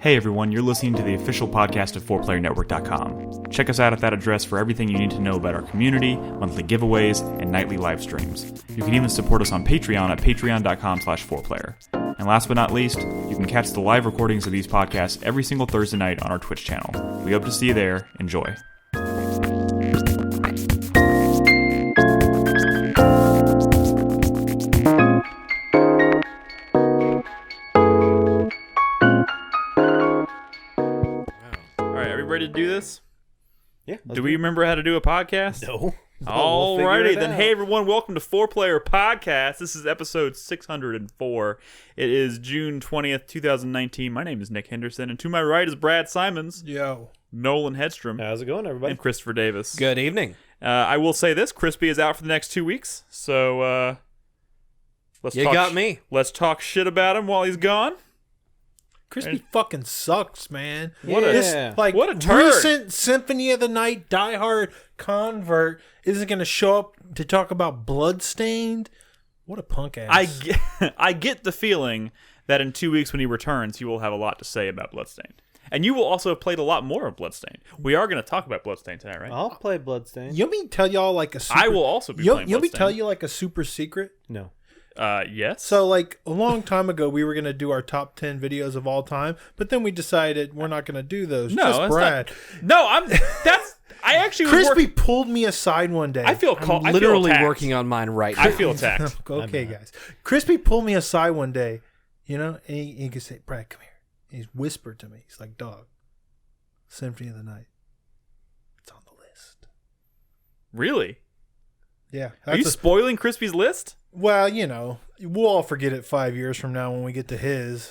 Hey everyone, you're listening to the official podcast of 4playernetwork.com. Check us out at that address for everything you need to know about our community, monthly giveaways, and nightly live streams. You can even support us on Patreon at patreon.com/4player. And last but not least, you can catch the live recordings of these podcasts every single Thursday night on our Twitch channel. We hope to see you there. Enjoy. Ready to do this? Yeah. Do we remember how to do a podcast? No. Alrighty then. Hey everyone, welcome to 4Player Podcast. This is episode 604. It is June 20th, 2019. My name is Nick Henderson, and to my right is Brad Simons. Yo. Nolan Hedstrom. How's it going, everybody? And Christopher Davis. Good evening. I will say this, Crispy is out for the next 2 weeks, so let's talk shit about him while he's gone. Crispy fucking sucks, man. What a turd. Recent Symphony of the Night diehard convert isn't going to show up to talk about Bloodstained. What a punk ass. I get the feeling that in 2 weeks when he returns, he will have a lot to say about Bloodstained. And you will also have played a lot more of Bloodstained. We are going to talk about Bloodstained tonight, right? I'll play Bloodstained. You want me to tell y'all like a super... I will also be playing Bloodstained. You want me to tell you like a super secret? No. Yes. So, like, a long time ago, we were going to do our top 10 videos of all time, but then we decided we're not going to do those. No, just Brad. I actually Crispy pulled me aside one day. I feel I'm literally working on mine right now. I feel attacked. Okay, guys. Crispy pulled me aside one day, and he could say, Brad, come here. And he whispered to me. He's like, dog, Symphony of the Night. It's on the list. Really? Yeah. Are you spoiling Crispy's list? Well, we'll all forget it 5 years from now when we get to his.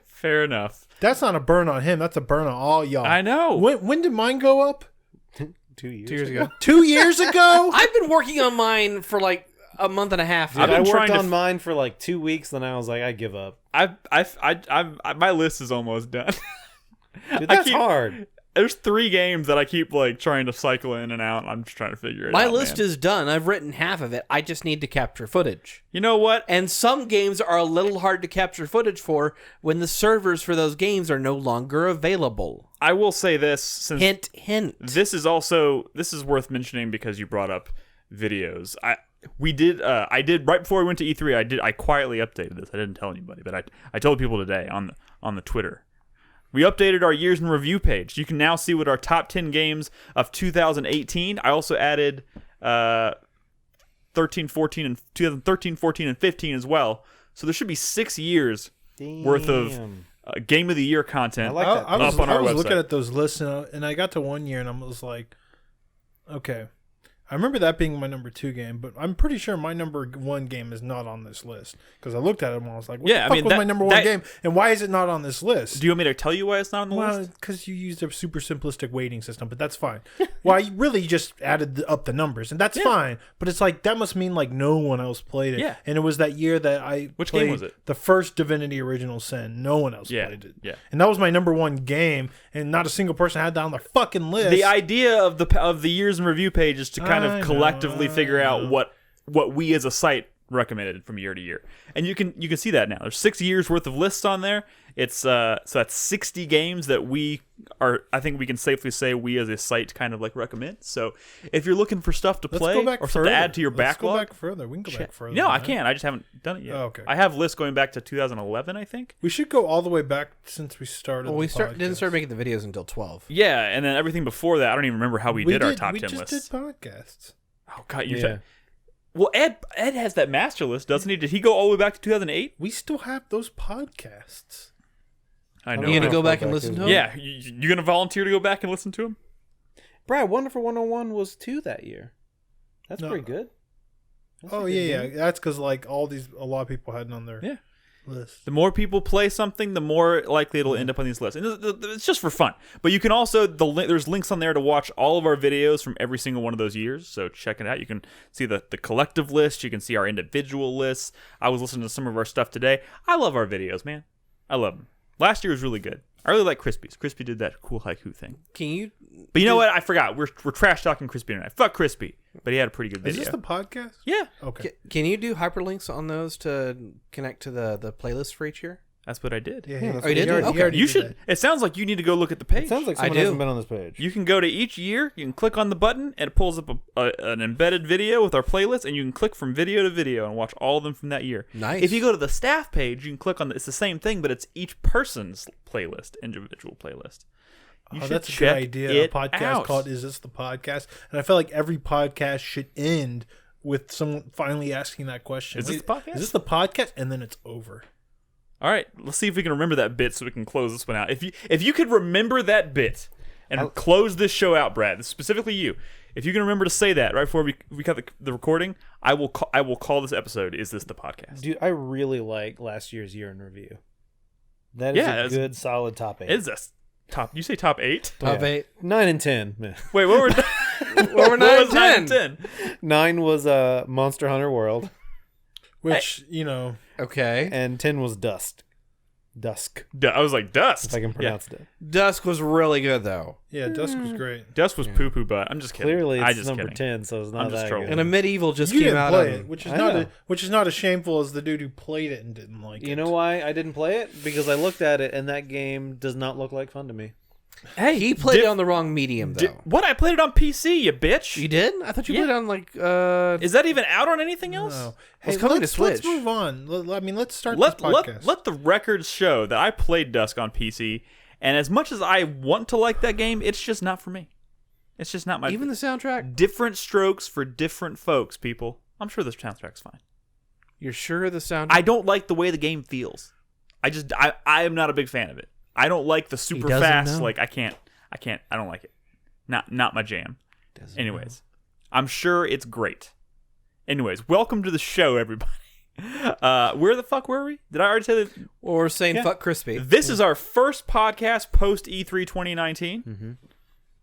Fair enough. That's not a burn on him. That's a burn on all y'all. I know. When did mine go up? 2 years. 2 years ago. 2 years ago? I've been working on mine for like a month and a half. Dude, I worked on mine for like 2 weeks, then I was like, I give up. My list is almost done. Dude, that's hard. There's 3 games that I keep like trying to cycle in and out. And I'm just trying to figure it out. My list is done. I've written half of it. I just need to capture footage. You know what? And some games are a little hard to capture footage for when the servers for those games are no longer available. I will say this. Since hint. This is worth mentioning because you brought up videos. I did right before we went to E3. I quietly updated this. I didn't tell anybody, but I told people today on the Twitter. We updated our years in review page. You can now see what our top 10 games of 2018. I also added 13, 14, and 2013, 14, and 15 as well. So there should be 6 years worth of Game of the Year content I like that. up on our website. I was looking at those lists, and I got to 1 year, and I was like, okay. I remember that being my number 2 game, but I'm pretty sure my number 1 game is not on this list. Because I looked at it and I was like, what the fuck was my number 1 game? And why is it not on this list? Do you want me to tell you why it's not on the list? Well, because you used a super simplistic weighting system, but that's fine. Well, you really just added up the numbers, and that's fine. But it's like, that must mean like no one else played it. Yeah. And it was that year that I Which played game was it? The first Divinity Original Sin. No one else played it. Yeah. And that was my number 1 game, and not a single person had that on their fucking list. The idea of the years in review page is to kind of collectively figure out what we as a site recommended from year to year, and you can see that now. There's 6 years worth of lists on there. It's so that's 60 games that I think we can safely say we as a site kind of like recommend. So if you're looking for stuff to play or stuff to add to your backlog, let's go back further. We can go back further. No, I can't. I just haven't done it yet. Oh, okay. I have lists going back to 2011, I think. We should go all the way back since we started. Well, didn't start making the videos until 12. Yeah, and then everything before that, I don't even remember how we did our top 10 lists. We just did podcasts. Oh God, well, Ed has that master list, doesn't he? Did he go all the way back to 2008? We still have those podcasts. I know. You gonna go back and listen to them? Yeah, you gonna volunteer to go back and listen to him? Brad, Wonderful 101 was 2 that year. That's pretty good. Yeah. That's because like a lot of people had it on their list. The more people play something, the more likely it'll end up on these lists. And it's just for fun. But you can also there's links on there to watch all of our videos from every single one of those years. So check it out. You can see the collective list. You can see our individual lists. I was listening to some of our stuff today. I love our videos, man. I love them. Last year was really good. I really like Crispies. Crispy did that cool haiku thing. Can you? But you know what? I forgot. We're trash talking Crispy tonight. Fuck Crispy. But he had a pretty good video. Is this the podcast? Yeah. Okay. Can you do hyperlinks on those to connect to the playlist for each year? That's what I did. Yeah, that's Oh, you did? Okay. You should. It sounds like you need to go look at the page. It sounds like I someone do. hasn't been on this page. You can go to each year. You can click on the button, and it pulls up an embedded video with our playlist, and you can click from video to video and watch all of them from that year. Nice. If you go to the staff page, you can click on it's the same thing, but it's each person's playlist, individual playlist. You should that's a good check idea. A it podcast out. called "Is This the Podcast?" And I feel like every podcast should end with someone finally asking that question. Is this the podcast? Is this the podcast? And then it's over. All right, let's see if we can remember that bit so we can close this one out. If you could remember that bit and close this show out, Brad, specifically you, if you can remember to say that right before we cut the recording, I will call this episode "Is This the Podcast?" Dude, I really like last year's year in review. That is a good, solid top 8. Is this top? You say top 8? Top 8. 9 and 10. Man. Wait, what were What were 9 and 10? 9 and 10? 9 was Monster Hunter World, Which, Okay. and 10 was Dusk. I was like Dust. If I can pronounce it. Dusk was really good, though. yeah, Dusk was great. Dust was poo poo butt. I'm just kidding. Clearly, I it's just number kidding. 10, so it's not I'm just that trolling. good. And a medieval just You came didn't out play on it, which I know. is not as shameful as the dude who played it and didn't like it. You know why I didn't play it? Because I looked at it, and that game does not look like fun to me. Hey, He played it on the wrong medium, though. what? I played it on PC, you bitch. You did? I thought you played it on, like, Is that even out on anything else? No. It's coming to let's Switch. move on. Let's start this podcast. Let the records show that I played Dusk on PC, and as much as I want to like that game, it's just not for me. It's just not my. Even the soundtrack? different strokes for different folks. People, I'm sure this soundtrack's fine. You're sure the soundtrack? I don't like the way the game feels. I am not a big fan of it. I don't like the super doesn't fast. know. Like I don't like it. Not my jam. Anyways, I'm sure it's great. Anyways, welcome to the show, everybody. Where the fuck were we? Did I already say that? Or we're saying fuck Crispy. This is our first podcast post E3 2019. Mm-hmm.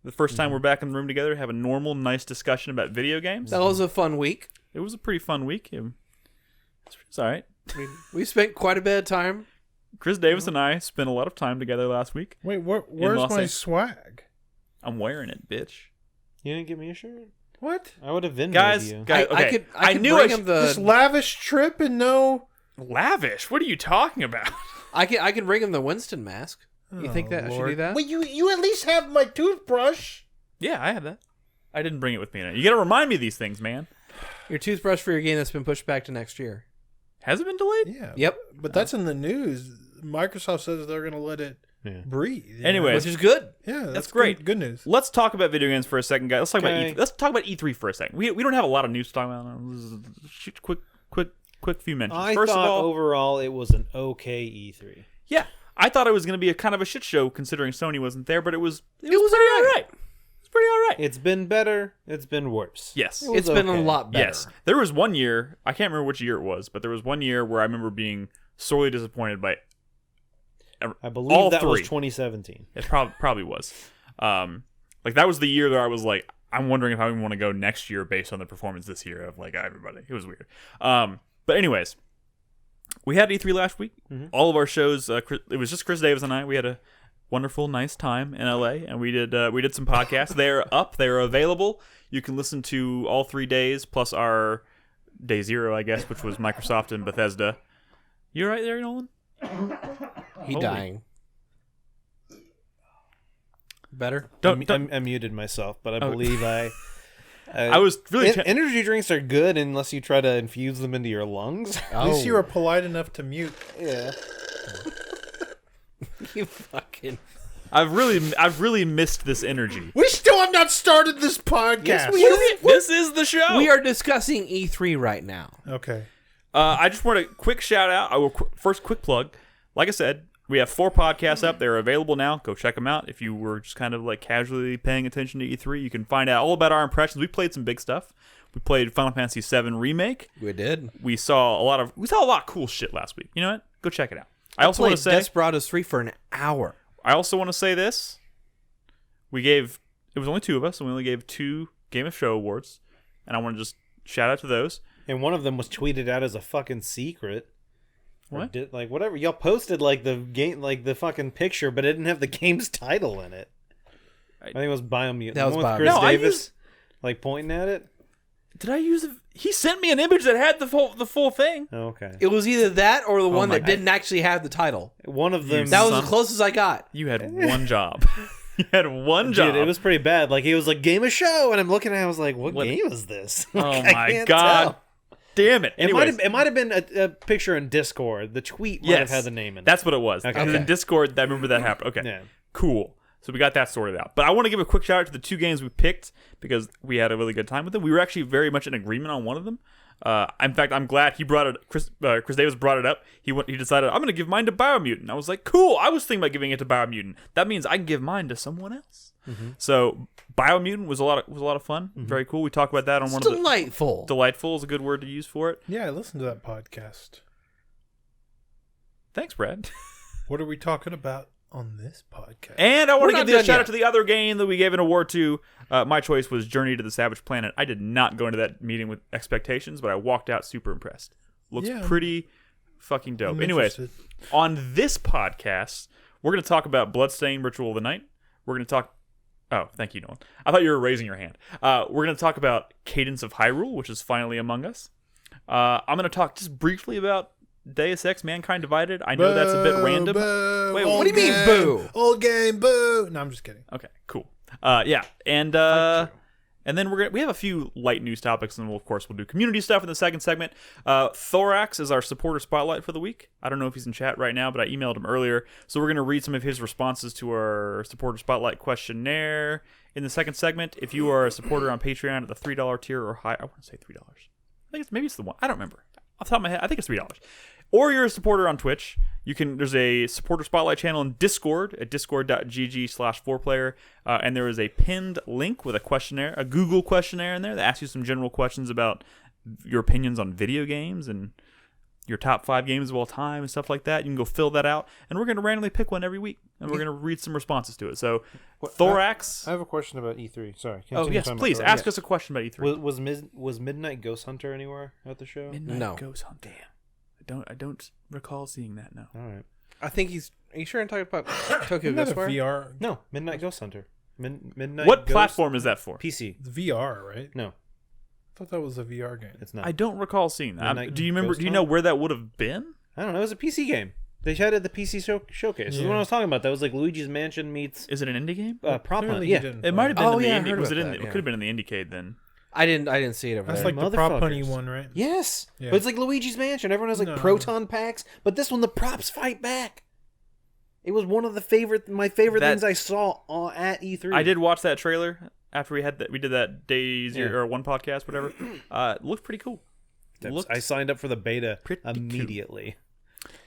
The first time we're back in the room together, have a normal, nice discussion about video games. That was a fun week. It was a pretty fun week. It's all right. We spent quite a bit of time. Chris Davis and I spent a lot of time together last week. Wait, where's Los my Angeles. swag? I'm wearing it, bitch. You didn't give me a shirt? What? I would have been Guys, you. okay. I could knew bring I him This the. lavish trip and no. lavish. What are you talking about? I can bring him the Winston mask. You think that I should do that? Well, you at least have my toothbrush. Yeah, I have that. I didn't bring it with me. You got to remind me of these things, man. Your toothbrush for your game that's been pushed back to next year. Has it been delayed? Yeah. Yep. But that's in the news. Microsoft says they're going to let it breathe. you know? Anyways, Which is good. Yeah, that's great. Good news. let's talk about video games for a second, guys. Let's talk about Okay. let's talk about E3 for a second. We don't have a lot of news to talk about. Shoot, quick few mentions. I First thought of all, overall it was an okay E3. yeah, I thought it was going to be a kind of a shit show considering Sony wasn't there, but it was pretty was all right. It's pretty all right. It's been better. It's been worse. Yes. was It's been a okay. lot better. Yes. There was one year, I can't remember which year it was, but there was one year where I remember being sorely disappointed by I believe all that was three. 2017. It probably was. Like that was the year that I was like, I'm wondering if I even want to go next year based on the performance this year of like everybody. It was weird. But anyways, we had E3 last week. Mm-hmm. All of our shows, it was just Chris Davis and I. We had a wonderful, nice time in LA, and we did some podcasts. They're up. They're available. You can listen to all 3 days plus our day 0, I guess, which was Microsoft and Bethesda. You right there, Nolan? He Holy. dying. Better? I muted myself, but I believe I was really energy drinks are good unless you try to infuse them into your lungs. At least you were polite enough to mute. Yeah. You fucking. I've really missed this energy. We still have not started this podcast. Yes, This is the show. We are discussing E3 right now. Okay. I just want a quick shout out. First, quick plug. Like I said, we have 4 podcasts up. They're available now. Go check them out. If you were just kind of like casually paying attention to E3, you can find out all about our impressions. We played some big stuff. We played Final Fantasy VII Remake. We did. We saw a lot of cool shit last week. You know what? Go check it out. I also want to say Desperados 3 for an hour. I also want to say this. It was only 2 of us, and we only gave 2 Game of Show awards, and I want to just shout out to those. And one of them was tweeted out as a fucking secret. What? Like whatever. Y'all posted like the game, like the fucking picture, but it didn't have the game's title in it. I think it was Biomutant. That was The one with Biomutant. Chris No, I Davis, used- like pointing at it. Did I use He sent me an image that had the full thing. Oh, okay. It was either that or the one my that didn't actually have the title. One of them. That was as close as I got. You had one job. You had one job. Dude, it was pretty bad. Like, he was like, game of show, and I'm looking at it, I was like, what game is this? Oh I my can't god. tell. Damn it. Anyways, It might have been a picture in Discord. The tweet might have had the name in it. That's what it was. Okay. It was in Discord. I remember that happened. Okay. Yeah. Cool. So we got that sorted out. But I want to give a quick shout out to the 2 games we picked because we had a really good time with them. We were actually very much in agreement on one of them. In fact, I'm glad he brought it. Chris Davis brought it up. He decided I'm going to give mine to Biomutant. I was like, cool. I was thinking about giving it to Biomutant. That means I can give mine to someone else. Mm-hmm. So Biomutant was a lot of fun. Mm-hmm. Very cool. We talked about that on one of the delightful is a good word to use for it. Yeah, I listened to that podcast. Thanks, Brad. What are we talking about on this podcast? And I want to give a shout out to the other game that we gave an award to. My choice was Journey to the Savage Planet. I did not go into that meeting with expectations, but I walked out super impressed. Looks pretty fucking dope. Anyways, on this podcast, we're going to talk about Bloodstained Ritual of the Night. We're going to talk... Oh, thank you, Nolan. I thought you were raising your hand. We're going to talk about Cadence of Hyrule, which is finally among us. I'm going to talk just briefly about Deus Ex Mankind Divided. I know that's a bit random. Boo, Wait, what do you mean boo? Old game, boo. No, I'm just kidding. Okay, cool. Yeah, and then we have a few light news topics, and of course we'll do community stuff in the second segment. Thorax is our supporter spotlight for the week. I don't know if he's in chat right now, but I emailed him earlier, so we're going to read some of his responses to our supporter spotlight questionnaire in the second segment. If you are a supporter on Patreon at the $3 tier or higher, I want to say $3. I think maybe it's the one. I don't remember. Off the top of my head, I think it's $3. Or you're a supporter on Twitch. There's a supporter spotlight channel in Discord at discord.gg/4Player, and there is a pinned link with a questionnaire, a Google questionnaire in there that asks you some general questions about your opinions on video games and your top 5 games of all time and stuff like that. You can go fill that out, and we're going to randomly pick one every week, and we're going to read some responses to it. So, Thorax... I have a question about E3. Sorry. Oh, yes, please. Ask us a question about E3. Was Midnight Ghost Hunter anywhere at the show? Midnight Ghost Hunter. Damn. I don't recall seeing that, no. All right. I think are you sure I'm talking about Tokyo Ghostwire? VR? No, Midnight Ghost Hunter. Midnight What Ghost platform is that for? PC. The VR, right? No. I thought that was a VR game. It's not. I don't recall seeing that. Midnight Do you remember? Ghost Do you know where that would have been? I don't know. It was a PC game. They had it at the PC showcase. This is what I was talking about. That was like Luigi's Mansion meets... Is it an indie game? Prop Hunt. Clearly Yeah. he didn't It play might have been in the I indie. heard Was it about in? that, It could have been in the Indiecade then. I didn't see it over That's there. like the prop hunty Motherfuckers. one, right? Yes. Yeah. But it's like Luigi's Mansion. Everyone has like No. proton packs. But this one, the props fight back. It was one of my favorite things I saw at E3. I did watch that trailer after we did that Days or One podcast, whatever. It looked pretty cool. I signed up for the beta pretty immediately.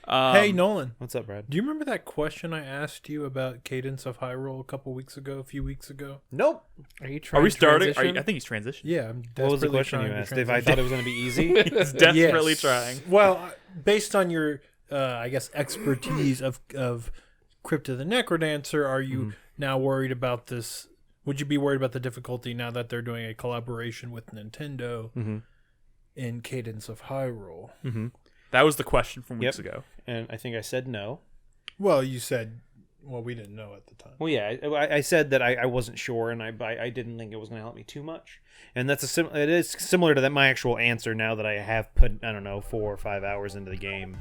Hey, Nolan. What's up, Brad? Do you remember that question I asked you about Cadence of Hyrule a few weeks ago? Nope. Are you trying Are we starting? transition? I think he's transitioning. Yeah. I'm What was the desperately question you trying to asked? If I transition. thought it was going to be easy? He's desperately Yes. trying. Well, based on your, I guess, expertise of Crypt of the Necrodancer, are you now worried about this? Would you be worried about the difficulty now that they're doing a collaboration with Nintendo in Cadence of Hyrule? Mm-hmm. That was the question from weeks ago. And I think I said no. Well, you said, well, we didn't know at the time. Well, yeah, I said that I wasn't sure, and I didn't think it was going to help me too much. And it is similar to my actual answer now that I have put, 4 or 5 hours into the game.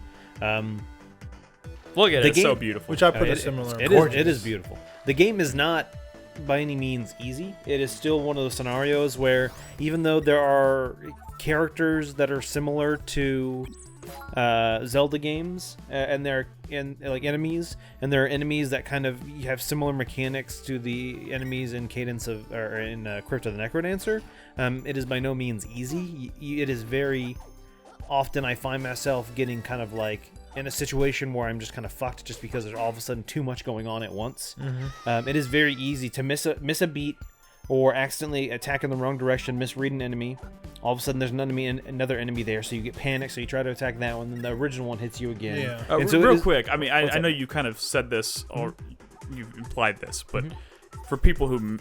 Look at The it. It's so game- beautiful. Which I put a similar. It is beautiful. The game is not by any means easy. It is still one of those scenarios where even though there are characters that are similar to Zelda games, and they're like enemies, and there are enemies that kind of have similar mechanics to the enemies in Crypt of the Necrodancer. It is by no means easy. It is very often I find myself getting kind of like in a situation where I'm just kind of fucked just because there's all of a sudden too much going on at once. It is very easy to miss a beat or accidentally attack in the wrong direction, misread an enemy. All of a sudden, there's another enemy there, so you get panicked, so you try to attack that one, then the original one hits you again. Yeah. And so real quick, I mean, I know you kind of said this, or you implied this, but for people who,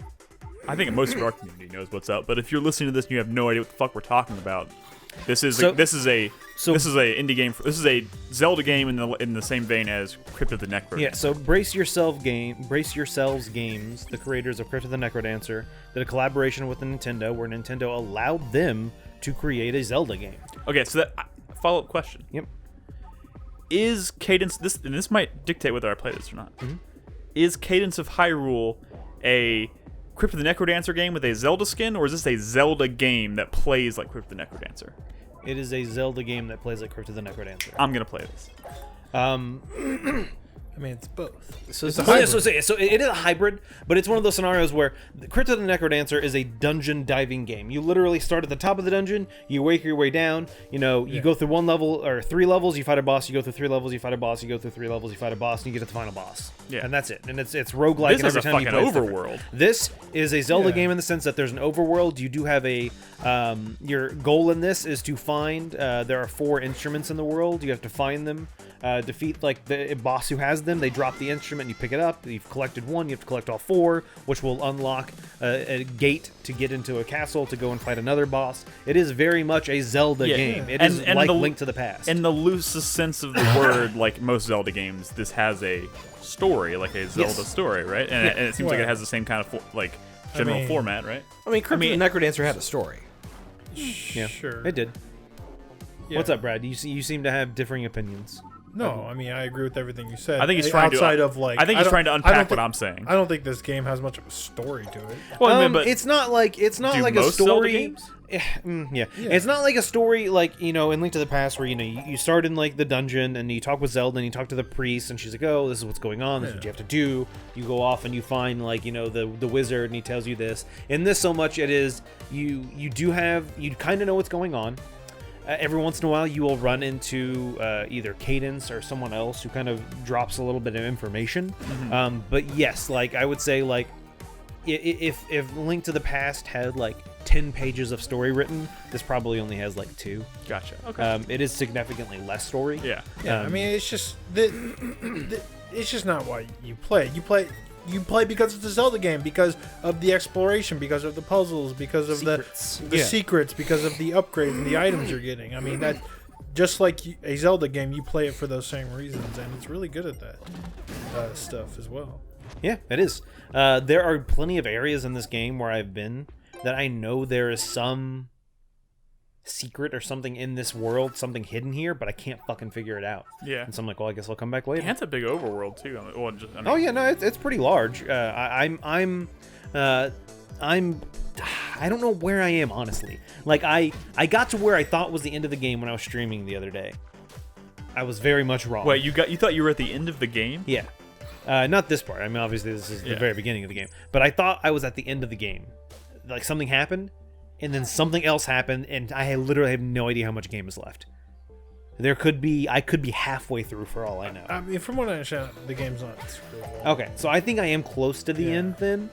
I think most of our community knows what's up, but if you're listening to this and you have no idea what the fuck we're talking about, this is a indie game. This is a Zelda game in the same vein as Crypt of the Necrodancer. Yeah, so Brace Yourselves Games, the creators of Crypt of the Necrodancer, did a collaboration with Nintendo where Nintendo allowed them to create a Zelda game. Okay, so that follow-up question. Yep. Is Cadence this might dictate whether I play this or not. Mm-hmm. Is Cadence of Hyrule a Crypt of the Necrodancer game with a Zelda skin, or is this a Zelda game that plays like Crypt of the Necrodancer? It is a Zelda game that plays like Crypt of the Necrodancer. I'm gonna play this. I mean, it's both. So It's a so hybrid. it is a hybrid, but it's one of those scenarios where Crypt of the Necrodancer is a dungeon diving game. You literally start at the top of the dungeon, you work your way down. You know, you go through 1 level or 3 levels, you fight a boss. You go through 3 levels, you fight a boss. You go through 3 levels, you fight a boss, and you get to the final boss. Yeah. And that's it. And it's roguelike. This and is every a time you fucking play it's different. overworld. This is a Zelda game in the sense that there's an overworld. You do have a your goal in this is to find. There are 4 instruments in the world. You have to find them. Defeat like the boss who has them. They drop the instrument, you pick it up. You've collected 1, you have to collect all 4, which will unlock a gate to get into a castle to go and fight another boss. It is very much a Zelda game. It is like Link to the Past. In the loosest sense of the word, like most Zelda games, this has a story, like a Zelda story, right? And, and it seems like it has the same kind of general format, right? I mean, Crypt of the Necrodancer had a story. Yeah, Sure. it did. Yeah. What's up, Brad? You seem to have differing opinions. No, I mean, I agree with everything you said. I think he's trying outside to of like. I think he's trying to I unpack don't what think- I'm saying. I don't think this game has much of a story to it. Well, I mean, but it's not like do a most Zelda story. games? Yeah. It's not like a story like, you know, in Link to the Past where, you know, you start in like the dungeon and you talk with Zelda and you talk to the priest and she's like, oh, this is what's going on, this is what you have to do. You go off and you find like, you know, the wizard and he tells you this. In this so much it is you kind of know what's going on. Every once in a while you will run into either Cadence or someone else who kind of drops a little bit of information. But yes, like I would say like if Link to the Past had like 10 pages of story written, this probably only has like 2. Gotcha. Okay. It is significantly less story. Yeah. Yeah, I mean, it's just it's just not why you play. You play because it's a Zelda game, because of the exploration, because of the puzzles, because of Secrets. the secrets, because of the upgrades and the items you're getting. I mean, that just like a Zelda game, you play it for those same reasons, and it's really good at that stuff as well. Yeah, it is. There are plenty of areas in this game where I've been that I know there is some secret or something in this world, something hidden here, but I can't fucking figure it out. Yeah. And so I'm like, well, I guess I'll come back later. And it's a big overworld too. I mean, Oh yeah, no, it's pretty large. I don't know where I am, honestly. Like I got to where I thought was the end of the game when I was streaming the other day. I was very much wrong. Wait, you thought you were at the end of the game? Yeah. Not this part. I mean, obviously this is the very beginning of the game. But I thought I was at the end of the game. Like something happened, and then something else happened, and I literally have no idea how much game is left. I could be halfway through for all I know. I mean, from what I understand, the game's not super long. Okay, so I think I am close to the end then.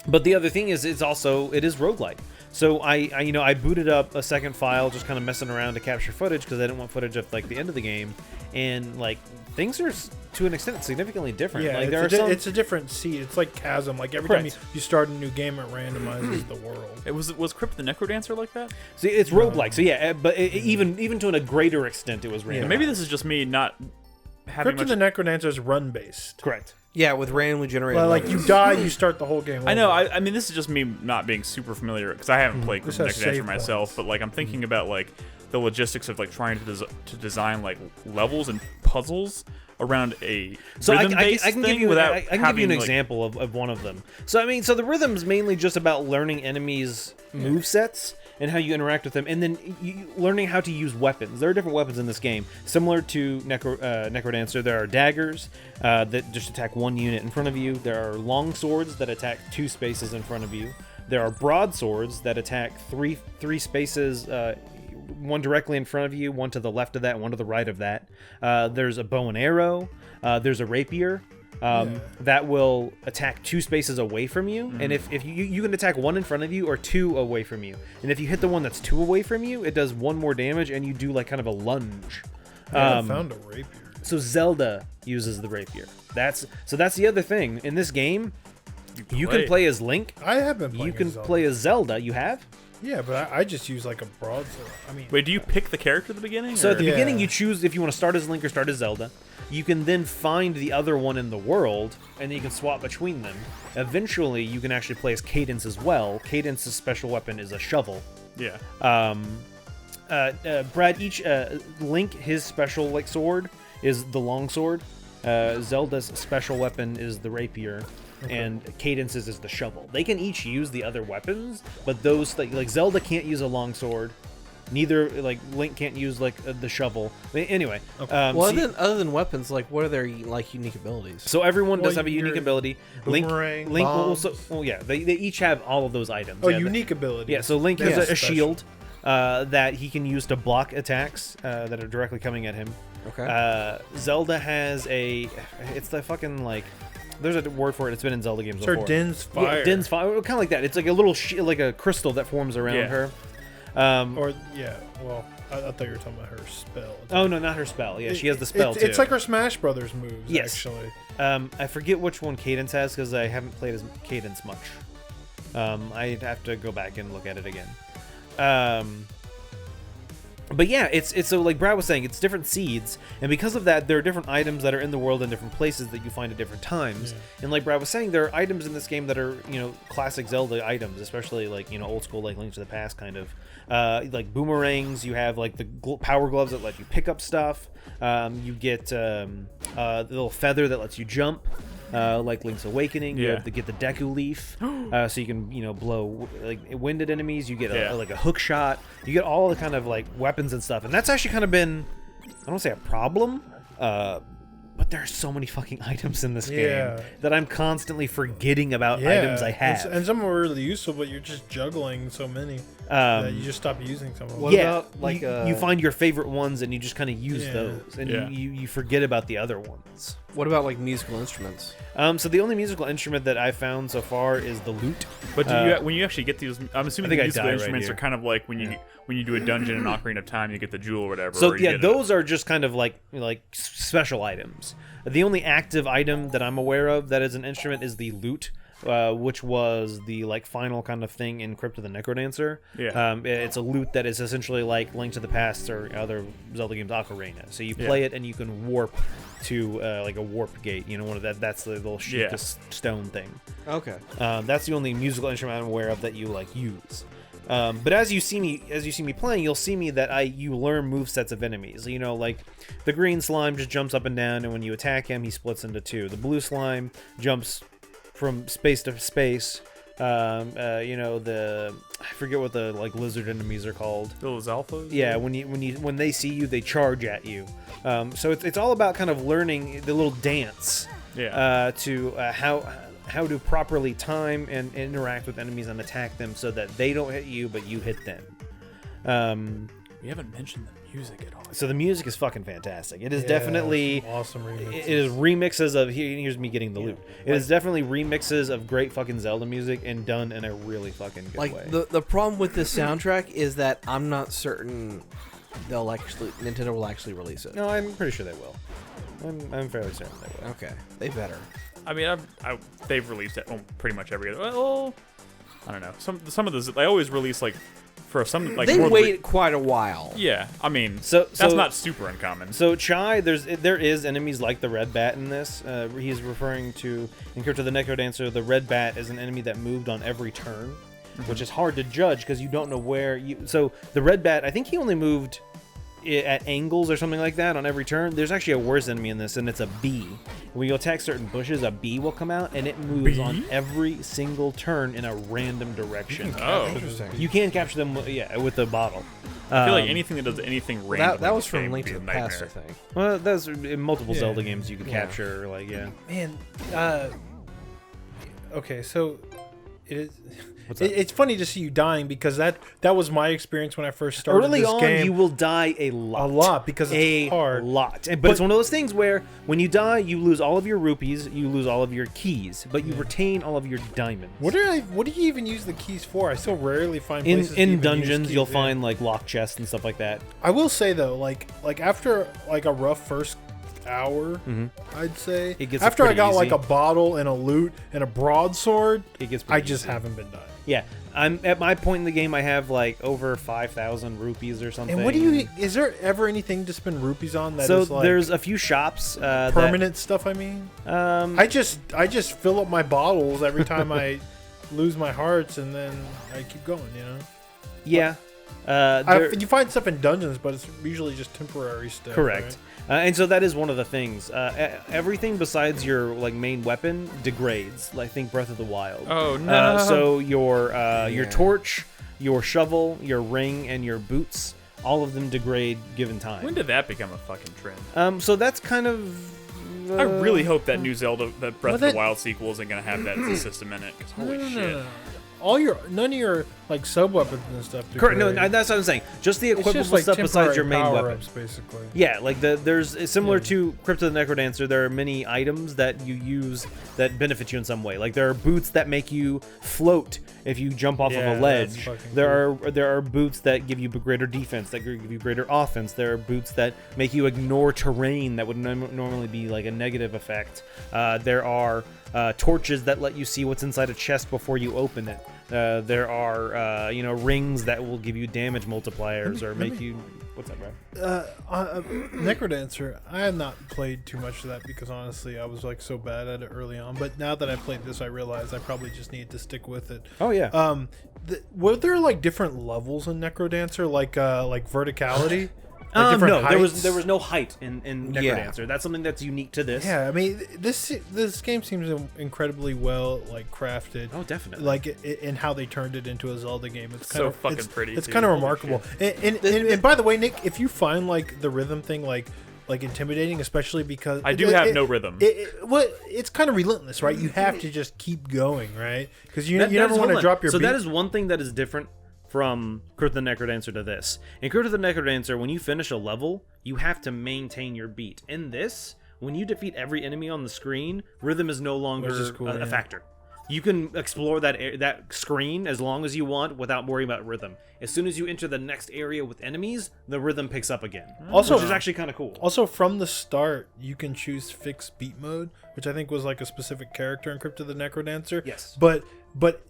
But the other thing is, it is roguelike. So I booted up a second file, just kind of messing around to capture footage because I didn't want footage of like the end of the game, and like things are to an extent significantly different. Yeah, like it's a different seed. It's like Chasm. Like every time you start a new game, it randomizes the world. It was Crypt the Necrodancer like that? See, it's roguelike. So yeah, but even to a greater extent, it was randomized. Maybe this is just me not having Crypt much. of the Necrodancer is run based. Correct. Yeah, with randomly generated. Well, like levels. you die, you start the whole game. I know. over. I mean, this is just me not being super familiar because I haven't played Crypt This the has Necrodancer save myself. points. But like, I'm thinking about like the logistics of like trying to design like levels and puzzles around a So I rhythm-based can give thing you without I can give you having, an like- example of one of them. So I mean, so the rhythm's mainly just about learning enemies' move sets and how you interact with them, and then learning how to use weapons. There are different weapons in this game, similar to Necrodancer. There are daggers that just attack one unit in front of you. There are long swords that attack 2 spaces in front of you. There are broadswords that attack three spaces. One directly in front of you, one to the left of that, one to the right of that. There's a bow and arrow. There's a rapier that will attack 2 spaces away from you. And if you can attack 1 in front of you or 2 away from you. And if you hit the one that's 2 away from you, it does 1 more damage and you do like kind of a lunge. I found a rapier. So Zelda uses the rapier. That's the other thing. In this game, you can play as Link. I have been playing. You can as Zelda. play as Zelda. You have? Yeah, but I just use like a broadsword. I mean, Wait, do you pick the character at the beginning? So or? at the Yeah. beginning, you choose if you want to start as Link or start as Zelda. You can then find the other one in the world, and then you can swap between them. Eventually, you can actually play as Cadence as well. Cadence's special weapon is a shovel. Yeah. Brad, Link, his special sword is the longsword. Zelda's special weapon is the rapier. And Cadence's is the shovel. They can each use the other weapons, but those like Zelda can't use a longsword. Neither Link can't use the shovel. Anyway, Other than weapons, what are their unique abilities? so everyone does have a unique ability. boomerang, Link will bombs. also. Well, yeah, they each have all of those items. Oh, Yeah, unique ability. Yeah, so Link has That's a special. shield that he can use to block attacks that are directly coming at him. Okay. Zelda has it's the fucking there's a word for it. It's been in Zelda games It's her before. Din's fire. Yeah, Din's fire, kind of like that. It's like a little like a crystal that forms around Yeah. her. Well, I thought you were talking about her spell. Oh no, not her spell. Yeah, she has the spell too. It's like her Smash Brothers moves. Yes. Actually. I forget which one Cadence has because I haven't played as Cadence much. I'd have to go back and look at it again. But yeah, it's so like Brad was saying, it's different seeds, and because of that, there are different items that are in the world in different places that you find at different times. Yeah. And like Brad was saying, there are items in this game that are classic Zelda items, especially old school Link to the Past kind of. Like boomerangs, you have the power gloves that let you pick up stuff. You get the little feather that lets you jump. Like Link's Awakening, you Yeah. have to get the Deku Leaf, so you can blow wind at enemies. You get a hook shot. You get all the kind of weapons and stuff, and that's actually kind of been, I don't want to say a problem, but there are so many fucking items in this game that I'm constantly forgetting about items I have. And some are really useful, but you're just juggling so many that you just stop using some of them. What about, you find your favorite ones and you just kind of use those, and Yeah. you forget about the other ones. What about musical instruments? So the only musical instrument that I've found so far is the lute. But when you actually get these, I'm assuming I the think I musical die right instruments here. are kind of like when you do a dungeon in Ocarina of Time, you get the jewel or whatever. So or you yeah, get those are just kind of like special items. The only active item that I'm aware of that is an instrument is the lute, which was the final kind of thing in Crypt of the Necrodancer. Yeah. It's a lute that is essentially like Link to the Past or other Zelda games Ocarina. So you play it and you can warp to a warp gate. One of that's the little Sheikah stone thing. Okay. That's the only musical instrument I'm aware of that you use. But as you see me playing, you'll see me that you learn movesets of enemies. The green slime just jumps up and down, and when you attack him, he splits into two. The blue slime jumps from space to space. I forget what the lizard enemies are called. those alphas. Yeah, when they see you, they charge at you. So it's all about kind of learning the little dance. Yeah. To how to properly time and interact with enemies and attack them so that they don't hit you, but you hit them. We haven't mentioned the music at all. So the music is fucking fantastic. It is definitely some awesome remixes. It is remixes of here's me getting the loot. It is definitely remixes of great fucking Zelda music and done in a really fucking good way. The problem with this soundtrack is that I'm not certain Nintendo will actually release it. No, I'm pretty sure they will. I'm fairly certain they will. Okay, they better. I mean, they've released it pretty much every other. Well, I don't know. Some of those they always release for some They more wait quite a while. Yeah, I mean, So that's not super uncommon. So Chai, there is enemies like the red bat in this. He's referring to in Crypt of the Necrodancer. The red bat is an enemy that moved on every turn, which is hard to judge because you don't know where you. So the red bat, I think he only moved at angles or something like that on every turn. There's actually a worse enemy in this, and it's a bee. When you attack certain bushes, a bee will come out, and it moves on every single turn in a random direction. Oh, Interesting. You can capture them, with the bottle. I feel like anything that does anything random. That was in this from game Link would to be the a Past, I nightmare. think. Well, that's in multiple Yeah. Zelda games you could Yeah. capture, Man, okay, so it is. What's up? It's funny to see you dying because that was my experience when I first started Early this on, game. you will die a lot. A lot, because it's hard. A lot. But it's one of those things where when you die, you lose all of your rupees, you lose all of your keys, but you retain all of your diamonds. What do you even use the keys for? I still rarely find in places to even dungeons, use keys, you'll yeah. find lock chests and stuff like that. I will say though, like after a rough first hour, I'd say It gets after I pretty got easy. a bottle and a loot and a broadsword, It gets I pretty just easy. haven't been dying. Yeah. I'm at my point in the game. I have like over 5,000 rupees or something. And what is there ever anything to spend rupees on that so is like there's a few shops permanent stuff? I mean, I just fill up my bottles every time I lose my hearts, and then I keep going. You know? Yeah. You find stuff in dungeons, but it's usually just temporary stuff. Correct. Right? And so that is one of the things. Everything besides your like main weapon degrades. Like think Breath of the Wild. Oh no! So your torch, your shovel, your ring, and your boots, all of them degrade given time. When did that become a fucking trend? So that's kind of. I really hope that new Zelda, that Breath of the Wild sequel, isn't going to have that as a system in it. Because holy shit. No. None of your like sub weapons and stuff. Correct. No, that's what I'm saying. Just the equipment like stuff besides your main power-ups, weapon. basically. Yeah, like there's similar to Crypt of the Necrodancer. There are many items that you use that benefit you in some way. Like there are boots that make you float if you jump off of a ledge. There are boots that give you greater defense, that give you greater offense. There are boots that make you ignore terrain that would normally be like a negative effect. There are torches that let you see what's inside a chest before you open it. There are rings that will give you damage multipliers or make you. What's up, bro? Necrodancer. I have not played too much of that because honestly, I was like so bad at it early on. But now that I played this, I realize I probably just need to stick with it. Oh yeah. Were there like different levels in Necrodancer, like verticality? No, heights? there was no height in Necrodancer. That's something that's unique to this. Yeah, I mean this game seems incredibly well like crafted. Oh, definitely. Like in how they turned it into a Zelda game. It's kind of fucking pretty. It's kind of remarkable. And by the way, Nick, if you find like the rhythm thing like intimidating, especially because I do have no rhythm. It's kind of relentless, right? You have to just keep going, right? Because you never want to drop your. So beat. that is one thing that is different from Crypt of the Necrodancer to this. In Crypt of the Necrodancer, when you finish a level, you have to maintain your beat. In this, when you defeat every enemy on the screen, rhythm is no longer a factor. You can explore that screen as long as you want without worrying about rhythm. As soon as you enter the next area with enemies, the rhythm picks up again. Also, which is actually kind of cool. Also, from the start, you can choose fixed beat mode, which I think was like a specific character in Crypt of the Necrodancer. Yes. But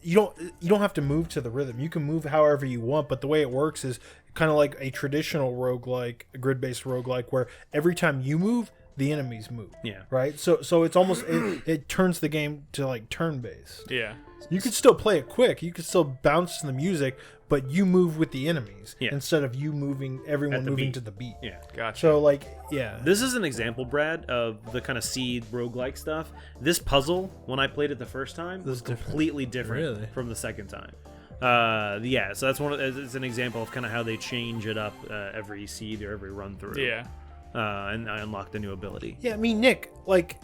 you don't have to move to the rhythm. You can move however you want, but the way it works is kind of like a traditional roguelike, a grid-based roguelike, where every time you move, the enemies move. Yeah. Right? So it's almost it turns the game to like turn-based. Yeah. You could still play it quick. You could still bounce to the music, but you move with the enemies instead of everyone moving to the beat. Yeah. Gotcha. So like, yeah. This is an example, Brad, of the kind of seed roguelike stuff. This puzzle, when I played it the first time, was completely different from the second time. So that's it's an example of kind of how they change it up every seed or every run through. Yeah. And I unlocked a new ability. Yeah, I mean, Nick, like,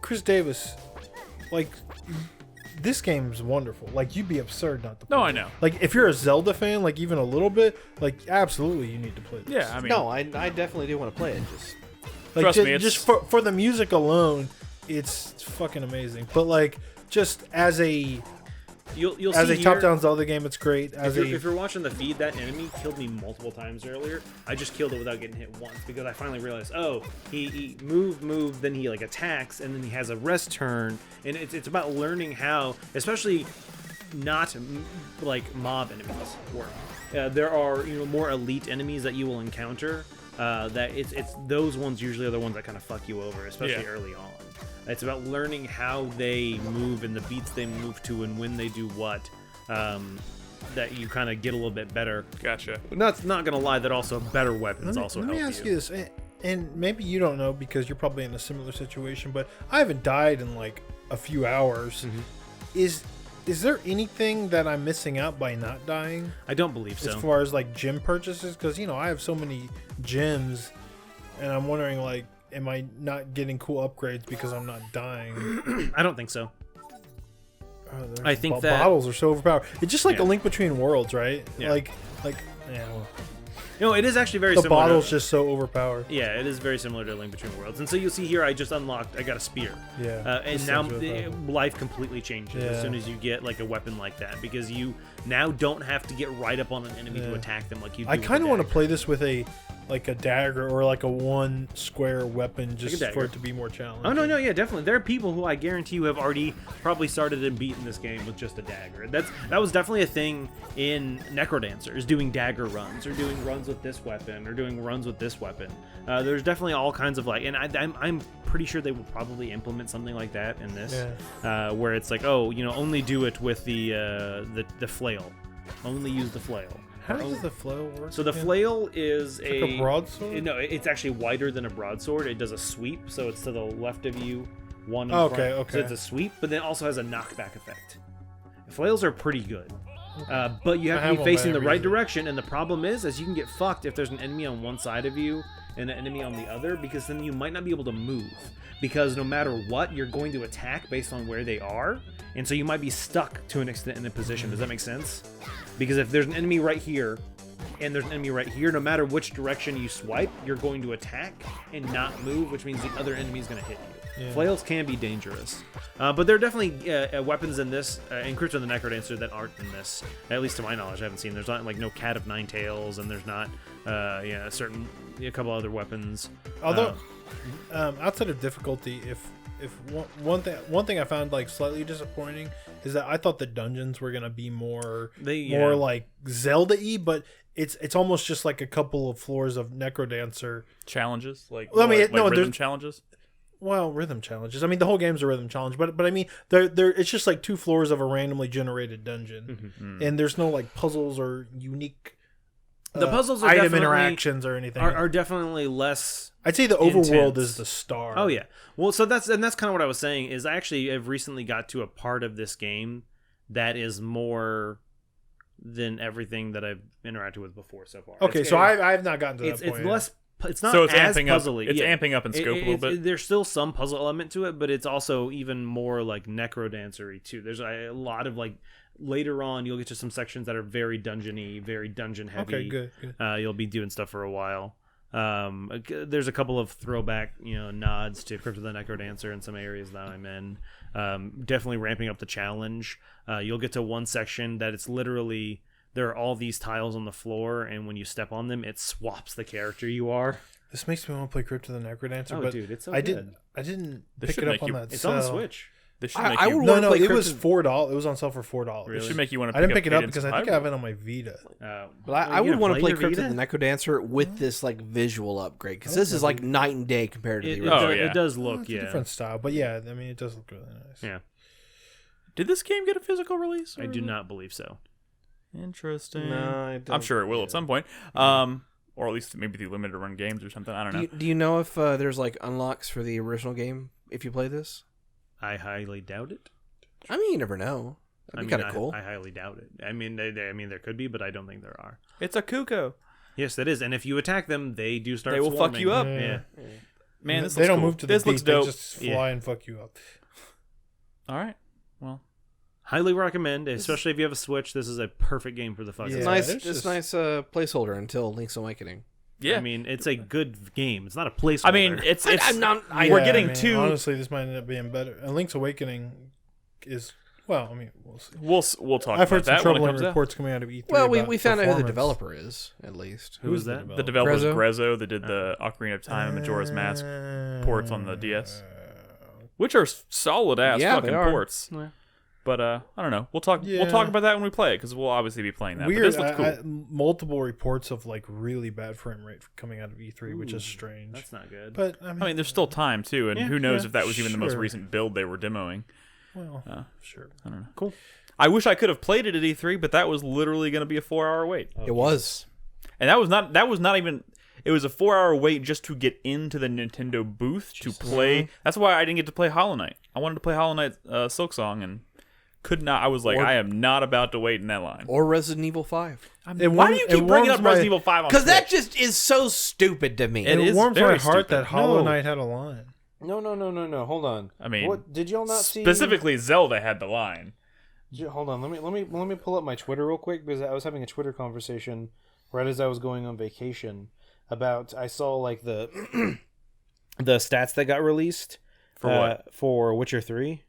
Chris Davis, like, this game's wonderful. Like, you'd be absurd not to play No, it. I know. Like, if you're a Zelda fan, like, even a little bit, like, absolutely you need to play this. Yeah, I mean... No, I definitely do want to play it. Just like, trust me, just for the music alone, it's fucking amazing. But, like, just as a... You'll as see a top-down Zelda game, it's great. If you're watching the feed, that enemy killed me multiple times earlier. I just killed it without getting hit once because I finally realized, he move, then he like attacks, and then he has a rest turn, and it's about learning how, especially not like mob enemies work. There are more elite enemies that you will encounter. That it's those ones usually are the ones that kind of fuck you over, especially early on. It's about learning how they move and the beats they move to and when they do what, that you kind of get a little bit better. Gotcha. Not gonna lie, that also better weapons help you. Let me ask you this, and maybe you don't know because you're probably in a similar situation, but I haven't died in like a few hours. Mm-hmm. Is there anything that I'm missing out by not dying? I don't believe so. As far as like gem purchases, because I have so many gems, and I'm wondering like, am I not getting cool upgrades because I'm not dying? I don't think so. I think that bottles are so overpowered. It's just like a Link Between Worlds, right? Yeah. It is actually very the similar. The bottle's just so overpowered. Yeah, it is very similar to Link Between Worlds. And so you'll see here, I just unlocked, I got a spear. Yeah. And now life completely changes as soon as you get like a weapon like that, because you now don't have to get right up on an enemy to attack them like you do. I kind of want to play this with a like a dagger or like a one square weapon just dagger. for it to be more challenging. Oh no, yeah, definitely. There are people who I guarantee you have already probably started and beaten this game with just a dagger. That was definitely a thing in Necrodancers, doing dagger runs or doing runs with this weapon or doing runs with this weapon. There's definitely all kinds of and I'm pretty sure they will probably implement something like that in this, where it's like, oh, only do it with the flail, only use the flail. How does the flail work? So the flail is like a broadsword? No, it's actually wider than a broadsword. It does a sweep, so it's to the left of you, one in Okay, front. okay. So it's a sweep, but then it also has a knockback effect. Flails are pretty good. But you have to be facing the right direction, and the problem is you can get fucked if there's an enemy on one side of you and an enemy on the other, because then you might not be able to move. Because no matter what, you're going to attack based on where they are, and so you might be stuck to an extent in a position. Does that make sense? Because if there's an enemy right here, and there's an enemy right here, no matter which direction you swipe, you're going to attack and not move, which means the other enemy is going to hit you. Yeah. Flails can be dangerous. But there are definitely weapons in this, in Crypt of the Necrodancer, that aren't in this. At least to my knowledge, I haven't seen. There's not, no Cat of Nine Tails, and there's not, a couple other weapons. Although, outside of difficulty, if one thing I found slightly disappointing is that I thought the dungeons were gonna be more like Zelda-y, but it's almost just like a couple of floors of Necrodancer challenges, rhythm challenges. Well, rhythm challenges. I mean, the whole game's a rhythm challenge, but I mean, it's just like 2 floors of a randomly generated dungeon, and there's no puzzles or unique. The puzzles are item interactions or anything are definitely less. I'd say the overworld is the star. Oh yeah. Well, so that's kind of what I was saying. Is I actually have recently got to a part of this game that is more than everything that I've interacted with before so far. Okay, so I have not gotten to that point. It's less. It's not so it's as amping puzzly. Up, it's amping up in scope a little bit. There's still some puzzle element to it, but it's also even more Necrodancer-y too. There's a lot of later on you'll get to some sections that are very dungeon-y, very dungeon heavy. Okay, good. You'll be doing stuff for a while. There's a couple of throwback, nods to Crypt of the Necrodancer in some areas that I'm in. Definitely ramping up the challenge. You'll get to one section that it's literally there are all these tiles on the floor, and when you step on them, it swaps the character you are. This makes me want to play Crypt of the Necrodancer, but dude, it's so good. I didn't pick it up on that. It's on the Switch. This should make you. No, it was $4. It was on sale for $4. Really? It should make you want to. I didn't pick it up because I think I have it on my Vita. But I would want to play Crypt of the Necrodancer with this visual upgrade, because this is night and day compared to the original. It does look it's a different style, but yeah, I mean, it does look really nice. Yeah. Did this game get a physical release? I do not believe so. Interesting. No, I'm sure it will at some point. Or at least maybe through limited run games or something. I don't know. Do you know if there's unlocks for the original game if you play this? I highly doubt it. I mean, you never know. That'd be kind of cool. I highly doubt it. I mean, there could be, but I don't think there are. It's a cuckoo. Yes, that is. And if you attack them, they do start. They will swarming. fuck you up. Yeah. Man, this they looks don't cool. move to the this beat. looks dope. They just fly and fuck you up. All right. Well, highly recommend, especially if you have a Switch. This is a perfect game for the fucking. It's nice. It's nice placeholder until Link's Awakening. Yeah, I mean, it's a good game. It's not a placeholder. I mean, it's. We're getting two. Honestly, this might end up being better. And Link's Awakening is. Well, I mean, we'll see. We'll talk I've about heard some that troubling reports coming out of E3. Well, we found out who the developer is, at least. Who's that? The developer is Grezzo? Grezzo that did the Ocarina of Time and Majora's Mask ports on the DS, which are solid ass fucking ports. Yeah. But I don't know. We'll talk about that when we play it, because we'll obviously be playing that. Weird. But this looks cool. Multiple reports of really bad frame rate coming out of E3, which is strange. That's not good. But I mean, there's still time too, and who knows if that was even the most sure. recent build they were demoing. Well, sure. I don't know. Cool. I wish I could have played it at E3, but that was literally going to be a 4-hour wait. It was. And that was not even. It was a 4-hour wait just to get into the Nintendo booth to play. That's why I didn't get to play Hollow Knight. I wanted to play Hollow Knight Silk Song and could not. I was like, I am not about to wait in that line. Or Resident Evil 5. Why do you keep bringing up Resident Evil 5 on Because that just is so stupid to me. It warms my heart stupid. that Hollow Knight had a line. No. Hold on. I mean, what did y'all not see? Specifically, Zelda had the line. Hold on. Let me pull up my Twitter real quick, because I was having a Twitter conversation right as I was going on vacation about. I saw the the stats that got released for what? For Witcher 3.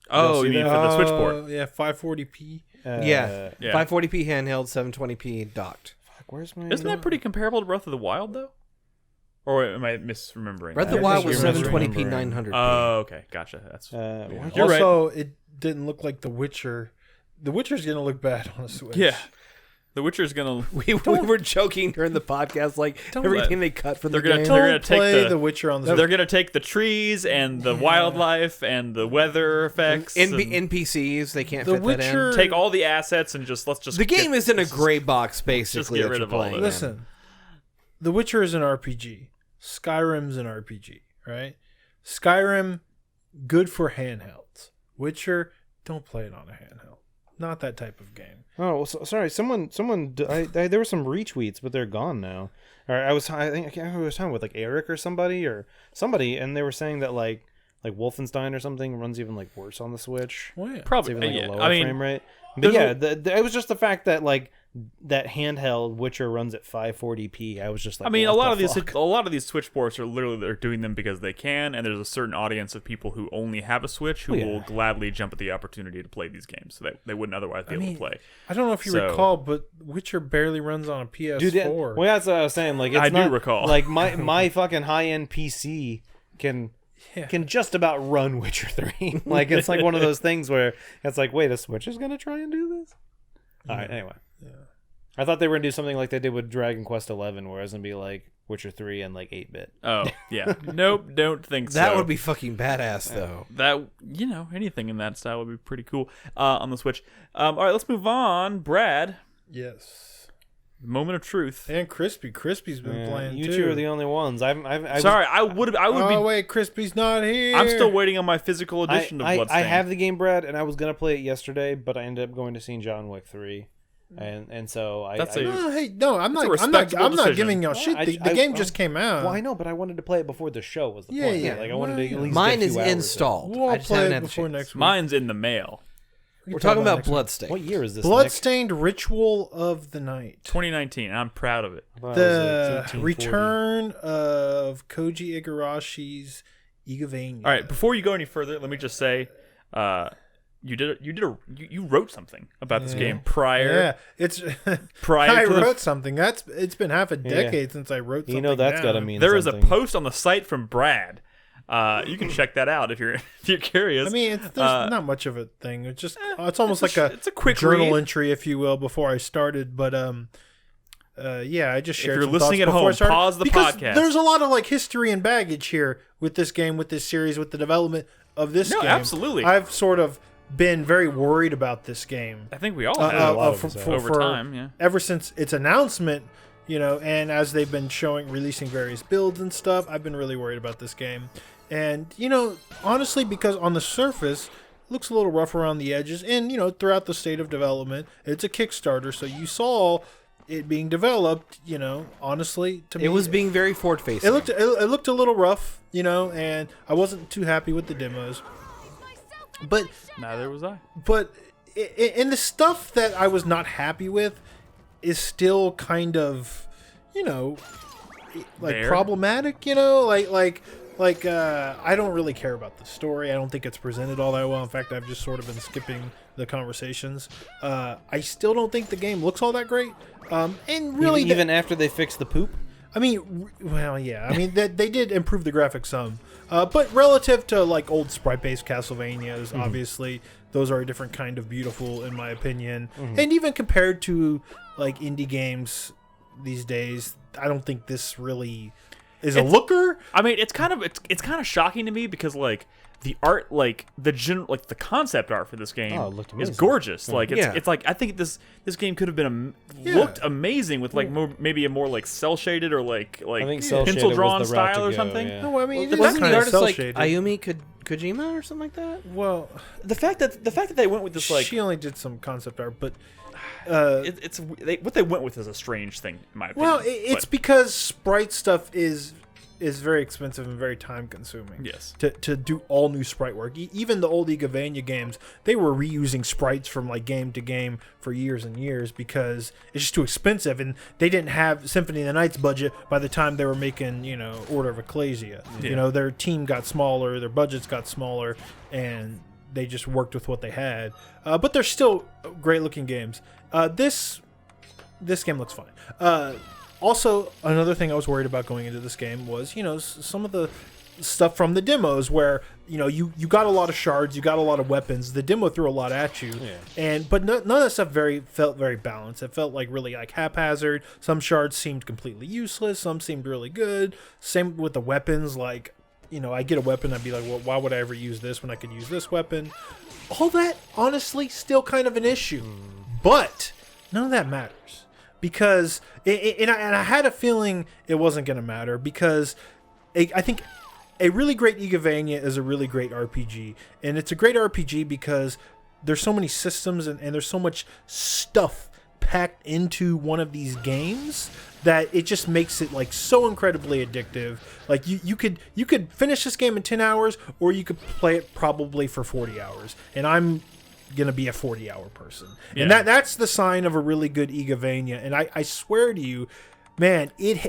Oh, you mean for the Switch port? Yeah, 540p. Yeah. 540p handheld, 720p docked. Fuck, where's my? Isn't that pretty comparable to Breath of the Wild though? Or am I misremembering? Breath of the I Wild think was you're 720p, misremembering. 900p. Oh, okay, gotcha. That's You're right. Also, it didn't look like The Witcher. The Witcher's gonna look bad on a Switch. yeah. The Witcher's gonna. we were joking during the podcast, like everything they cut from the They're gonna game. They're gonna Don't take play The Witcher on the Switch. They're gonna take the trees and the wildlife and the weather effects. and NPCs, they can't The fit Witcher- that in. take all the assets and let's just. The game is in a let's just- gray box, basically. get that rid you're of all playing of in. it. Listen, The Witcher is an RPG. Skyrim's an RPG, right? Skyrim, good for handhelds. Witcher, don't play it on a handheld. Not that type of game. Oh, well, sorry. There were some retweets, but they're gone now. Or I think I was talking with like Eric or somebody, and they were saying that like Wolfenstein or something runs even like worse on the Switch. Well, yeah. It's Probably. even like yeah. a lower I mean, frame rate. But there's yeah, it was just the fact that like that handheld Witcher runs at 540p. I was just like, I mean, a what lot the of fuck? these Switch ports are literally they're doing them because they can, and there's a certain audience of people who only have a Switch who Oh, yeah. will gladly jump at the opportunity to play these games, so that they wouldn't otherwise be able to play. I don't know if you So- recall, but Witcher barely runs on a PS4. Dude, well, that's what I was saying. Like, it's I do not, recall. Like my fucking high end PC can just about run Witcher 3. Like, it's like one of those things where it's like, wait, a Switch is gonna try and do this? All right, anyway. Yeah. I thought they were gonna do something like they did with Dragon Quest 11, where it's gonna be like Witcher 3 and like 8-bit. Oh yeah, nope, don't think so. That would be fucking badass, though. that anything in that style would be pretty cool on the Switch. All right, let's move on. Brad, Yes. moment of truth. And Crispy's been playing You too. two are the only ones. I Sorry, I would Oh be. wait, Crispy's not here. I'm still waiting on my physical edition of I Bloodstained. have the game, Brad, and I was gonna play it yesterday, but I ended up going to see John Wick 3, and so I. That's I, a- No, hey, no, I'm That's a not. respectable I'm not decision. giving y'all shit. The game just came out. Well, I know, but I wanted to play it before the show was the Yeah, point. yeah. Like I wanted to at least Mine get a is few hours in. installed. We'll I just play haven't it had the before chance. next week. Mine's in the mail. We can We're talk talking about next week. Bloodstained. What year is this? Nick? Bloodstained Ritual of the Night. 2019. I'm proud of it. I thought it was, The like, 1840. return of Koji Igarashi's Igavania. All right, before you go any further, let me just say, you wrote something about this game prior. Yeah, it's. Prior I to the- wrote something. It's been half a decade since I wrote something. You know that's down. gotta mean There is a something. post on the site from Brad. You can check that out if you're curious. I mean, there's not much of a thing. It's just it's almost it's like it's a quick journal read. entry, if you will, before I started. But yeah, I just shared. you're some listening thoughts at before home, I started, pause the because podcast. There's a lot of like history and baggage here with this game, with this series, with the development of this No, game. absolutely. I've sort of been very worried about this game. I think we all have over time. Yeah. Ever since its announcement, and as they've been releasing various builds and stuff, I've been really worried about this game. And, honestly, because on the surface, it looks a little rough around the edges. And, throughout the state of development, it's a Kickstarter. So you saw it being developed, honestly, to me. It was being very forward-facing. It looked a little rough, and I wasn't too happy with the demos. But Neither was I. and the stuff that I was not happy with is still kind of, like There? problematic. I don't really care about the story. I don't think it's presented all that well. In fact, I've just sort of been skipping the conversations. I still don't think the game looks all that great. And really, even after they fixed the poop. I mean, well, yeah. I mean, they did improve the graphics some, but relative to like old sprite-based Castlevanias, obviously those are a different kind of beautiful, in my opinion. And even compared to like indie games these days, I don't think this really is a looker. I mean, it's kind of shocking to me because like the art, like the concept art for this game Oh, it looked is amazing. gorgeous. Like Yeah. it's like I think this game could have been looked amazing with like maybe a more like cell shaded or like I think cell pencil shaded drawn was the route style to or go, something. yeah. No, I mean, it Wasn't is the artist like cel-shaded. Ayumi Kojima or something like that? Well, The fact that they went with this like she only did some concept art, but what they went with is a strange thing in my opinion. well, it's because sprite stuff is very expensive and very time consuming. Yes. To do all new sprite work. Even the old Igavania games, they were reusing sprites from like game to game for years and years because it's just too expensive, and they didn't have Symphony of the Night's budget by the time they were making, Order of Ecclesia. Yeah. Their team got smaller, their budgets got smaller, and they just worked with what they had. But they're still great looking games. This game looks fine. Also, another thing I was worried about going into this game was, some of the stuff from the demos where, you got a lot of shards, you got a lot of weapons. The demo threw a lot at you, but none of that stuff felt very balanced. It felt like really like haphazard. Some shards seemed completely useless. Some seemed really good. Same with the weapons. Like, I get a weapon, I'd be like, well, why would I ever use this when I could use this weapon? All that, honestly, still kind of an issue. But none of that matters. Because, and I had a feeling it wasn't going to matter, because I think a really great Igavania is a really great RPG. And it's a great RPG because there's so many systems and there's so much stuff packed into one of these games that it just makes it like so incredibly addictive. Like you could finish this game in 10 hours, or you could play it probably for 40 hours. And I'm gonna be a 40-hour person. Yeah. And that's the sign of a really good Igavania. And I swear to you, man, in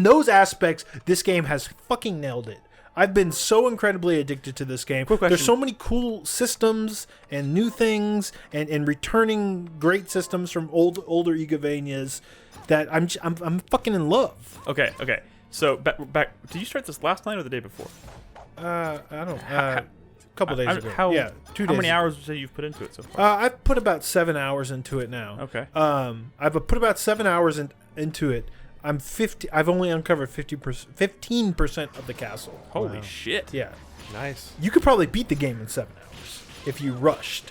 those aspects, this game has fucking nailed it. I've been so incredibly addicted to this game. There's so many cool systems and new things and returning great systems from older Igavanias that I'm fucking in love. Okay. So back. Did you start this last night or the day before? I don't. A couple days ago. 2 days. How many hours would you say you've put into it so far? I've put about 7 hours into it now. Okay. I've put about 7 hours into it. I've only uncovered 15% of the castle. Holy shit! Yeah, Nice. you could probably beat the game in 7 hours if you rushed.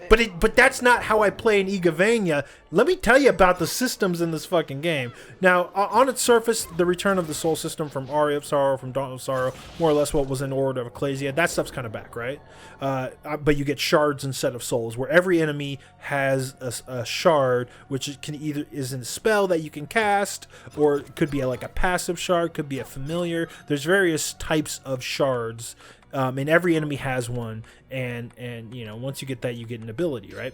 But that's not how I play in Igavania. Let me tell you about the systems in this fucking game. Now, on its surface, the Return of the Soul system from Aria of Sorrow, from Dawn of Sorrow, more or less what was in Order of Ecclesia, that stuff's kind of back, right? But you get shards instead of souls, where every enemy has a shard, which is in a spell that you can cast, or it could be like a passive shard, could be a familiar. There's various types of shards. And every enemy has one, and once you get that, you get an ability, right?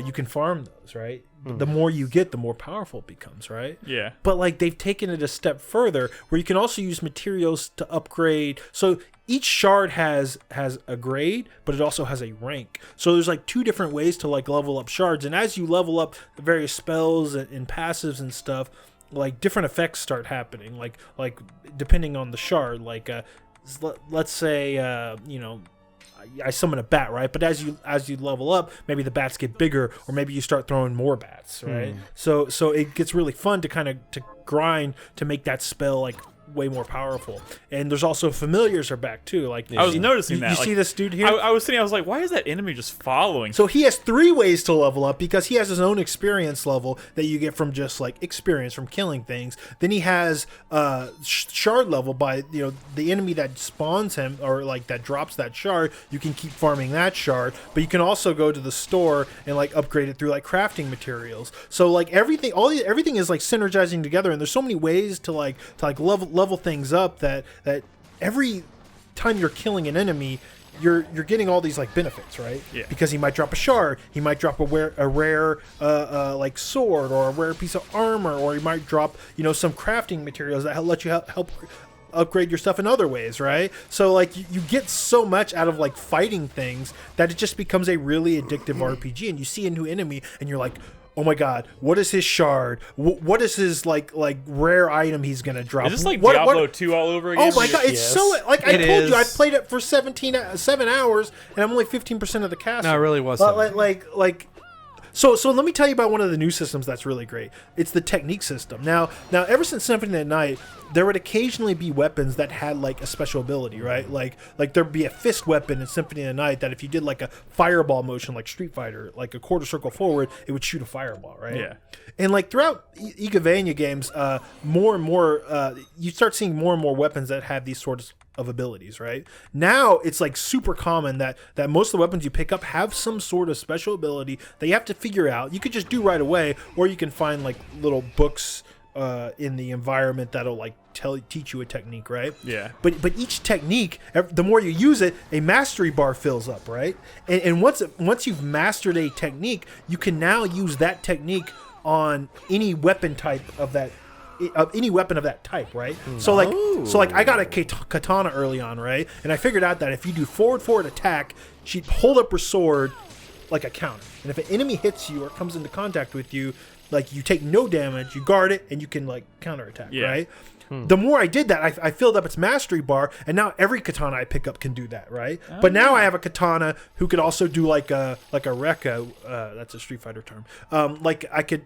You can farm those, right? Mm. The more you get, the more powerful it becomes, right? Yeah. But like they've taken it a step further, where you can also use materials to upgrade. So each shard has a grade, but it also has a rank. So there's like 2 different ways to like level up shards, and as you level up the various spells and passives and stuff, like different effects start happening. Like depending on the shard, like let's say I summon a bat, right? But as you level up, maybe the bats get bigger, or maybe you start throwing more bats, right? So it gets really fun to grind to make that spell like way more powerful. And there's also familiars are back too. Like I was noticing that. You see this dude here? I was like, why is that enemy just following? So he has 3 ways to level up, because he has his own experience level that you get from just like experience from killing things. Then he has shard level by the enemy that spawns him, or like that drops that shard. You can keep farming that shard, but you can also go to the store and like upgrade it through like crafting materials. So like everything is like synergizing together, and there's so many ways to level things up that every time you're killing an enemy, you're getting all these like benefits, right? Yeah. Because he might drop a shard, he might drop a rare like sword, or a rare piece of armor, or he might drop some crafting materials that let you help upgrade your stuff in other ways, right? So like you get so much out of like fighting things that it just becomes a really addictive RPG. And you see a new enemy and you're like, oh my god, what is his shard? What is his like rare item he's gonna drop? Is this like Diablo 2 all over again? Oh my god, it's so like I told you, I played it for 7 hours and I'm only 15% of the castle. No, it really wasn't. So let me tell you about one of the new systems that's really great. It's the technique system. Now ever since Symphony of the Night, there would occasionally be weapons that had like a special ability, right? Like there'd be a fist weapon in Symphony of the Night that if you did like a fireball motion, like Street Fighter, like a quarter circle forward, it would shoot a fireball, right? Yeah. And like throughout Igavania games, more and more, you start seeing more and more weapons that have these sorts of abilities, right? Now it's like super common that most of the weapons you pick up have some sort of special ability that you have to figure out. You could just do right away, or you can find like little books in the environment that'll like teach you a technique, right? Yeah. But each technique, the more you use it, a mastery bar fills up, right? And once you've mastered a technique, you can now use that technique on any weapon type of that. Any weapon of that type, right? So like I got a katana early on, right? And I figured out that if you do forward attack, she'd hold up her sword like a counter. And if an enemy hits you or comes into contact with you, like you take no damage, you guard it, and you can like counterattack, Yeah. right? The more I did that, I filled up its mastery bar, and now every katana I pick up can do that, right? But now I have a katana who could also do like a rekka. That's a Street Fighter term.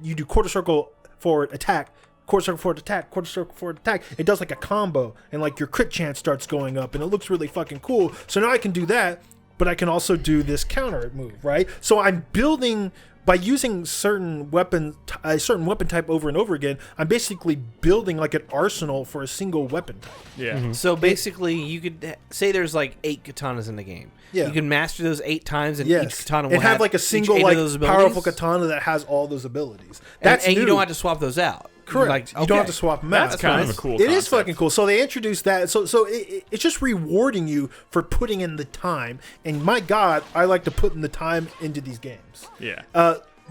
You do quarter circle forward attack, quarter circle forward attack, quarter circle forward attack. It does like a combo, and like your crit chance starts going up, and it looks really fucking cool. So now I can do that, but I can also do this counter move, right? So I'm building. By using certain weapon type over and over again, I'm basically building like an arsenal for a single weapon type. Yeah. So basically, you could say there's like 8 katanas in the game. Yeah. You can master those 8 times, and Yes. each katana will and have like a single each 8 like of those powerful abilities. katana that has all those abilities. And, That's and you new. don't have to swap those out. Correct. Like, You don't have to swap them out. That's kind nice. of a cool It concept. is fucking cool. So they introduced that. So it's just rewarding you for putting in the time. And my God, I like to put in the time into these games. Yeah.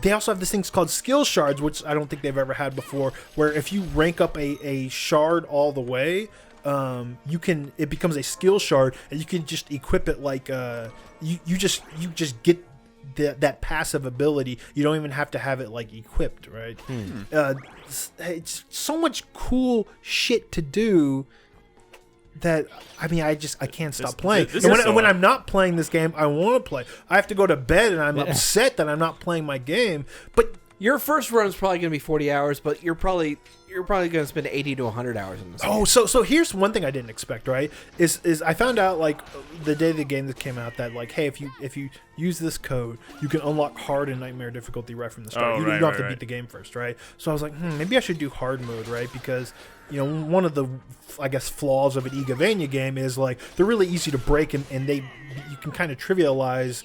They also have this thing called skill shards, which I don't think they've ever had before, where if you rank up a shard all the way, it becomes a skill shard, and you can just equip it like you just get that passive ability. You don't even have to have it like equipped, right? It's so much cool shit to do that I can't stop playing. this And is when so- I'm not playing this game, I want to play. I have to go to bed, and I'm upset that I'm not playing my game. But Your first run is probably going to be 40 hours, but you're probably going to spend 80 to 100 hours in this. oh, so here's one thing I didn't expect. Right, is I found out like the day the game that came out that like, hey, if you use this code, you can unlock hard and nightmare difficulty right from the start. Oh, you right, don't have right, to beat the game first, right? So I was like, maybe I should do hard mode, right? Because one of the, I guess, flaws of an Igavania game is like they're really easy to break, and you can kind of trivialize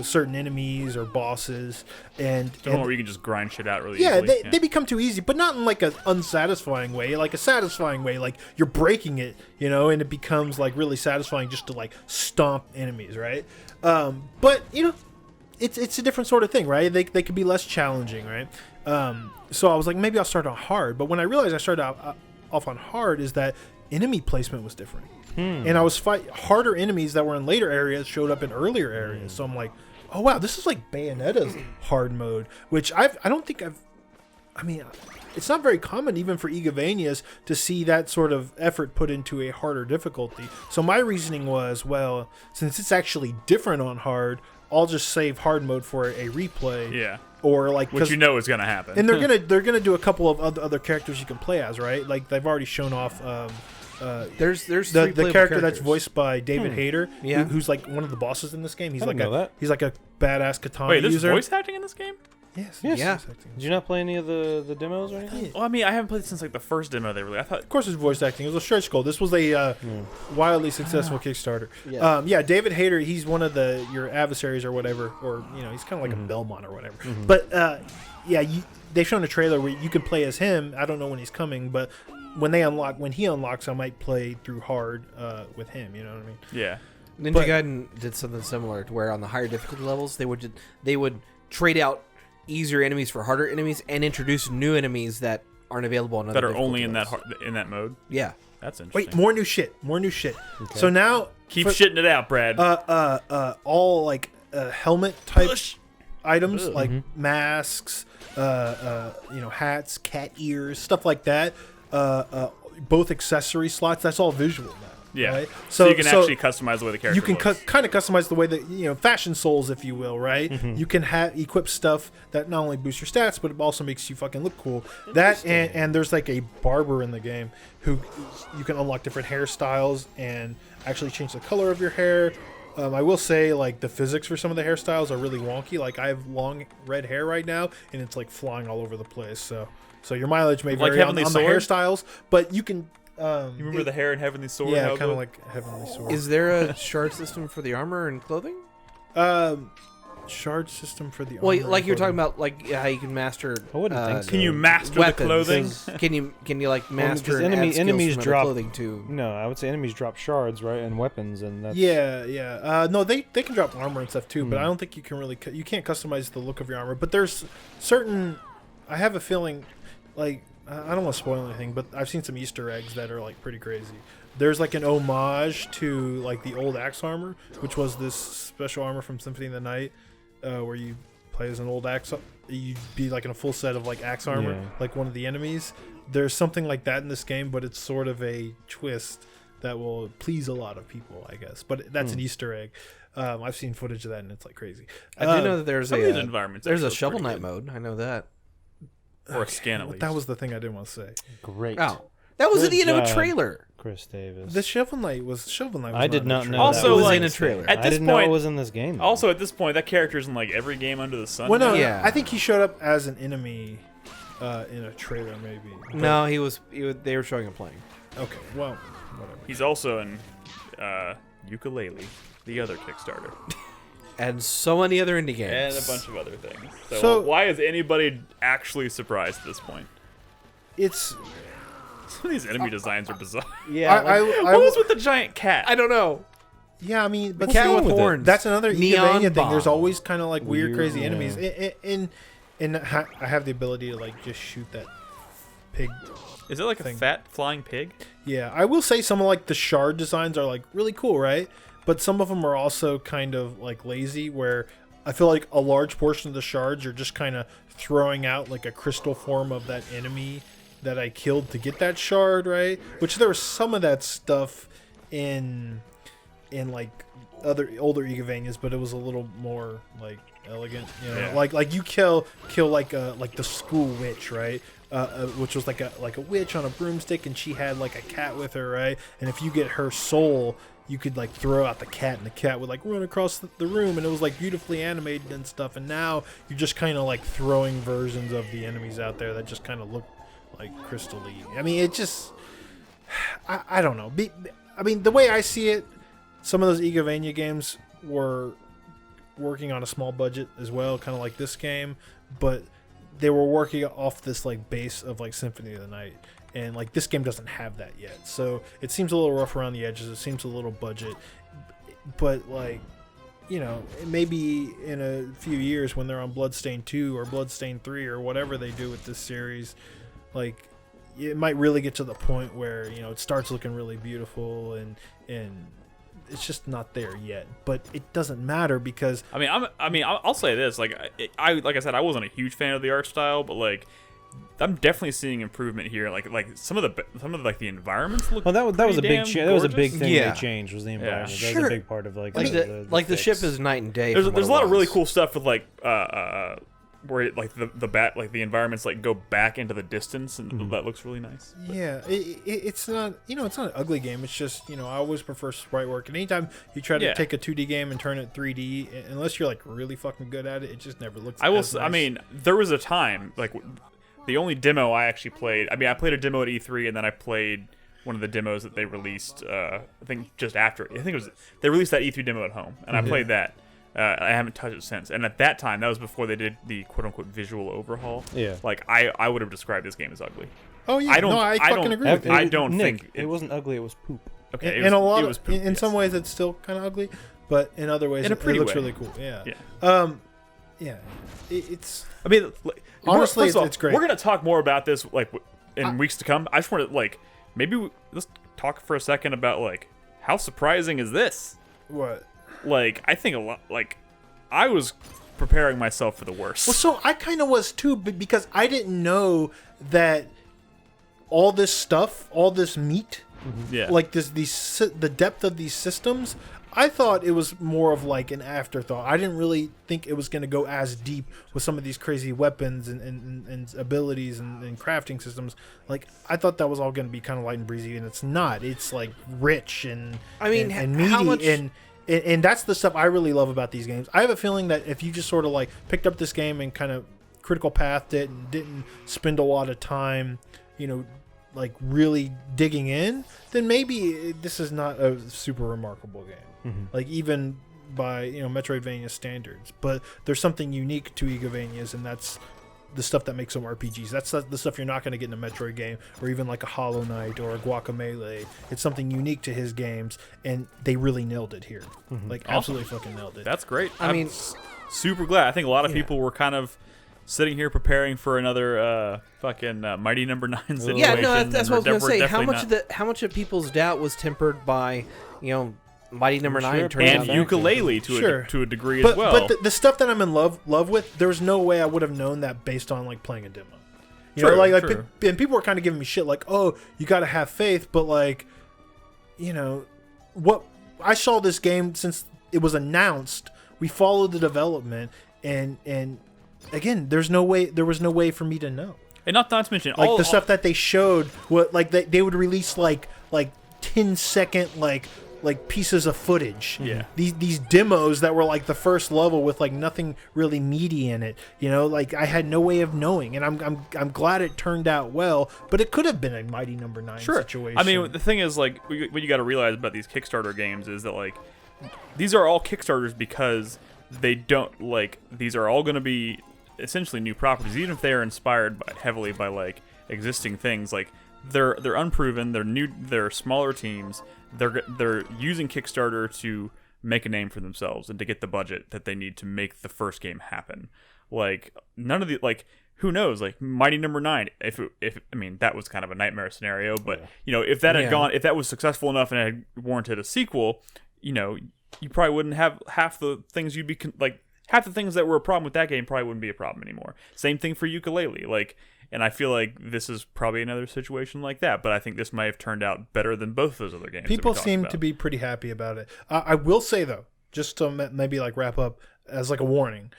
certain enemies or bosses, and The one where you can just grind shit out really yeah, easily. they become too easy, but not in like an unsatisfying way, like a satisfying way. Like you're breaking it, and it becomes like really satisfying just to like stomp enemies, right? But it's a different sort of thing, right? They could be less challenging, right? So I was like, maybe I'll start on hard. But when I realized I started off on hard, is that enemy placement was different, and I was harder enemies that were in later areas showed up in earlier areas. So I'm like, oh wow, this is like Bayonetta's hard mode, which I don't think it's not very common even for Igavanias to see that sort of effort put into a harder difficulty. So my reasoning was, well, since it's actually different on hard, I'll just save hard mode for a replay. Yeah. Or like, Which is going to happen. and they're gonna do a couple of other characters you can play as, right? Like they've already shown off. There's The three playable character that's characters. voiced by David Hayter, Yeah. who's like one of the bosses in this game. He's I like didn't know that. he's like a badass katana Wait, there's user. voice acting in this game? Yes. Yes. Yeah. voice acting. Did you not play any of the demos or anything? Well, I haven't played since like the first demo they released. I thought Of course, it's voice acting. It was a stretch goal. This was a wildly successful Kickstarter. Yeah. David Hayter. He's one of your adversaries or whatever, or he's kind of like a Belmont or whatever. But they've shown a trailer where you can play as him. I don't know when he's coming, but when he unlocks, I might play through hard with him. You know what I mean? yeah. Ninja But- Gaiden did something similar to where on the higher difficulty levels they would trade out easier enemies for harder enemies and introduce new enemies that aren't available on other That are only difficulty in levels. that mode. Yeah. That's interesting. Wait, more new shit. So now Keep shitting it out, Brad. all like helmet type Push. items like masks, hats, cat ears, stuff like that. Both accessory slots. That's all visual now. Yeah. Right? So you can actually customize the way the character You can looks. kind of customize the way that fashion souls, if you will, right? You can equip stuff that not only boosts your stats, but it also makes you fucking look cool. That and there's like a barber in the game who you can unlock different hairstyles and actually change the color of your hair. I will say, like, the physics for some of the hairstyles are really wonky. Like, I have long red hair right now, and it's like flying all over the place. So your mileage may Like vary on Heavenly the Sword? hairstyles, but you can. You remember the hair in Heavenly Sword? Yeah, how kind of good? like Heavenly Sword. Is there a shard system for the armor and clothing? Shard system for the Well, armor like and you're talking clothing. about, like how you can master. I wouldn't think so. Can you master weapons. the clothing? Can you like master because and add skills enemies from other drop clothing too? No, I would say enemies drop shards, right, and weapons, and that's Yeah. No, they can drop armor and stuff too, but I don't think you can really you can't customize the look of your armor. But there's certain. I have a feeling, like, I don't want to spoil anything, but I've seen some Easter eggs that are like pretty crazy. There's like an homage to like the old axe armor, which was this special armor from Symphony of the Night, where you play as an old axe. You'd be like in a full set of like axe armor, Yeah. like one of the enemies. There's something like that in this game, but it's sort of a twist that will please a lot of people, I guess. But that's an Easter egg. I've seen footage of that, and it's like crazy. I do know that there's some of these a environments there's a actually Shovel pretty Knight good. mode. I know that. Or a scan at least. That was the thing I didn't want to say. Great. Oh, that was at the Good end of a job. trailer. Chris Davis. The Shovel Knight was I did not know Also, that it was like, in a trailer. at I this didn't know point- it was in this game. Also, at this point, that character's in like every game under the sun. Well, no, now. Yeah. I think he showed up as an enemy in a trailer, maybe. But- No, he was. They were showing him playing. Okay, well, whatever. He's also in Ukulele, the other Kickstarter, And so many other indie games. and a bunch of other things. So, So- why is anybody actually surprised at this point? It's Some of these enemy designs are bizarre. Yeah. What was with the giant cat? I don't know. yeah, I mean, but The cat see, with with it? horns. that's another Neon Igavania thing. bomb. There's always kind of like weird, Weird, crazy yeah. enemies, and I have the ability to like just shoot that pig. Is it like thing. a fat flying pig? Yeah, I will say some of like the shard designs are like really cool, right? But some of them are also kind of like lazy, where I feel like a large portion of the shards are just kind of throwing out like a crystal form of that enemy that I killed to get that shard, right? Which there was some of that stuff in like other older Igavanias, but it was a little more like elegant, you know. Yeah. Like you kill like the school witch, right? Which was like a witch on a broomstick, and she had like a cat with her, right? And if you get her soul, you could like throw out the cat, and the cat would like run across the room, and it was like beautifully animated and stuff. And now you're just kind of like throwing versions of the enemies out there that just kind of look like crystal-y. I mean, it just I don't know. I mean, the way I see it, some of those Igavania games were working on a small budget as well, kind of like this game, but they were working off this like base of like Symphony of the Night, and like this game doesn't have that yet, so it seems a little rough around the edges. It seems a little budget, but like, you know, maybe in a few years when they're on Bloodstained 2 or Bloodstained 3 or whatever they do with this series, like it might really get to the point where, you know, it starts looking really beautiful, and it's just not there yet. But it doesn't matter, because I'll say this: like I said, I wasn't a huge fan of the art style, but like I'm definitely seeing improvement here. Like some of the environments look. Well, that was a pretty big damn that was a big gorgeous. thing Yeah. they changed, was the environment. That was Sure. a big part of like Like the ship fix. is night and day. There's from what a it lot of really was. cool stuff with like where it, like the environments like go back into the distance, and that looks really nice. yeah, it's not, you know, it's not an ugly game. It's just, you know, I always prefer sprite work. And anytime you try to Yeah. take a 2D game and turn it 3D, unless you're like really fucking good at it, it just never looks. I will. as I nice. mean, there was a time like the only demo I actually played. I mean, I played a demo at E3, and then I played one of the demos that they released. I think just after. I think it was they released that E3 demo at home, and I played that. I haven't touched it since. And at that time, that was before they did the quote unquote visual overhaul. Yeah. Like I would have described this game as ugly. oh yeah, I don't. no, I fucking don't, agree with you. I don't Nick, think it wasn't ugly. It was poop. Okay, in a lot it was of, poop, in yes. some ways it's still kind of ugly, but in other ways In a it pretty looks way. really cool. Yeah. Yeah. Yeah. It's I mean, like, Honestly, first of all, it's great. We're gonna talk more about this like in weeks to come. I just want to like maybe let's talk for a second about like how surprising is this? what. Like I think a lot. Like I was preparing myself for the worst. Well, so I kind of was too, but because I didn't know that all this stuff, all this meat, yeah. like the depth of these systems, I thought it was more of like an afterthought. I didn't really think it was going to go as deep with some of these crazy weapons and abilities and crafting systems. Like I thought that was all going to be kind of light and breezy, and it's not. It's like rich and I mean, and meaty how much- and that's the stuff I really love about these games. I have a feeling that if you just sort of like picked up this game and kind of critical pathed it and didn't spend a lot of time, you know, like really digging in, then maybe this is not a super remarkable game. Like even by, you know, Metroidvania standards. But there's something unique to Igavanias, and that's the stuff that makes them RPGs. That's the stuff you're not going to get in a Metroid game, or even like a Hollow Knight or a Guacamelee. It's something unique to his games, and they really nailed it here. Like absolutely fucking nailed it. That's great. I mean, super glad. I think a lot of Yeah. people were kind of sitting here preparing for another fucking Mighty Number 9 situation. Yeah, no, that's and what I was we're gonna say. definitely not. How much of people's doubt was tempered by, you know, Mighty Number 9 turns and out ukulele to a degree as well. But the stuff that I'm in love with, there was no way I would have known that based on like playing a demo. You know, and people were kind of giving me shit like, "Oh, you got to have faith," but like, you know, what I saw this game since it was announced. We followed the development, and again, there was no way for me to know. And not to mention, like the stuff that they showed, what like they would release like 10-second like pieces of footage. Yeah. These demos that were like the first level with like nothing really meaty in it. You know, like I had no way of knowing, and I'm glad it turned out well. But it could have been a Mighty Number 9 situation. I mean, the thing is, like, what you got to realize about these Kickstarter games is that like these are all Kickstarters because they don't like these are all going to be essentially new properties, even if they are inspired heavily by like existing things. Like they're unproven, they're new, they're smaller teams. They're using Kickstarter to make a name for themselves and to get the budget that they need to make the first game happen. Like none of the like who knows, like Mighty Number 9, if I mean that was kind of a nightmare scenario, but you know, if that had gone, if that was successful enough and had warranted a sequel, you know, you probably wouldn't have half the things you'd be half the things that were a problem with that game probably wouldn't be a problem anymore. Same thing for ukulele, like. And I feel like this is probably another situation like that, but I think this might have turned out better than both those other games. People seem to be pretty happy about it. I will say though, just to maybe like wrap up as like a warning,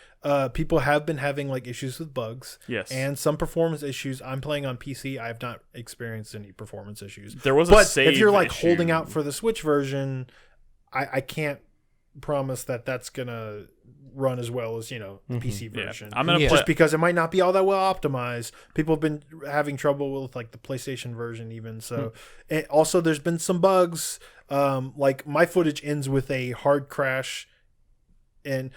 people have been having like issues with bugs, yes, and some performance issues. I'm playing on PC. I have not experienced any performance issues. There was a save if you're like issue. holding out for the Switch version, I can't promise that that's gonna run as well as, you know, the PC version. I'm gonna just because it might not be all that well optimized. People have been having trouble with like the PlayStation version even. So and also there's been some bugs. Like my footage ends with a hard crash, and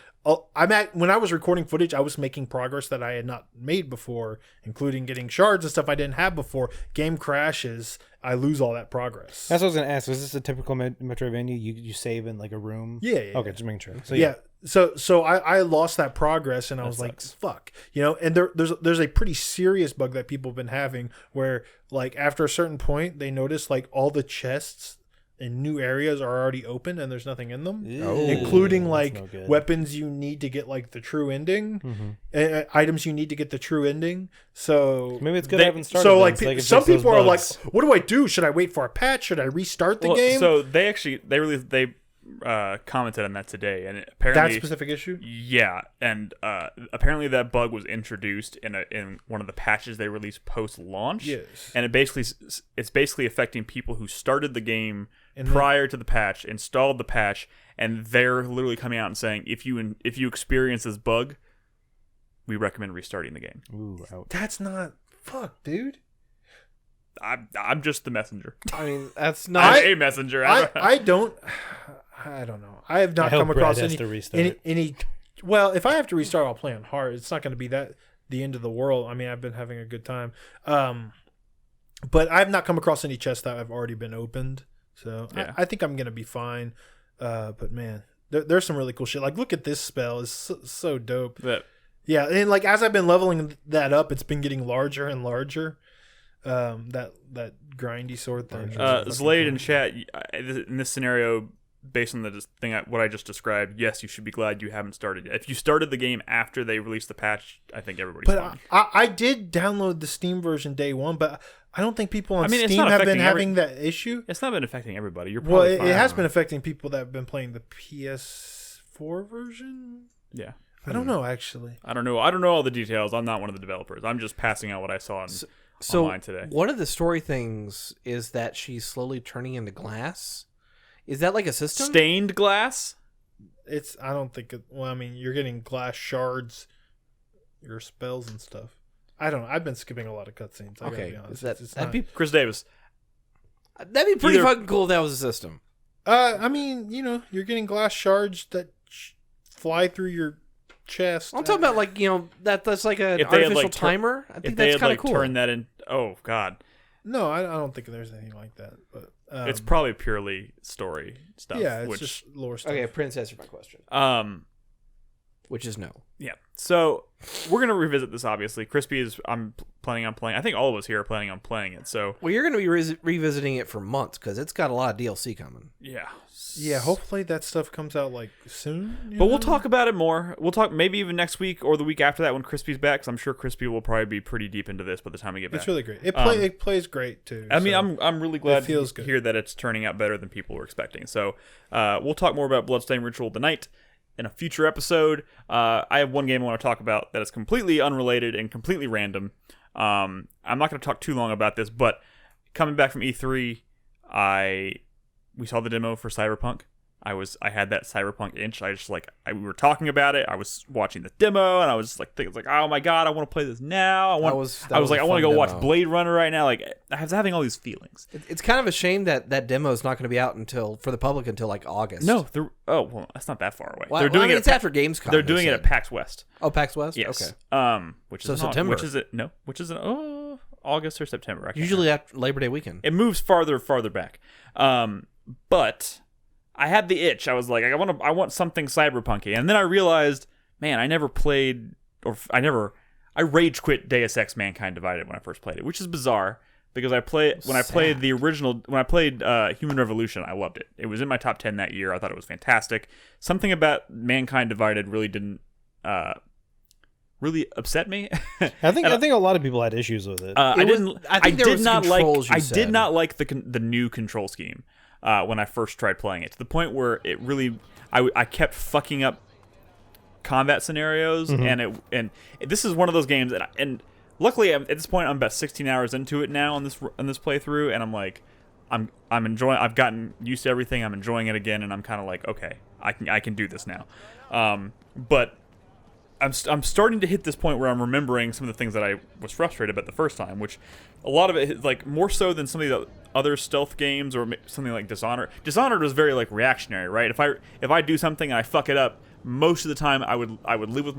when I was recording footage, I was making progress that I had not made before, including getting shards and stuff I didn't have before. Game crashes, I lose all that progress. That's what I was gonna ask. Was this a typical Metroidvania? You save in like a room? Yeah. Okay, just making sure. So yeah. So I lost that progress, and I was like, fuck, you know. And there's a pretty serious bug that people have been having where like after a certain point they notice like all the chests in new areas are already open and there's nothing in them, including like weapons you need to get like the true ending, items you need to get the true ending. So maybe it's good I haven't started. So like some people are like, what do I do? Should I wait for a patch? Should I restart the game? So they commented on that today, and apparently that specific issue. Yeah, and apparently that bug was introduced in one of the patches they released post launch. Yes, and it's basically affecting people who started the game prior to the patch, installed the patch, and they're literally coming out and saying if you experience this bug, we recommend restarting the game. Ooh, ouch. That's not fuck, dude. I'm just the messenger. I mean, that's not a messenger. I don't know. I have not come across any. Well, if I have to restart, I'll play on hard. It's not going to be the end of the world. I mean, I've been having a good time. But I've not come across any chests that have already been opened. So yeah. I think I'm going to be fine. But man, there's some really cool shit. Like, look at this spell. It's so dope. Yeah, and like as I've been leveling that up, it's been getting larger and larger. That grindy sword thing. Zlade in chat, in this scenario, based on the thing what I just described, yes, you should be glad you haven't started yet. If you started the game after they released the patch, I think everybody's fine. I did download the Steam version day one, but I don't think people on Steam have been having that issue. It's not been affecting everybody. You're probably fine. It has been affecting people that have been playing the PS4 version. Yeah. I don't know, actually. I don't know all the details. I'm not one of the developers. I'm just passing out what I saw online today. One of the story things is that she's slowly turning into glass. Is that like a system? Stained glass? I don't think well, I mean, you're getting glass shards, your spells and stuff. I don't know. I've been skipping a lot of cutscenes. I gotta be honest. That'd be Chris Davis. That'd be pretty fucking cool if that was a system. I mean, you know, you're getting glass shards that fly through your chest. I'm talking about like, you know, that's like an artificial timer. I think that's kind of cool. Turn that in. Oh God. No, I don't think there's anything like that. But it's probably purely story stuff. Yeah, it's just lore stuff. Okay, Prince, answer my question. which is no. Yeah. So we're gonna revisit this. Obviously, Crispy is. I'm planning on playing. I think all of us here are planning on playing it. So Well, you're going to be revisiting it for months because it's got a lot of DLC coming. yeah. Yeah, hopefully that stuff comes out like soon. But we'll talk about it more. We'll talk maybe even next week or the week after that when Crispy's back. Cause I'm sure Crispy will probably be pretty deep into this by the time we get back. It's really great. It plays great too. I mean, so I'm really glad feels to good. hear that it's turning out better than people were expecting. So we'll talk more about Bloodstained Ritual of the Night in a future episode. I have one game I want to talk about that is completely unrelated and completely random. I'm not going to talk too long about this, but coming back from E3, we saw the demo for Cyberpunk. I had that Cyberpunk itch. We were talking about it. I was watching the demo, and I was like thinking, oh my god, I want to play this now. I want to go watch Blade Runner right now. Like I was having all these feelings. It's kind of a shame that demo is not going to be out for the public until like August. No, well, that's not that far away. Well, they're doing it's after Gamescom. They're doing it at PAX West. Oh, PAX West. Yes. Okay. Which So is September. August or September. I can't Usually remember. after Labor Day weekend. It moves farther back. But I had the itch. I was like, I want something cyberpunky. And then I realized, man, I rage quit Deus Ex Mankind Divided when I first played it, which is bizarre because I played Human Revolution, I loved it. It was in my top 10 that year. I thought it was fantastic. Something about Mankind Divided really didn't really upset me. I think a lot of people had issues with it. I did not like the new control scheme when I first tried playing it, to the point where it really I kept fucking up combat scenarios, and this is one of those games and luckily at this point I'm about 16 hours into it now on this playthrough, and I'm like I'm enjoying. I've gotten used to everything. I'm enjoying it again, and I'm kind of like, okay, I can do this now. But I'm starting to hit this point where I'm remembering some of the things that I was frustrated about the first time, which a lot of it is like more so than some of the other stealth games or something like Dishonored. Dishonored was very like reactionary, right? If I do something and I fuck it up, most of the time I would live with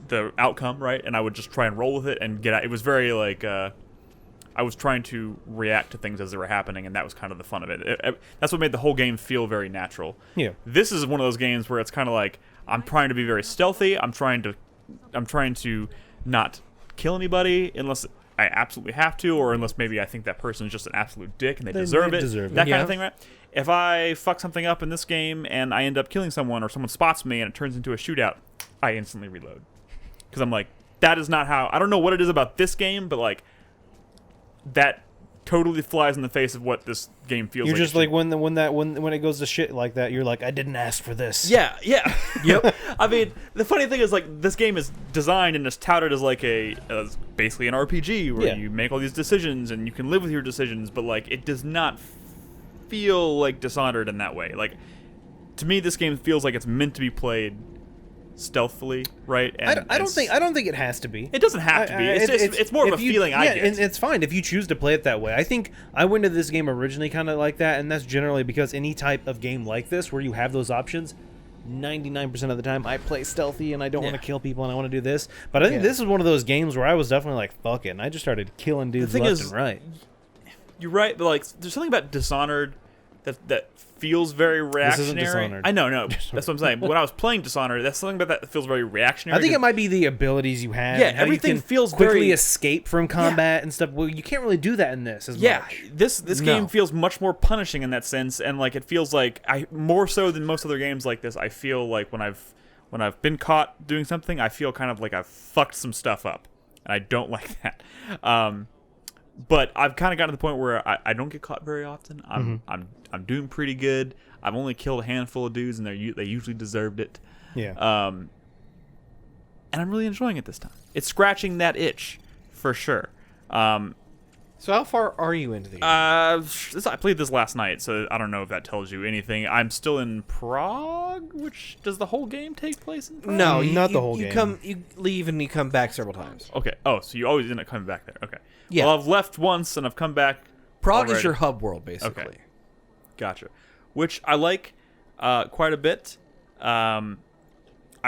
the outcome, right? And I would just try and roll with it and get out. It was very like I was trying to react to things as they were happening, and that was kind of the fun of it. That's what made the whole game feel very natural. Yeah. This is one of those games where it's kind of like I'm trying to be very stealthy. I'm trying to not kill anybody unless I absolutely have to, or unless maybe I think that person is just an absolute dick and they deserve it. That kind of thing, right? If I fuck something up in this game and I end up killing someone, or someone spots me and it turns into a shootout, I instantly reload. Because I'm like, that is not how... I don't know what it is about this game, but like, that totally flies in the face of what this game feels like. You're just like when it goes to shit like that, you're like, I didn't ask for this. Yeah. Yep. I mean, the funny thing is, like, this game is designed and is touted as like as basically an RPG where you make all these decisions and you can live with your decisions, but like, it does not feel like Dishonored in that way. Like, to me, this game feels like it's meant to be played stealthily, right? And I don't think it has to be. It doesn't have to be. It's more of a feeling I get. And it's fine if you choose to play it that way. I think I went into this game originally kind of like that, and that's generally because any type of game like this where you have those options, 99% of the time I play stealthy and I don't want to kill people and I want to do this. But I think this is one of those games where I was definitely like, fuck it, and I just started killing dudes left and right. You're right, but like, there's something about Dishonored that feels very reactionary. This isn't Dishonored. I know, no, that's what I'm saying. When I was playing Dishonored, that's something about that feels very reactionary. I think it might be the abilities you have. Yeah, and how everything you can feels quickly very escape from combat and stuff. Well, you can't really do that in this as much. This game feels much more punishing in that sense, and like it feels like more so than most other games like this. I feel like when I've been caught doing something, I feel kind of like I've fucked some stuff up, and I don't like that. But I've kind of gotten to the point where I don't get caught very often. I'm doing pretty good. I've only killed a handful of dudes, and they usually deserved it. Yeah. And I'm really enjoying it this time. It's scratching that itch for sure. So how far are you into the game? I played this last night, so I don't know if that tells you anything. I'm still in Prague, which does the whole game take place in Prague? No, not the whole game. You leave and you come back several times. Okay. Oh, so you always end up coming back there. Okay. Yeah. Well, I've left once and I've come back. Prague already. is your hub world, basically. Okay. Gotcha. Which I like quite a bit. I'm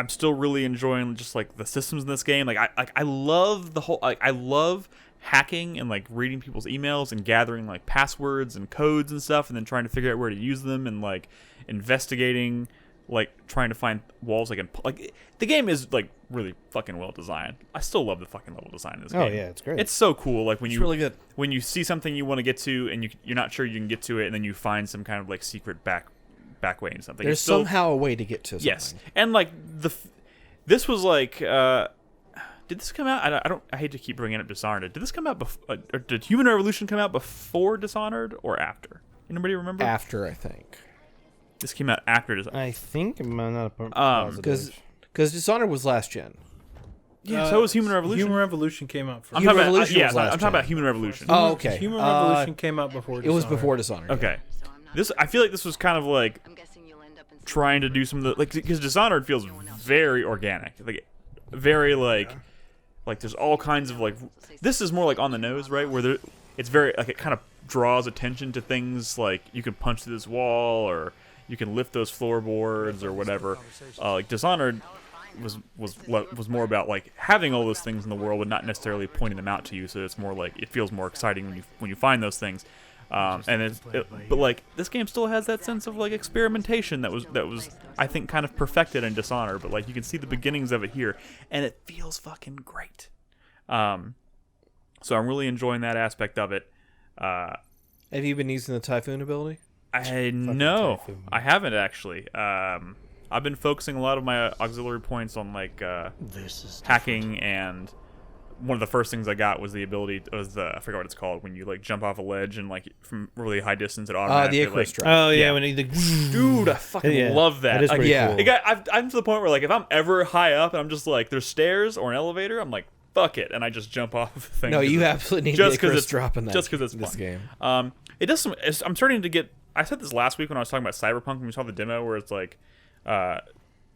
still really enjoying just like the systems in this game. Like I love the whole. Like I love hacking and like reading people's emails and gathering like passwords and codes and stuff, and then trying to figure out where to use them and like investigating like trying to find walls like the game is like really fucking well designed. I still love the fucking level design in this game. Oh yeah, it's great. It's so cool. Like It's really good. when you see something you want to get to and you're not sure you can get to it, and then you find some kind of like secret back way and something. There's It's still, somehow a way to get to something. yes, and like this was like. Did this come out? I hate to keep bringing up Dishonored. Did this come out before? Or did Human Revolution come out before Dishonored or after? Anybody remember? After, I think. This came out after Dishonored. I think I'm not positive. Because Dishonored was last gen. Yeah, so was Human Revolution. Human Revolution came out first. I'm Human talking about, Revolution was last I'm talking about gen. Human Revolution. Oh, okay. Human Revolution came out before. It was Dishonored. before Dishonored. Okay. I feel like this was kind of like trying to do some of the because Dishonored feels very organic, like very like there's all kinds of like this is more like on the nose, right? Where it's very like it kind of draws attention to things like you can punch through this wall or you can lift those floorboards or whatever. Like Dishonored was more about like having all those things in the world, but not necessarily pointing them out to you. So it's more like it feels more exciting when you find those things. But like this game still has that sense of like experimentation that was I think kind of perfected in Dishonored, but like you can see the beginnings of it here, and it feels fucking great. So I'm really enjoying that aspect of it. Have you been using the Typhoon ability? No, I haven't actually. I've been focusing a lot of my auxiliary points on like hacking, and one of the first things I got was the ability I forgot what it's called when you like jump off a ledge and like from really high distance it automatically The Icarus drop. Oh yeah, Yeah. when he dude, I fucking Yeah, love that. that is Like, pretty yeah. cool. I'm to the point where like if I'm ever high up and I'm just like there's stairs or an elevator, I'm like fuck it, and I just jump off the thing. No, you absolutely need the Icarus it's drop in that. just because it's this fun. game. It does some. I'm starting to get. I said this last week when I was talking about Cyberpunk when we saw the demo, where it's like,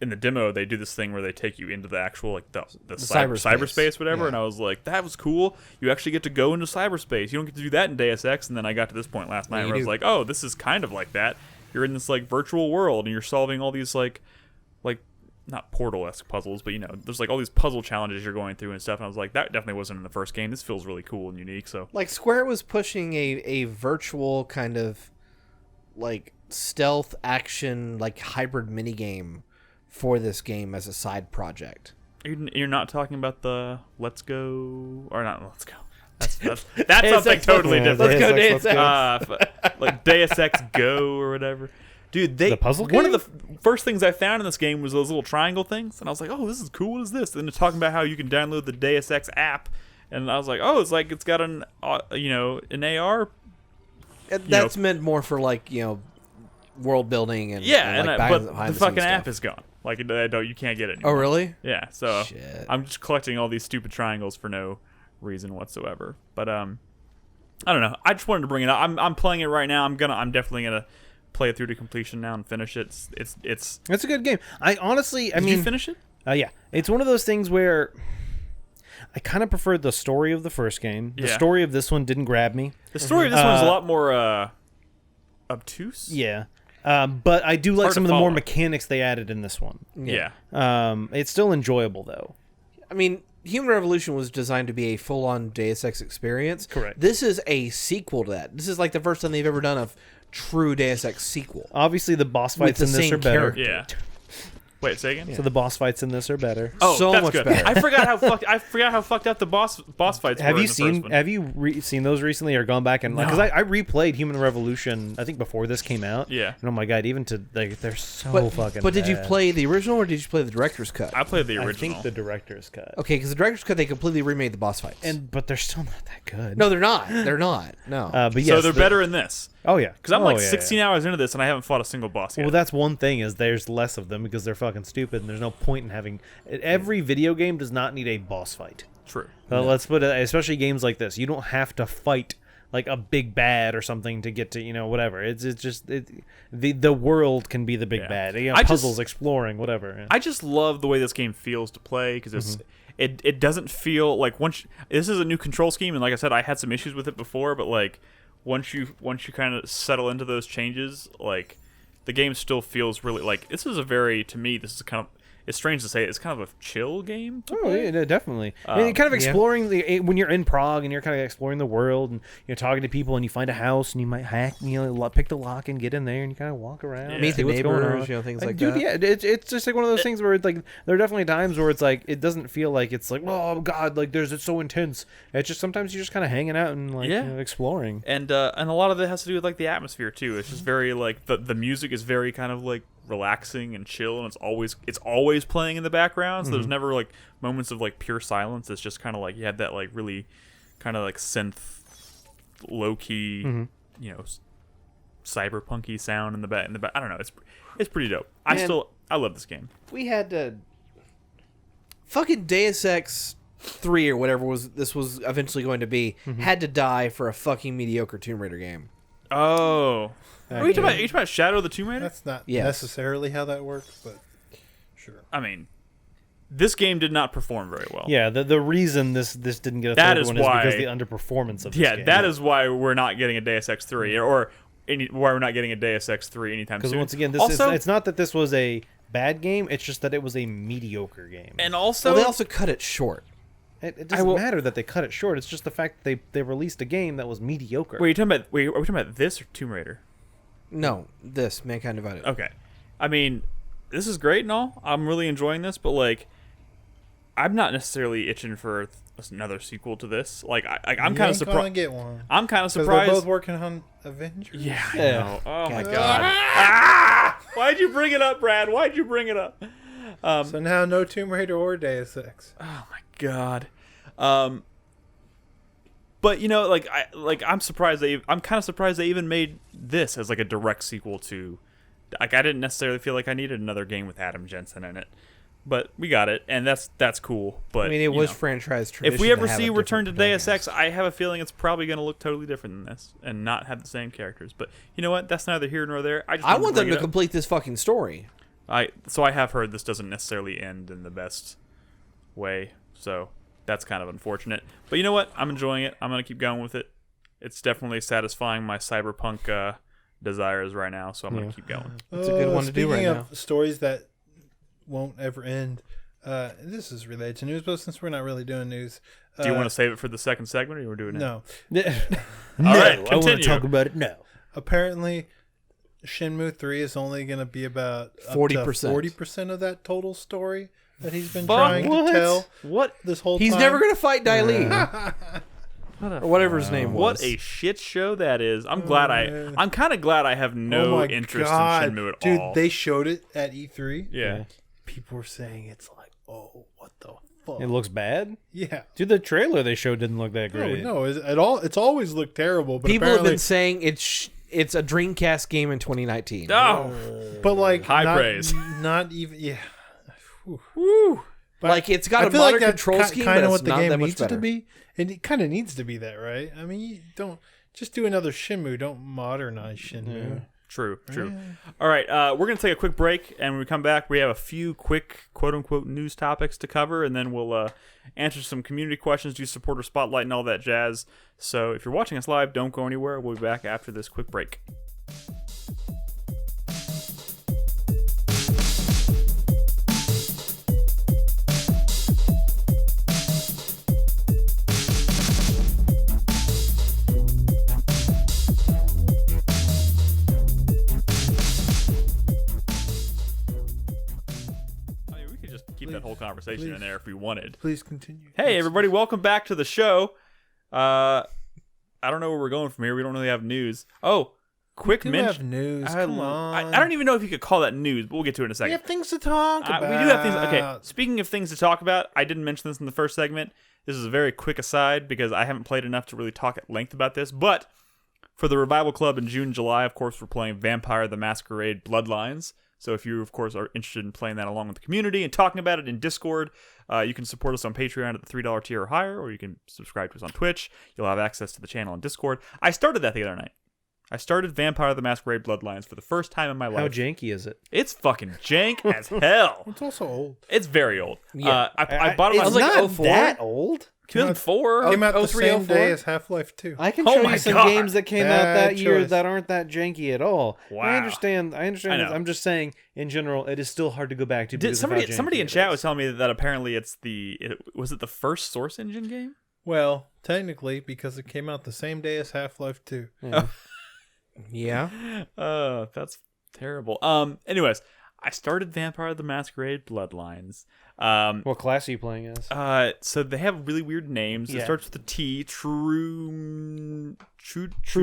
in the demo they do this thing where they take you into the actual like the cyberspace, whatever. Yeah. And I was like, that was cool. You actually get to go into cyberspace. You don't get to do that in Deus Ex. And then I got to this point last night you where I was do. like, oh, this is kind of like that. You're in this like virtual world and you're solving all these like not Portal-esque puzzles, but you know, there's like all these puzzle challenges you're going through and stuff. And I was like, that definitely wasn't in the first game. This feels really cool and unique. So Like Square was pushing a virtual kind of like stealth action like hybrid minigame for this game as a side project. you're not talking about the Let's Go or not Let's Go. That's something totally Yeah, different. Let's go, Deus Deus Ex. Like Deus Ex Go or whatever. Dude, The puzzle one game? of the first things I found in this game was those little triangle things, and I was like, "Oh, this is cool. What is this?" And then they're talking about how you can download the Deus Ex app, and I was like, "Oh, it's got an an AR." That's meant more for like world building and Yeah, like but behind the fucking scenes app stuff. is gone. Like you can't get it Oh anymore. really? Yeah. So Shit. I'm just collecting all these stupid triangles for no reason whatsoever. But I don't know. I just wanted to bring it up. I'm playing it right now. I'm definitely gonna play it through to completion now and finish it. It's It's a good game. I honestly, Did you finish it? Yeah, it's one of those things where I kind of preferred the story of the first game. The Yeah. story of this one didn't grab me. The story of this one's a lot more obtuse. Yeah, but I do like hard some to of the more follow. mechanics they added in this one. Yeah. It's still enjoyable though. I mean, Human Revolution was designed to be a full-on Deus Ex experience. Correct. This is a sequel to that. This is like the first time they've ever done a true Deus Ex sequel. Obviously, the boss With fights the in this same are better. character. Yeah. Wait, say again. So the boss fights in this are better. Oh, so that's much good. better. I forgot how fucked up the boss fights Have were you in the first one. Have you seen those recently or gone back and because No. I replayed Human Revolution I think before this came out. Yeah. And oh my god, even to like they're so fucking. But did you bad. play the original or did you play the director's cut? I played the I original. think the director's cut. Okay, because the director's cut they completely remade the boss fights. But they're still not that good. no, they're not. They're not. No. But yes, so they're better in this. Oh yeah, Because I'm Oh, like yeah, 16 yeah. hours into this and I haven't fought a single boss yet. Well, that's one thing is there's less of them because they're fucking stupid and there's no point in having. Every video game does not need a boss fight. True. Let's put it, especially games like this. You don't have to fight like a big bad or something to get to whatever. It's just the world can be the big Yeah. bad. I Puzzles, just- exploring, whatever. Yeah. I just love the way this game feels to play because it doesn't feel like this is a new control scheme, and like I said, I had some issues with it before, but like once you kind of settle into those changes, like the game still feels really like this is a very, to me, this is kind of, it's strange to say it's kind of a chill game. Oh yeah, definitely. And kind of exploring when you're in Prague and you're kind of exploring the world and you're talking to people and you find a house and you might hack, pick the lock and get in there and you kind of walk around, meet the what's going on. neighbors, things like dude, that. Yeah, it's just like one of those things where it's like there are definitely times where it's like it doesn't feel like it's like, oh god, like it's so intense. It's just sometimes you're just kind of hanging out and like exploring. And a lot of it has to do with like the atmosphere too. It's just very like the music is very kind of like relaxing and chill, and it's always playing in the background, so there's never like moments of like pure silence. It's just kind of like you have that like really kind of like synth low-key cyberpunky sound in the back. I don't know, it's pretty dope. I love this game. We had to fucking Deus Ex 3 or whatever this was eventually going to be had to die for a fucking mediocre Tomb Raider game. Oh, are you talking about Shadow of the Tomb Raider? That's not necessarily how that works, but sure. I mean, this game did not perform very well. Yeah, the reason this didn't get a third one is because of the underperformance of this game. That is why we're not getting a Deus Ex 3, or why we're not getting a Deus Ex 3 anytime soon. Because once again, it's not that this was a bad game, it's just that it was a mediocre game. And also, they also cut it short. It doesn't matter that they cut it short. It's just the fact that they released a game that was mediocre. Wait, are we talking about this or Tomb Raider? No, this Mankind Divided. Okay, I mean, this is great and all. I'm really enjoying this, but like, I'm not necessarily itching for another sequel to this. Like, I'm kind of surprised. Get one. I'm kind of surprised. They're both working on Avengers. Yeah, I know. Oh my god! Why'd you bring it up, Brad? Why'd you bring it up? So now no Tomb Raider or Deus Ex. Oh my god. But I'm surprised I'm kind of surprised they even made this as like a direct sequel to. Like, I didn't necessarily feel like I needed another game with Adam Jensen in it, but we got it, and that's cool. But I mean, it was franchise tradition. If we ever see Return to Deus Ex, I have a feeling it's probably going to look totally different than this and not have the same characters. But you know what? That's neither here nor there. I want them to complete this fucking story. So I have heard this doesn't necessarily end in the best way, so that's kind of unfortunate. But you know what? I'm enjoying it. I'm going to keep going with it. It's definitely satisfying my cyberpunk desires right now, so I'm going to keep going. It's a good one to do right now. Speaking of stories that won't ever end, this is related to news, but since we're not really doing news... do you want to save it for the second segment, or you want to do it now? No. All right, continue. I want to talk about it now. Apparently, Shenmue 3 is only going to be about 40% of that total story that he's been trying to tell. What? This whole He's time. never going to fight Dai Li. Or whatever his name was. What a shit show that is. I'm kind of glad I have no interest in Shenmue at all. Dude, they showed it at E3. Yeah. People were saying it's like, oh, what the fuck? It looks bad? Yeah. Dude, the trailer they showed didn't look that great. No, at all. It's always looked terrible. But people have been saying it's a Dreamcast game in 2019. Oh. But like high praise. Not even, yeah. Woo. But like, it's got I a feel modern like control scheme, kind but of it's what the not game that much needs better. to be. And it kind of needs to be that, right? I mean, you don't just do another Shenmue. Don't modernize Shenmue. Yeah. True. All right, we're going to take a quick break, and when we come back, we have a few quick, quote-unquote, news topics to cover, and then we'll answer some community questions, do supporter spotlight, and all that jazz. So if you're watching us live, don't go anywhere. We'll be back after this quick break. That whole conversation in there if we wanted. Please continue. Hey, everybody, welcome back to the show. I don't know where we're going from here. We don't really have news. Oh, quick mention. Have news. Come on. I don't even know if you could call that news, but we'll get to it in a second. We have things to talk about. We do have things. Okay, speaking of things to talk about, I didn't mention this in the first segment. This is a very quick aside because I haven't played enough to really talk at length about this. But for the Revival Club in June and July, of course, we're playing Vampire the Masquerade Bloodlines. So if you, of course, are interested in playing that along with the community and talking about it in Discord, you can support us on Patreon at the $3 tier or higher, or you can subscribe to us on Twitch. You'll have access to the channel on Discord. I started that the other night. I started Vampire the Masquerade Bloodlines for the first time in my life. How janky is it? It's fucking jank as hell. It's also old. It's very old. Yeah. I bought it. It's not that old. 2004. Came out the 03, same 04? day as Half-Life 2. I can Oh show my you some God. games that came out Bad that year choice. that aren't that janky at all. Wow. I understand. I This. know. I'm just saying, in general, it is still hard to go back to. Did because of how somebody janky in it chat is. was telling me that apparently was it the first Source Engine game? Well, technically, because it came out the same day as Half-Life 2. Yeah. Yeah. That's terrible. Anyways, I started Vampire the Masquerade Bloodlines. What class are you playing as? So they have really weird names. It Yeah. starts with a T. True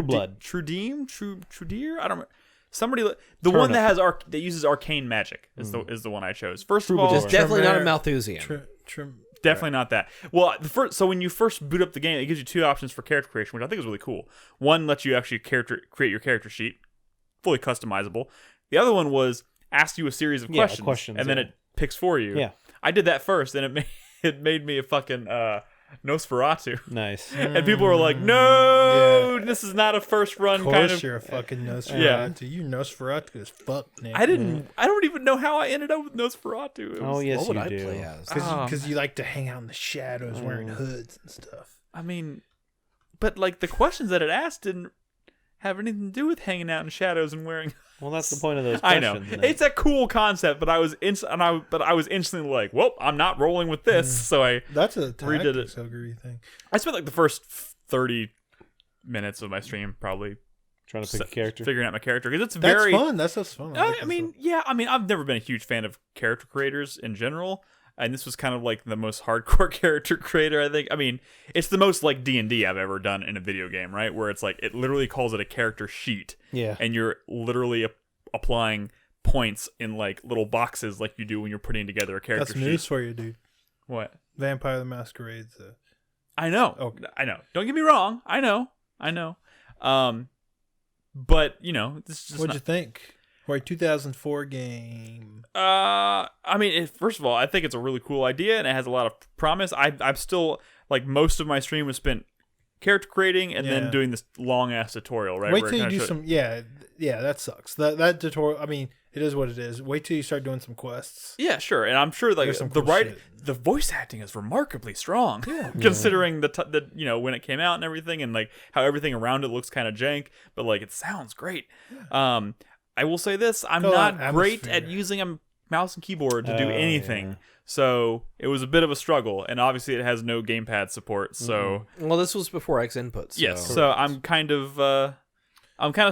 Blood. Trudeer. I don't remember. Somebody, the one that has that uses arcane magic is the one I chose. First of all, Troubadour. Just definitely not a Tremere- Malthusian. definitely not that. Well, so when you first boot up the game, it gives you two options for character creation, which I think is really cool. One lets you actually create your character sheet, fully customizable. The other one was ask you a series of questions, and then it picks for you. Yeah. I did that first, and it made me a fucking Nosferatu. Nice. And people were like, "No, this is not a first run Of course kind of." you're a fucking Nosferatu. Yeah. You Nosferatu as fuck, Nick. I don't even know how I ended up with Nosferatu. It was- Oh yes, What would you I do. play as? Because you like to hang out in the shadows wearing Mm. hoods and stuff. I mean, but like the questions that it asked didn't have anything to do with hanging out in shadows and wearing. Well, that's the point of those I questions. know Nick. it's a cool concept, but I was instantly like, "Well, I'm not rolling with this." So I That's a Redid it. tactics ogre thing. spent like the first 30 minutes of my stream probably trying to pick a character. figuring out my character because it's That's very fun. That's just fun. like I that mean, stuff. yeah. I mean, I've never been a huge fan of character creators in general, and this was kind of like the most hardcore character creator. I think. I mean, it's the most like D&D I've ever done in a video game, right? Where it's like it literally calls it a character sheet, Yeah. and you're literally applying points in like little boxes, like you do when you're putting together a character That's sheet. news for you, dude. What? Vampire the Masquerade's I know. Okay. I know. Don't get me wrong. I know. But you know, this is just What'd not- you think? For a 2004 game. I mean, first of all, I think it's a really cool idea and it has a lot of promise. I'm still like most of my stream was spent character creating and then Yeah. doing this long ass tutorial. Right? Wait where it till you kinda do showed- some. Yeah, that sucks. That tutorial. I mean, it is what it is. Wait till you start doing some quests. Yeah, sure, and I'm sure like There's some the cool shit. the voice acting is remarkably strong, considering the you know when it came out and everything, and like how everything around it looks kind of jank, but like it sounds great. I will say this: I'm Feel not that great atmosphere. at using a mouse and keyboard to do Oh, anything, yeah. so it was a bit of a struggle, and obviously it has no gamepad support. So Well, this was before X input. So. yes, so I'm kind of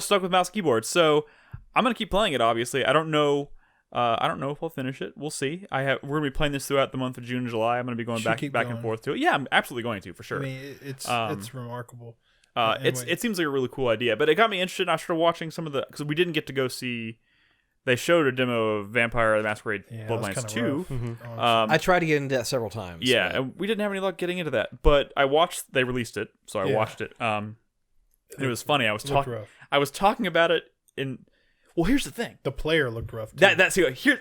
stuck with mouse and keyboard. So I'm gonna keep playing it. Obviously, I don't know if I'll finish it. We'll see. We're gonna be playing this throughout the month of June and July. I'm gonna be going Should back keep and going. forth to it. Yeah, I'm absolutely going to for sure. I mean, it's remarkable. It seems like a really cool idea, but it got me interested. I started watching some of because we didn't get to go see. They showed a demo of Vampire the Masquerade Yeah, that was Bloodlines kinda 2. rough, honestly. I tried to get into that several times. Yeah, but- and we didn't have any luck getting into that, but I watched. They released it, so I Yeah. watched it. It was funny. I was It looked talking. rough. I was talking about it in. Well, here's the thing. The player looked rough. Too. That's here.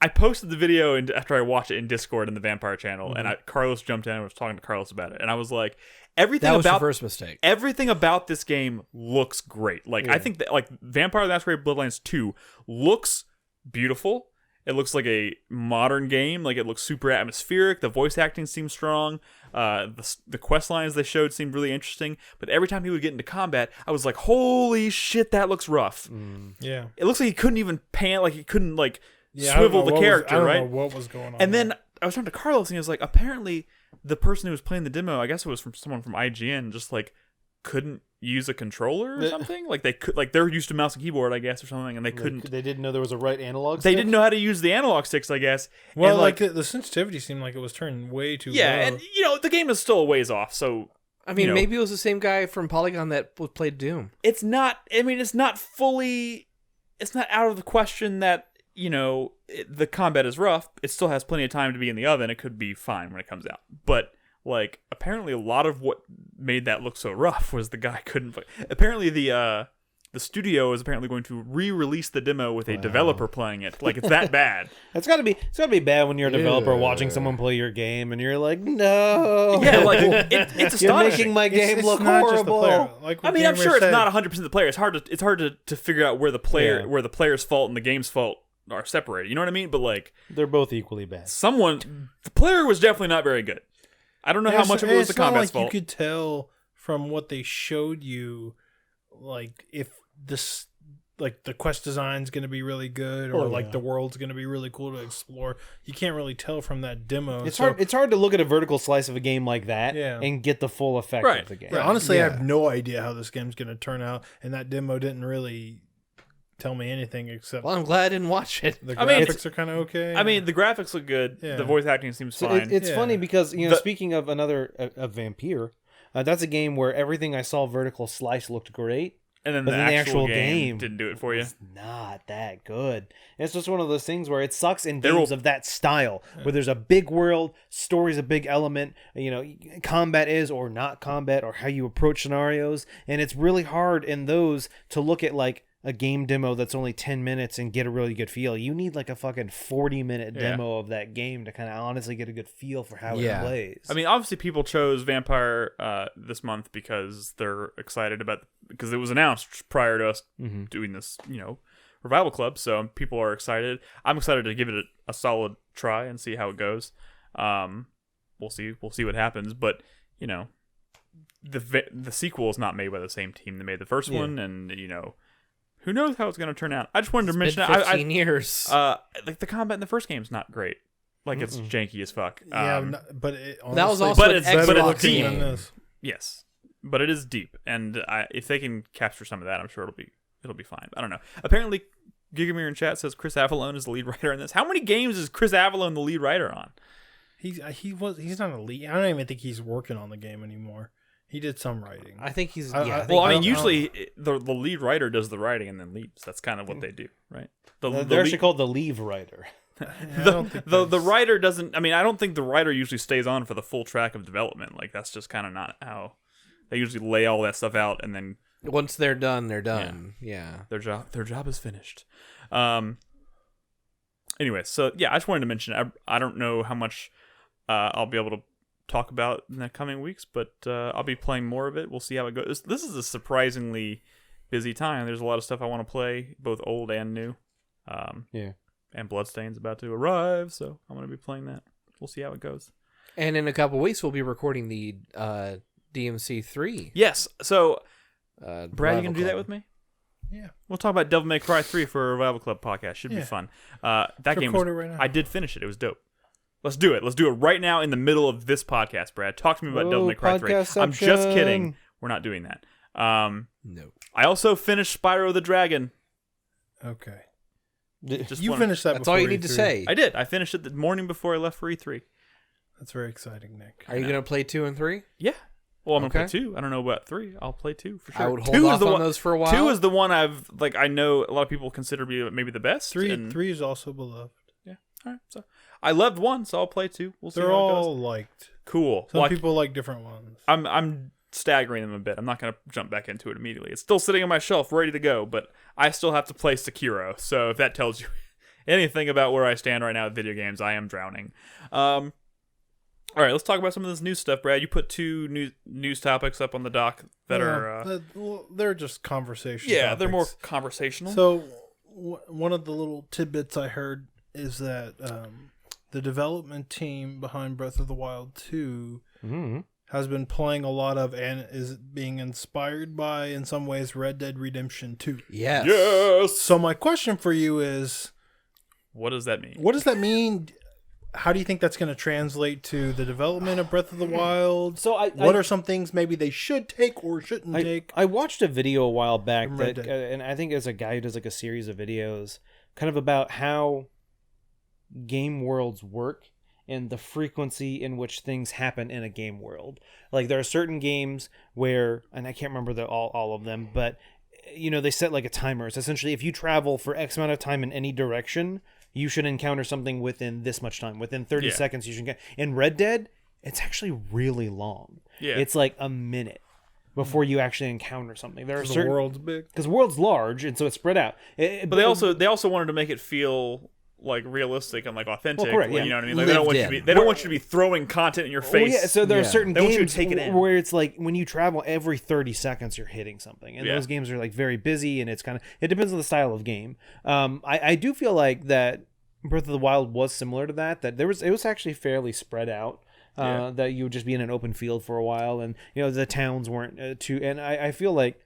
I posted the video after I watched it in Discord in the Vampire channel, and Carlos jumped in and was talking to Carlos about it, and I was like, everything that was your about first mistake. everything about this game looks great. Like I think that like Vampire the Masquerade Bloodlines 2 looks beautiful. It looks like a modern game. Like it looks super atmospheric. The voice acting seems strong. The quest lines they showed seemed really interesting. But every time he would get into combat, I was like, "Holy shit, that looks rough." Yeah. It looks like he couldn't even pan. Like he couldn't like Yeah, I don't swivel know the what character, I don't right? know what was going on. And there. then I was talking to Carlos, and he was like, apparently the person who was playing the demo, I guess it was from someone from IGN, just like couldn't use a controller or something. Like they could, like they're used to mouse and keyboard, I guess, or something, and they couldn't. They didn't know there was a right analog. They stick? didn't know how to use the analog sticks, I guess. well, and, like the sensitivity seemed like it was turned way too yeah, low. and you know the game is still a ways off, so I mean, you know. maybe it was the same guy from Polygon that played Doom. it's not. I mean, it's not fully. It's not out of the question that you know the combat is rough. It still has plenty of time to be in the oven. It could be fine when it comes out, but. Like apparently, a lot of what made that look so rough was the guy couldn't. Apparently, the studio is apparently going to re-release the demo with a developer playing it. Like it's that bad. It's gotta be bad when you're a developer watching someone play your game and you're like, no. Yeah, like it's You're astonishing. making my game It's look not just the horrible. player. Like I what mean, I'm Gamer sure it's said. not 100% the player. It's hard to figure out where the player's fault and the game's fault are separated. You know what I mean? But like They're both equally bad. the player was definitely not very good. I don't know how much of it was the combat's fault. You could tell from what they showed you, like if this, like the quest design's going to be really good, or like the world's going to be really cool to explore. You can't really tell from that demo. It's hard. It's hard to look at a vertical slice of a game like that and get the full effect of the game. Yeah, honestly, I have no idea how this game's going to turn out, and that demo didn't really tell me anything except. Well, I'm glad I didn't watch it. The graphics are kind of okay. I mean, the graphics look good. Yeah. The voice acting seems fine. It's funny because speaking of another a Vampire, that's a game where everything I saw vertical slice looked great. And then But the then actual game didn't do it for you. It's not that good. It's just one of those things where it sucks in games of that style, where there's a big world, story's a big element, combat is or not combat, or how you approach scenarios, and it's really hard in those to look at like a game demo that's only 10 minutes and get a really good feel. You need like a fucking 40-minute demo of that game to kind of honestly get a good feel for how it plays. I mean, obviously people chose Vampire this month because they're excited because it was announced prior to us doing this, Revival Club, so people are excited. I'm excited to give it a solid try and see how it goes. We'll see what happens, but the sequel is not made by the same team that made the first one, and who knows how it's going to turn out. I just wanted to mention 15 years. Like the combat in the first game is not great. Like it's janky as fuck. But that was also but it's Xbox deep. game. Yes, but it is deep, and if they can capture some of that, I'm sure it'll be fine. I don't know. Apparently, Gigamir in chat says Chris Avellone is the lead writer in this. How many games is Chris Avellone the lead writer on? He's not a lead. I don't even think he's working on the game anymore. He did some writing. I think he's. Usually the lead writer does the writing and then leaves. That's kind of what they do, right? They're actually called the leave writer. The writer doesn't. I mean, I don't think the writer usually stays on for the full track of development. Like that's just kind of not how they usually lay all that stuff out, and then once they're done, they're done. Yeah. Their job is finished. Anyway, so yeah, I just wanted to mention. I don't know how much I'll be able to talk about in the coming weeks, but I'll be playing more of it. We'll see how it goes. This is a surprisingly busy time. There's a lot of stuff I want to play, both old and new. And Bloodstained's about to arrive, so I'm going to be playing that. We'll see how it goes. And in a couple weeks, we'll be recording the DMC 3. Yes. So, Brad, you going to do that with me? Yeah. We'll talk about Devil May Cry 3 for a Revival Club podcast. Should be fun. That game was, right now. I did finish it. It was dope. Let's do it. Let's do it right now in the middle of this podcast, Brad. Talk to me about Devil May Cry 3. I'm just kidding. We're not doing that. No. I also finished Spyro the Dragon. Okay. Just You finished that. That's before all you need to E3. say. I did. I finished it the morning before I left for E3. That's very exciting, Nick. Are you going to play 2 and 3? Yeah. Well, I'm going to Okay. play 2. I don't know about 3. I'll play 2 for sure. I would hold 2 off is the on one, those for a while. 2 is the one I know a lot of people consider to be maybe the best. and- 3 is also beloved. Yeah. All right. So I loved 1, so I'll play 2. We'll see They're how it all goes. liked. Cool. Some Well, people like different ones. I'm staggering them a bit. I'm not going to jump back into it immediately. It's still sitting on my shelf, ready to go, but I still have to play Sekiro. So if that tells you anything about where I stand right now with video games, I am drowning. All right, let's talk about some of this news stuff, Brad. You put 2 news topics up on the dock that are... they're just conversation. yeah, they're more topics. conversational. So one of the little tidbits I heard is that the development team behind Breath of the Wild 2 has been playing a lot of and is being inspired by, in some ways, Red Dead Redemption 2. Yes. Yes! So my question for you is, What does that mean? what does that mean? How do you think that's going to translate to the development of Breath of the Wild? So what are some things maybe they should take or shouldn't take? I watched a video a while back From that, Red Dead. and I think it's a guy who does like a series of videos, kind of about how game worlds work and the frequency in which things happen in a game world. Like there are certain games where, and I can't remember all of them, but they set like a timer. It's essentially if you travel for X amount of time in any direction, you should encounter something within this much time. Within 30 seconds, you should get. In Red Dead, it's actually really long. Yeah. It's like a minute before you actually encounter something. There are The certain world's big. because the world's large and so it's spread out. But they also wanted to make it feel like realistic and like authentic. Well, correct, You yeah. know what I mean? Like, they don't want you to be throwing content in your face. So there are certain They want you to games take it in. where it's like when you travel every 30 seconds you're hitting something, and those games are like very busy, and it's kind of it depends on the style of game. I do feel like that Breath of the Wild was similar to that. That it was actually fairly spread out. that you would just be in an open field for a while, and the towns weren't too. And I feel like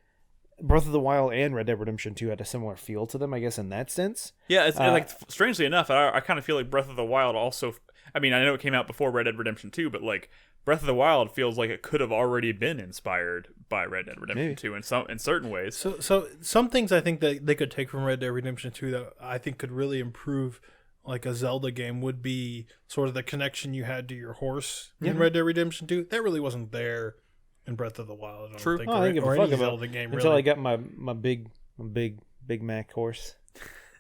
Breath of the Wild and Red Dead Redemption 2 had a similar feel to them, I guess, in that sense. Yeah, it's like strangely enough, I kind of feel like Breath of the Wild also. I mean, I know it came out before Red Dead Redemption 2, but like Breath of the Wild feels like it could have already been inspired by Red Dead Redemption 2 in certain ways. So some things I think that they could take from Red Dead Redemption 2 that I think could really improve like a Zelda game would be sort of the connection you had to your horse in Red Dead Redemption 2. That really wasn't there in Breath of the Wild. I don't think, I didn't give a fuck about Zelda game until really. I got my big Mac horse.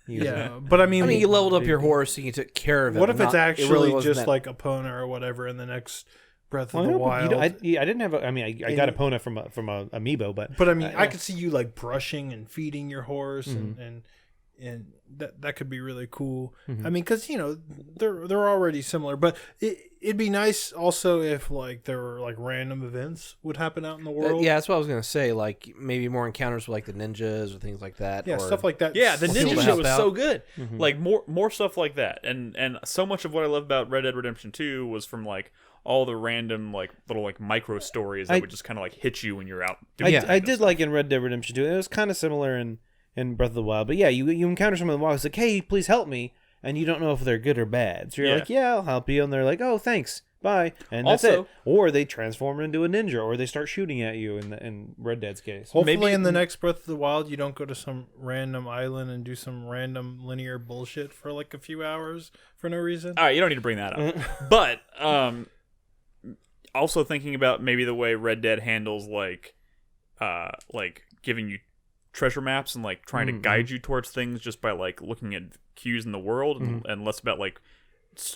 Yeah, but I mean, you leveled up your horse and you took care of it. What if it's actually really just like Epona or whatever in the next Breath of the Wild? I didn't have. I got Epona from a amiibo, but I mean, I could see you like brushing and feeding your horse, and that could be really cool. I mean, because they're already similar, but it'd be nice also if like there were like random events would happen out in the world. Yeah, that's what I was gonna say. Like maybe more encounters with like the ninjas or things like that. Yeah, or stuff like that. Yeah, the ninja shit was so good. Mm-hmm. Like more stuff like that, and so much of what I love about Red Dead Redemption 2 was from like all the random like little like micro stories that would just kind of like hit you when you're out. I did like in Red Dead Redemption 2. It was kind of similar in Breath of the Wild, but yeah, you encounter someone in the wild. It's like, hey, please help me, and you don't know if they're good or bad. So you're like, yeah, I'll help you, and they're like, oh, thanks, bye, and that's Also, it. Or they transform into a ninja, or they start shooting at you. In Red Dead's case, Hopefully, Maybe- in the next Breath of the Wild, you don't go to some random island and do some random linear bullshit for like a few hours for no reason. All right, you don't need to bring that up. But also thinking about maybe the way Red Dead handles like giving you treasure maps and like trying to guide you towards things just by like looking at cues in the world and less about like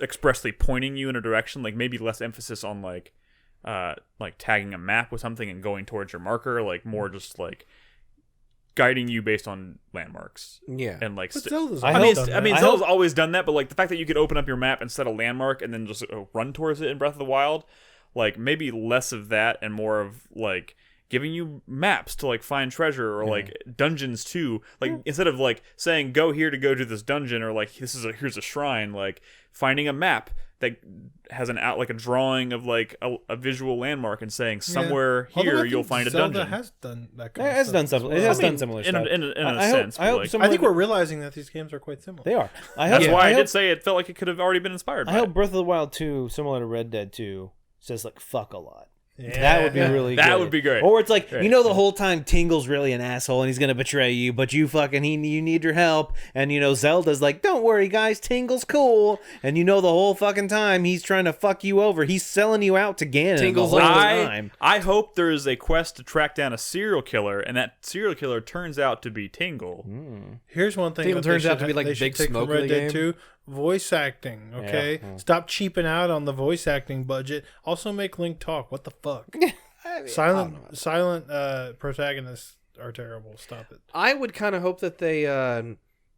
expressly pointing you in a direction, like maybe less emphasis on like tagging a map with something and going towards your marker, like more just like guiding you based on landmarks. Yeah. And like Zelda's I always mean, done that. Zelda's always done that, but like the fact that you could open up your map and set a landmark and then just run towards it in Breath of the Wild, like maybe less of that and more of like giving you maps to like find treasure or like dungeons too. Like instead of like saying go here to go to this dungeon or like here's a shrine, like finding a map that has like a drawing of like a visual landmark and saying somewhere here you'll find a Zelda dungeon. has done that kind it of has stuff. done something. It has done similar stuff. In a sense. I hope like, I think we're realizing that these games are quite similar. they are. that's why I hope, did say it felt like it could have already been inspired by I hope it. Breath of the Wild 2, similar to Red Dead 2, says like fuck a lot. Yeah. That would be really good. That would be great. Or it's like, Right. the whole time Tingle's really an asshole and he's going to betray you, but you need your help. And, Zelda's like, don't worry, guys, Tingle's cool. And the whole fucking time he's trying to fuck you over. He's selling you out to Ganon Tingle's the whole like, time. I hope there is a quest to track down a serial killer, and that serial killer turns out to be Tingle. Here's one thing Tingle that turns they out should to be like they should Big take Smoke from in Red the Dead game. 2. Voice acting, okay? Stop cheaping out on the voice acting budget. Also make Link talk. What the fuck? Silent protagonists are terrible. Stop it. I would kind of hope that they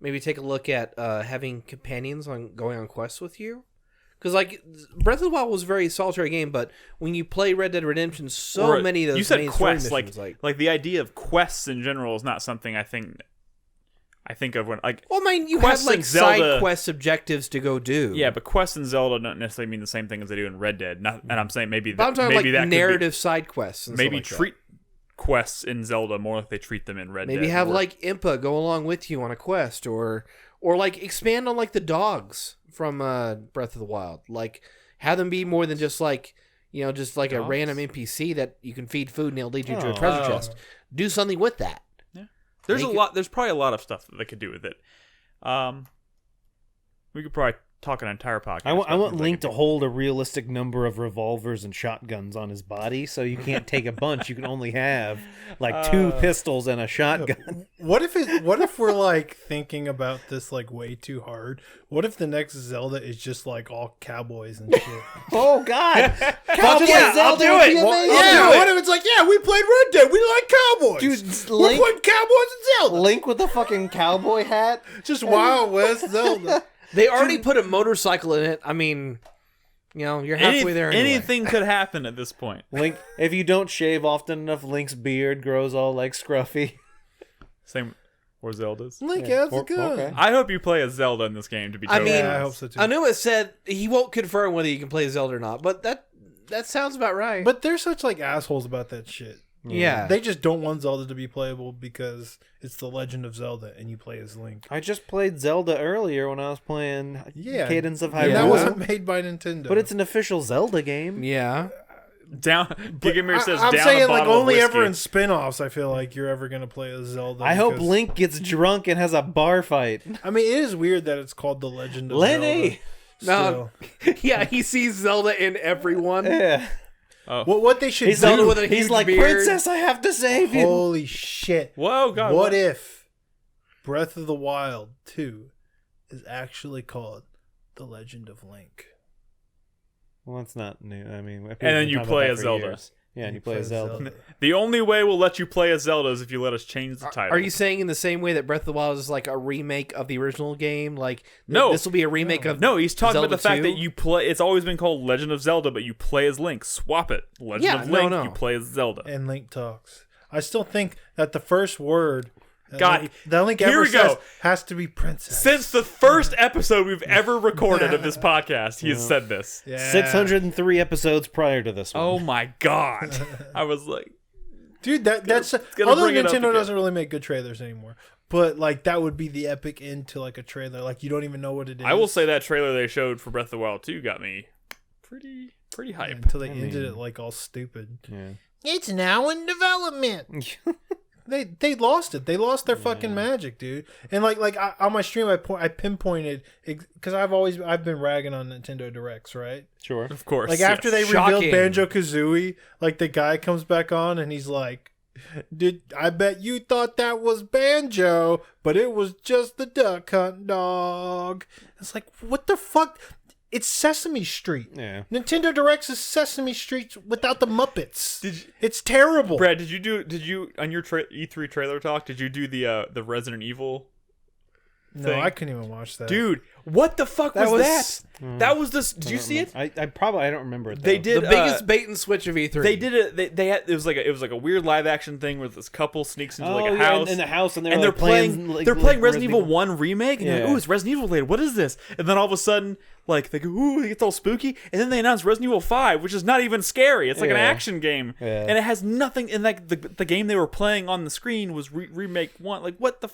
maybe take a look at having companions on going on quests with you. Because like Breath of the Wild was a very solitary game, but when you play Red Dead Redemption, Or, many of those you said main story quests, missions, like the idea of quests in general is not something I think of when like. well, I mean, you quests have in like Zelda- side quest objectives to go do. Yeah, but quests in Zelda don't necessarily mean the same thing as they do in Red Dead. And I'm saying maybe But I'm that talking maybe like that narrative side quests. And maybe stuff like treat quests in Zelda more like they treat them in Red that. Dead. Maybe have or- like Impa go along with you on a quest, or like expand on like the dogs from Breath of the Wild. Like have them be more than just like just like a random NPC that you can feed food and it'll lead you to a treasure chest. Do something with that. There's There's probably a lot of stuff that they could do with it. We could probably talk an entire podcast. I about want things they Link could to do. hold a realistic number of revolvers and shotguns on his body, so you can't take a bunch. You can only have like 2 pistols and a shotgun. What if we're like thinking about this like way too hard? What if the next Zelda is just like all cowboys and shit? Oh God! Fuck yeah, I'll do it. Yeah, what if it's like, we played Red Dead, we like cowboys. Dude, We're playing cowboys and Zelda. Link with the fucking cowboy hat. Just Wild West Zelda. They already put a motorcycle in it. I mean, you're halfway there anyway. Anything could happen at this point. Link, if you don't shave often enough, Link's beard grows all like scruffy. Same or Zelda's. Link has a Okay. gun. I hope you play as Zelda in this game. To be I totally mean, honest. I hope so too. Anua said he won't confirm whether you can play Zelda or not, but That sounds about right. But they're such like assholes about that shit. yeah. They just don't want Zelda to be playable because it's the Legend of Zelda and you play as Link. I just played Zelda earlier when I was playing Cadence of Hyrule. And that wasn't made by Nintendo. But it's an official Zelda game. yeah. Down. Gigamir says I'm down saying a like bottle of only ever whiskey. in spin-offs I feel like you're ever going to play as Zelda. I hope because- Link gets drunk and has a bar fight. I mean, it is weird that it's called The Legend of Lenny! Zelda. No. Yeah, he sees Zelda in everyone. Yeah. What they should He's, do... Zelda with a he's huge like, beard. Princess, I have to save you. Holy shit. Whoa, God. What if Breath of the Wild 2 is actually called The Legend of Link? Well, that's not new. I mean, And then you play as Zelda. Yeah, and you play as Zelda. The only way we'll let you play as Zelda is if you let us change the title. Are you saying in the same way that Breath of the Wild is like a remake of the original game? Like, No. this will be a remake of No, he's talking Zelda about the fact 2? that you play. It's always been called Legend of Zelda, but you play as Link. Swap it. Legend of Link. You play as Zelda. And Link talks. I still think that the first word God, that Link here ever we go. says has to be princess. Since the first episode we've ever recorded of this podcast, he has said this. Yeah. 603 episodes prior to this one. Oh my God! I was like, Dude, that's gonna although bring it up Nintendo again. doesn't really make good trailers anymore. But like that would be the epic end to like a trailer. Like you don't even know what it is. I will say that trailer they showed for Breath of the Wild 2 got me pretty hype. until they ended it like all stupid. Yeah. It's now in development. They lost it. They lost their fucking magic, dude. And on my stream, I pinpointed because I've been ragging on Nintendo Directs, right? Sure. Of course. Like after they Shocking. revealed Banjo-Kazooie, like the guy comes back on and he's like, I bet you thought that was Banjo, but it was just the Duck Hunt dog. It's like, what the fuck? It's Sesame Street. Yeah. Nintendo Directs is Sesame Street without the Muppets. Did you- It's terrible. Brad, did you on your E3 trailer talk? Did you do the Resident Evil? No, thing? I couldn't even watch that. Dude, what the fuck was that? That was this. Did you see it? I don't remember it. They though. did the biggest bait and switch of E3. They did it. They had it was like a weird live action thing where this couple sneaks into like a yeah, house in the house, and they're like, playing like, Resident Evil 1 remake, and they're like, Yeah. ooh, it's Resident Evil related. What is this? And then all of a sudden, like they go, ooh, it gets all spooky, and then they announce Resident Evil 5, which is not even scary. It's like an Yeah. action game, Yeah. and it has nothing. And like the game they were playing on the screen was remake 1. Like what the.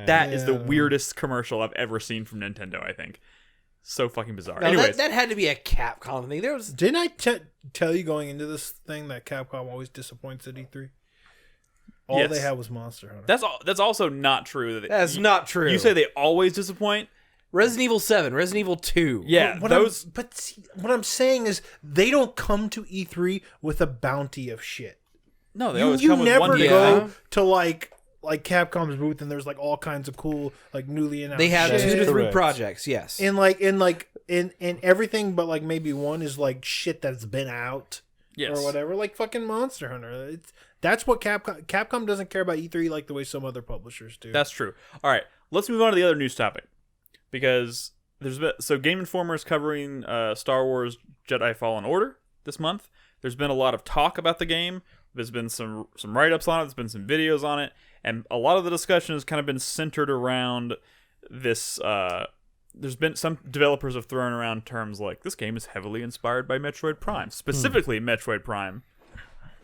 That is the weirdest commercial I've ever seen from Nintendo, I think. So fucking bizarre. No, Anyways, that had to be a Capcom thing. There was Didn't I tell you going into this thing that Capcom always disappoints at E3? All Yes. they had was Monster Hunter. that's also not true. that's not true. You say they always disappoint? Resident Evil 7, Resident Evil 2. Yeah, those. What I'm saying is they don't come to E3 with a bounty of shit. No, they You, always you come with never one. go to like Capcom's booth and there's like all kinds of cool like newly announced. They have shit. 2 to 3 Correct. projects, yes. and everything, but like maybe one is like shit that's been out Yes. or whatever. Like fucking Monster Hunter. That's what Capcom doesn't care about E3 like the way some other publishers do. That's true. All right, let's move on to the other news topic because Game Informer is covering Star Wars Jedi Fallen Order this month. There's been a lot of talk about the game. There's been some write-ups on it. There's been some videos on it, and a lot of the discussion has kind of been centered around this. There's been some developers have thrown around terms like this game is heavily inspired by Metroid Prime, specifically Metroid Prime.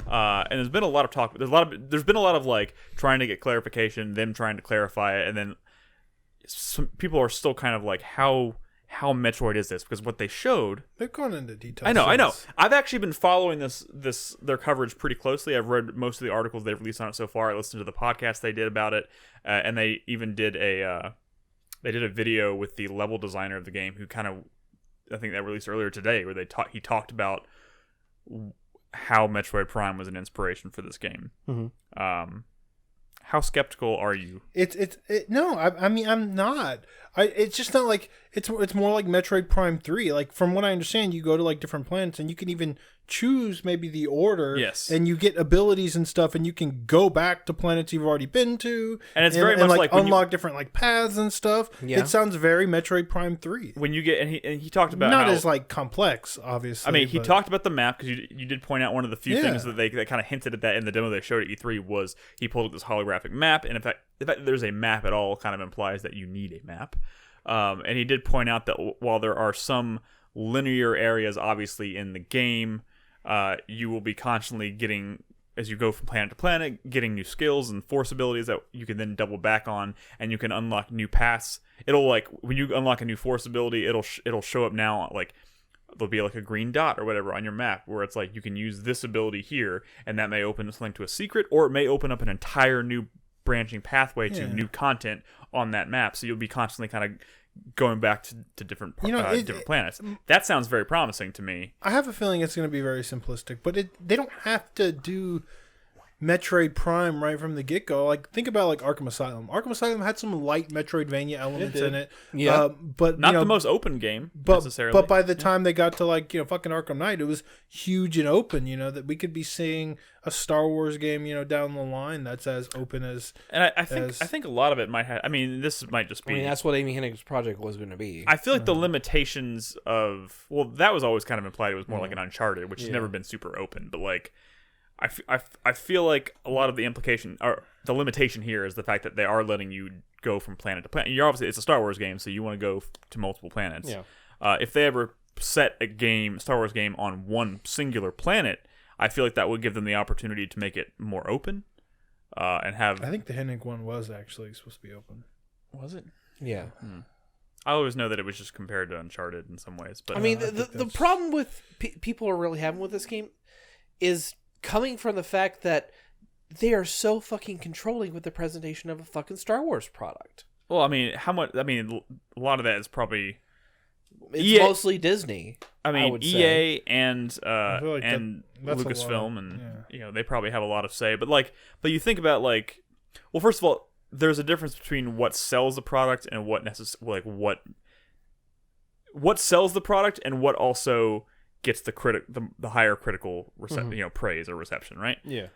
And there's been a lot of talk. There's been a lot of like trying to get clarification, them trying to clarify it, and then some people are still kind of like how Metroid is this? Because what they showed, They've gone into detail. I know. I've actually been following their coverage pretty closely. I've read most of the articles they've released on it so far. I listened to the podcast they did about it, and they even did a video with the level designer of the game, who kind of, I think that released earlier today, where he talked about how Metroid Prime was an inspiration for this game. Mm-hmm. How skeptical are you? No, I mean I'm not. It's just not like it's more like Metroid Prime 3. Like from what I understand, you go to like different planets and you can even choose maybe the order. Yes. And you get abilities and stuff, and you can go back to planets you've already been to. And it's very much like when unlock different like paths and stuff. Yeah. It sounds very Metroid Prime 3. When you get and he talked about Not how, as like complex, obviously. I mean, he but- talked about the map because you did point out one of the few Yeah. things that they kind of hinted at that in the demo they showed at E3 was he pulled up this holographic map, and in fact there's a map at all kind of implies that you need a map. And he did point out that while there are some linear areas obviously in the game, you will be constantly getting, as you go from planet to planet, getting new skills and force abilities that you can then double back on, and you can unlock new paths. It'll like when you unlock a new force ability, it'll show up now like there'll be like a green dot or whatever on your map where it's like you can use this ability here, and that may open something to a secret, or it may open up an entire new branching pathway to new content on that map. So you'll be constantly kind of going back to different different planets. That sounds very promising to me. I have a feeling it's going to be very simplistic, but they don't have to do Metroid Prime right from the get-go. Like, think about like Arkham Asylum. Arkham Asylum had some light Metroidvania elements in it. Yeah. But Not the most open game necessarily. But by the time they got to like, fucking Arkham Knight, it was huge and open, that we could be seeing a Star Wars game, down the line that's as open as. And I think a lot of it might have, this might just be. That's what Amy Hennig's project was going to be. I feel like the limitations of, that was always kind of implied. It was more like an Uncharted, which has never been super open, but like, I feel like a lot of the implication or the limitation here is the fact that they are letting you go from planet to planet. It's a Star Wars game, so you want to go to multiple planets. Yeah. If they ever set a Star Wars game on one singular planet, I feel like that would give them the opportunity to make it more open, and have. I think the Hennig one was actually supposed to be open. Was it? Yeah. I always know that it was just compared to Uncharted in some ways, but the problem with people are really having with this game is coming from the fact that they are so fucking controlling with the presentation of a fucking Star Wars product. Well, how much? A lot of that is probably it's mostly Disney. I would EA say. and like and that's Lucasfilm, and they probably have a lot of say. But you think about first of all, there's a difference between what sells the product and what what sells the product and what also gets the higher critical praise or reception, right? Yeah.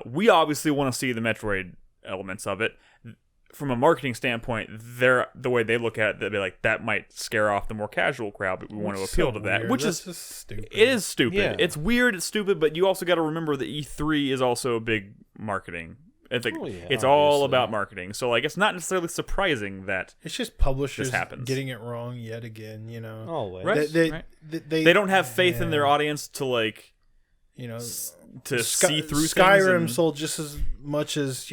We obviously want to see the Metroid elements of it. From a marketing standpoint, the way they look at it, they'll be like, that might scare off the more casual crowd, but we want to appeal to that, which is just stupid. It is stupid. Yeah. It's weird, it's stupid, but you also got to remember that E3 is also a big marketing. It's all about marketing. So it's not necessarily surprising that it's just publishers happens. getting it wrong yet again. Always. Right. They don't have faith in their audience to to see through Skyrim sold just as much as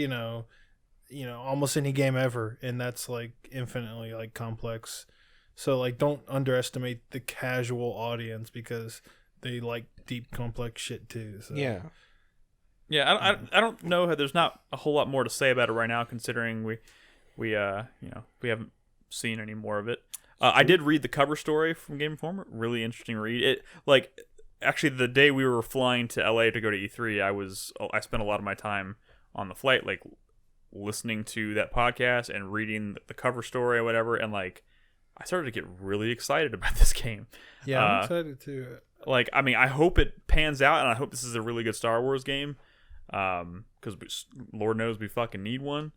almost any game ever, and that's infinitely complex. So don't underestimate the casual audience because they like deep complex shit too. So. Yeah. Yeah, I don't know. There's not a whole lot more to say about it right now, considering we haven't seen any more of it. I did read the cover story from Game Informer. Really interesting read. It actually the day we were flying to LA to go to E3, I spent a lot of my time on the flight, listening to that podcast and reading the cover story or whatever, and I started to get really excited about this game. Yeah, I'm excited too. I hope it pans out, and I hope this is a really good Star Wars game. Because Lord knows we fucking need one.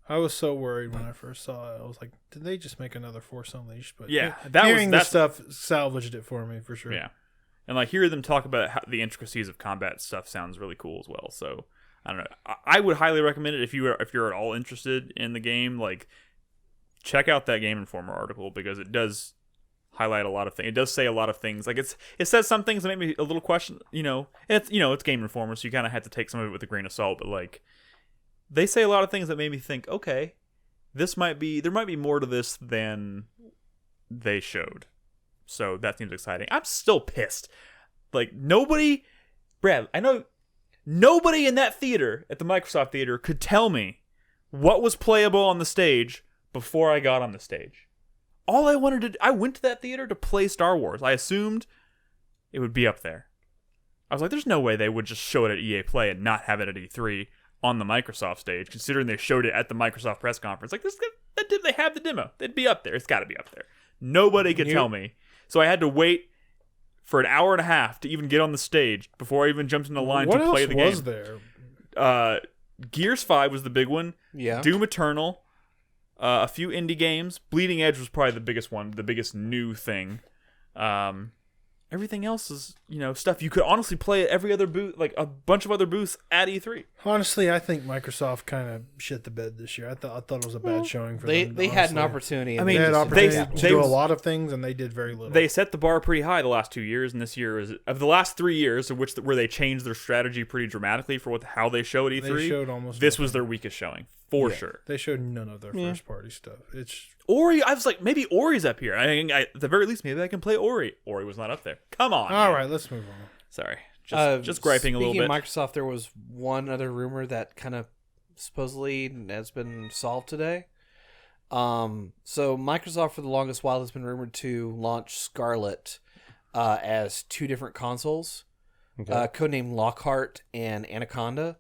I was so worried when I first saw it. I was like, did they just make another Force Unleashed? But Hearing this stuff salvaged it for me for sure. Yeah, and hear them talk about how the intricacies of combat stuff sounds really cool as well. So I don't know. I would highly recommend it if you're at all interested in the game. Check out that Game Informer article because it does highlight a lot of things. It does say a lot of things. It says some things that make me a little question. It's Game Informer, so you kind of have to take some of it with a grain of salt. But they say a lot of things that made me think, okay, there might be more to this than they showed. So that seems exciting. I'm still pissed. Nobody, Brad, I know nobody in that theater at the Microsoft Theater could tell me what was playable on the stage before I got on the stage. All I wanted to do, I went to that theater to play Star Wars. I assumed it would be up there. I was like, there's no way they would just show it at EA Play and not have it at E3 on the Microsoft stage, considering they showed it at the Microsoft press conference. They have the demo. They'd be up there. It's got to be up there. Nobody could tell me. So I had to wait for an hour and a half to even get on the stage before I even jumped in the line to play the game. What else was there? Gears 5 was the big one. Yeah. Doom Eternal. A few indie games. Bleeding Edge was probably the biggest one, the biggest new thing. Everything else is, stuff you could honestly play at every other booth, a bunch of other booths at E3. Honestly, I think Microsoft kind of shit the bed this year. I thought it was a bad showing for them. They had an honestly. opportunity. I and mean, They had just opportunities didn't to they- do a lot of things, and they did very little. They set the bar pretty high the last 2 years, and this year is of the last 3 years, of which where they changed their strategy pretty dramatically for how they show at E3. They showed almost this nothing. was their weakest showing for sure. They showed none of their first party stuff. It's Ori, I was like, maybe Ori's up here. At the very least, maybe I can play Ori. Ori was not up there. Come on. all man. right. Let's move on. Sorry, just griping a little bit. Speaking of Microsoft, there was one other rumor that kind of supposedly has been solved today. So Microsoft for the longest while has been rumored to launch Scarlet as 2 different consoles, codenamed Lockhart and Anaconda.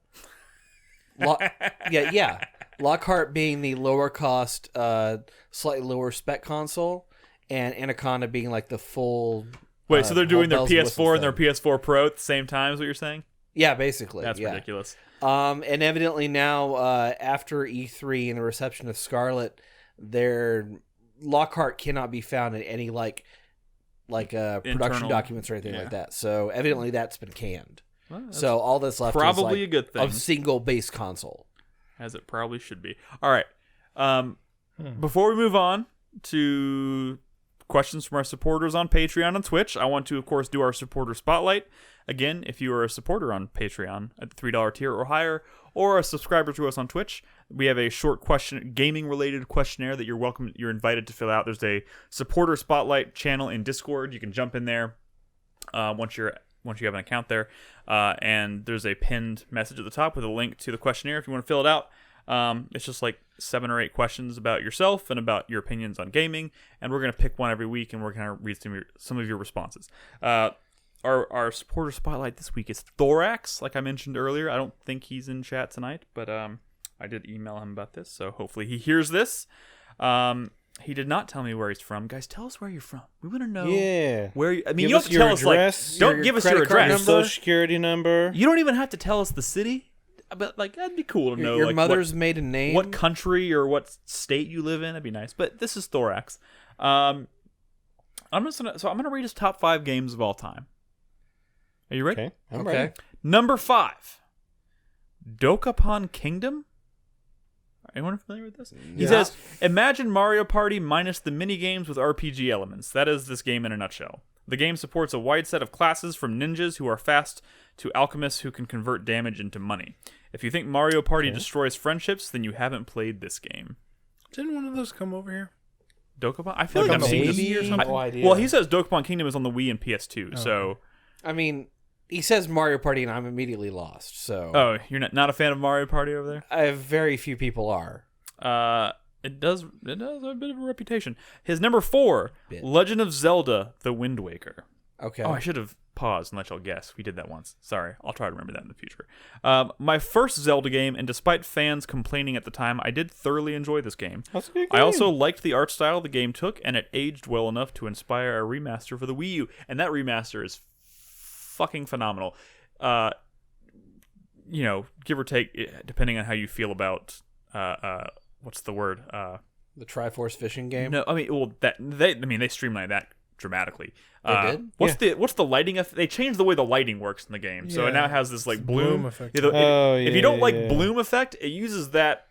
Yeah. Lockhart being the lower cost, slightly lower spec console, and Anaconda being like the full. Wait, so they're doing their bells and PS4 and their whistles PS4 Pro at the same time? Is what you're saying? Yeah, basically. That's yeah. ridiculous. And evidently now, after E3 and the reception of Scarlet, their Lockhart cannot be found in any production Internal- documents or anything like that. So evidently that's been canned. Well, that's So all that's left probably is a good thing. a single base console. As it probably should be. All right. Before we move on to questions from our supporters on Patreon and Twitch, I want to, of course, do our supporter spotlight. Again, if you are a supporter on Patreon at the $3 tier or higher, or a subscriber to us on Twitch, we have a short gaming-related questionnaire that you're invited to fill out. There's a supporter spotlight channel in Discord. You can jump in there once you have an account there, and there's a pinned message at the top with a link to the questionnaire if you want to fill it out. It's just like 7 or 8 questions about yourself and about your opinions on gaming, and we're going to pick one every week, and we're going to read some of your responses. Our supporter spotlight this week is Thorax, like I mentioned earlier. I don't think he's in chat tonight, but I did email him about this, so hopefully he hears this. He did not tell me where he's from. Guys, tell us where you're from. We want to know where you... I mean, Give you don't us have to tell your us, address, don't your give us your credit card address. Your social security number. You don't even have to tell us the city, but that'd be cool to know. Your mother's maiden name. what country or what state you live in. That'd be nice. But this is Thorax. I'm gonna read his top 5 games of all time. Are you ready? Okay, I'm Okay. ready. Number 5, Dokapon Kingdom. Anyone familiar with this? He says, imagine Mario Party minus the mini games with RPG elements. That is this game in a nutshell. The game supports a wide set of classes from ninjas who are fast to alchemists who can convert damage into money. If you think Mario Party destroys friendships, then you haven't played this game. Didn't one of those come over here? Dokapon? I feel like Like I've on seen the this. Wii or something? No idea. Well, he says Dokapon Kingdom is on the Wii and PS2, so... I mean, he says Mario Party, and I'm immediately lost. So, Oh, you're not a fan of Mario Party over there? very few people are. It does have a bit of a reputation. His number 4, Legend of Zelda: The Wind Waker. Okay. Oh, I should have paused and let y'all guess. We did that once. Sorry. I'll try to remember that in the future. My first Zelda game, and despite fans complaining at the time, I did thoroughly enjoy this game. That's a good I game. also liked the art style the game took, and it aged well enough to inspire a remaster for the Wii U. And that remaster is fucking phenomenal. Give or take, depending on how you feel about what's the word? The Triforce fishing game. No, I mean, well, they streamlined that dramatically. They did? What's the lighting effect? They changed the way the lighting works in the game, so it now has this like bloom effect. If you don't like bloom effect, it uses that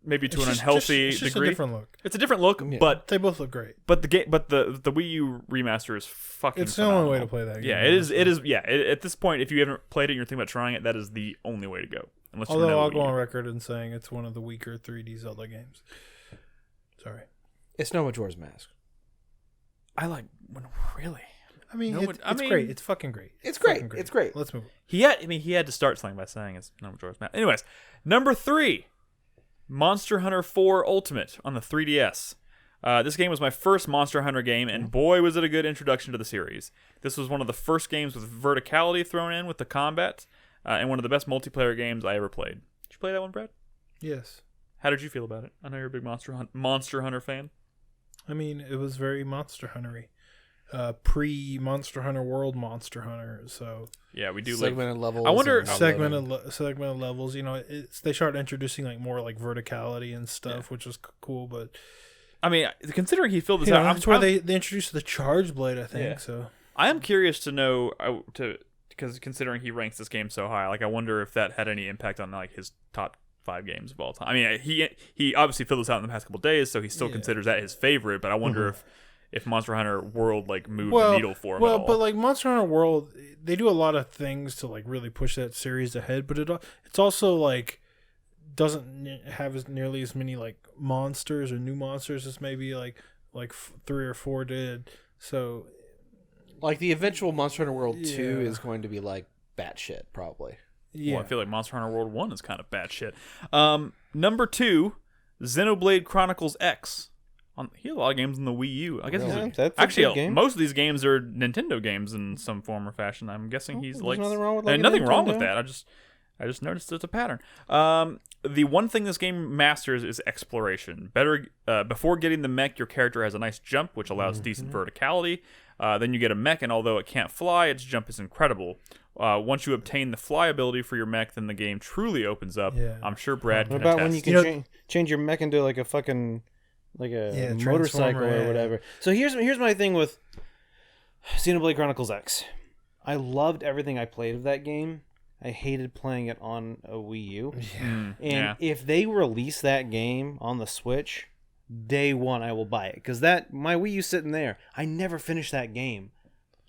maybe to an unhealthy it's just degree. a different look. It's a different look, but They both look great. the Wii U remaster is fucking. It's the only way phenomenal. to play that game. Yeah, it is. It is. Yeah, at this point, if you haven't played it and you're thinking about trying it, that is the only way to go. Unless you Although know I'll Wii go U. on record in saying it's one of the weaker 3D Zelda games. Sorry. It's no Majora's Mask. I like really. I mean, No, it's great. It's fucking great. It's great. Fucking It's great. Let's move on. He had to start something by saying it's no Majora's Mask. Anyways, number 3, Monster Hunter 4 Ultimate on the 3DS. This game was my first Monster Hunter game, and boy, was it a good introduction to the series. This was one of the first games with verticality thrown in with the combat, and one of the best multiplayer games I ever played. Did you play that one, Brad? Yes. How did you feel about it? I know you're a big Monster Hunter fan. I mean, it was very Monster Hunter-y. Pre-Monster Hunter World Monster Hunter, so Yeah, we do Segmented levels. I wonder- and segmented levels. They started introducing like more like verticality and stuff, which was cool. But I mean, considering he filled this out, that's where they introduced the charge blade, I think. Yeah. So I am curious to know because considering he ranks this game so high, like I wonder if that had any impact on like his top 5 games of all time. I mean, he obviously filled this out in the past couple of days, so he still considers that his favorite. But I wonder if Monster Hunter World like moved the needle for him. Well, at all. but like Monster Hunter World, they do a lot of things to like really push that series ahead. But it's also like doesn't have as nearly as many like monsters or new monsters as maybe like 3 or 4 did. So Like the eventual Monster Hunter World 2 is going to be like batshit, probably. yeah, Well, I feel like Monster Hunter World 1 is kind of bad shit. Number 2, Xenoblade Chronicles X. He had a lot of games on the Wii U. I guess that's a good game. most of these games are Nintendo games in some form or fashion. I'm guessing he's like nothing wrong with nothing wrong Nintendo. with that. I just noticed there's a pattern. The one thing this game masters is exploration. Before getting the mech, your character has a nice jump, which allows decent verticality. Then you get a mech, and although it can't fly, its jump is incredible. Once you obtain the fly ability for your mech, then the game truly opens up. Yeah. I'm sure Brad What can about attest. when you can change your mech into like a fucking motorcycle Transformer, or yeah. whatever? So here's my thing with Xenoblade Chronicles X. I loved everything I played of that game. I hated playing it on a Wii U. And if they release that game on the Switch, day one I will buy it, because my Wii U sitting there. I never finished that game.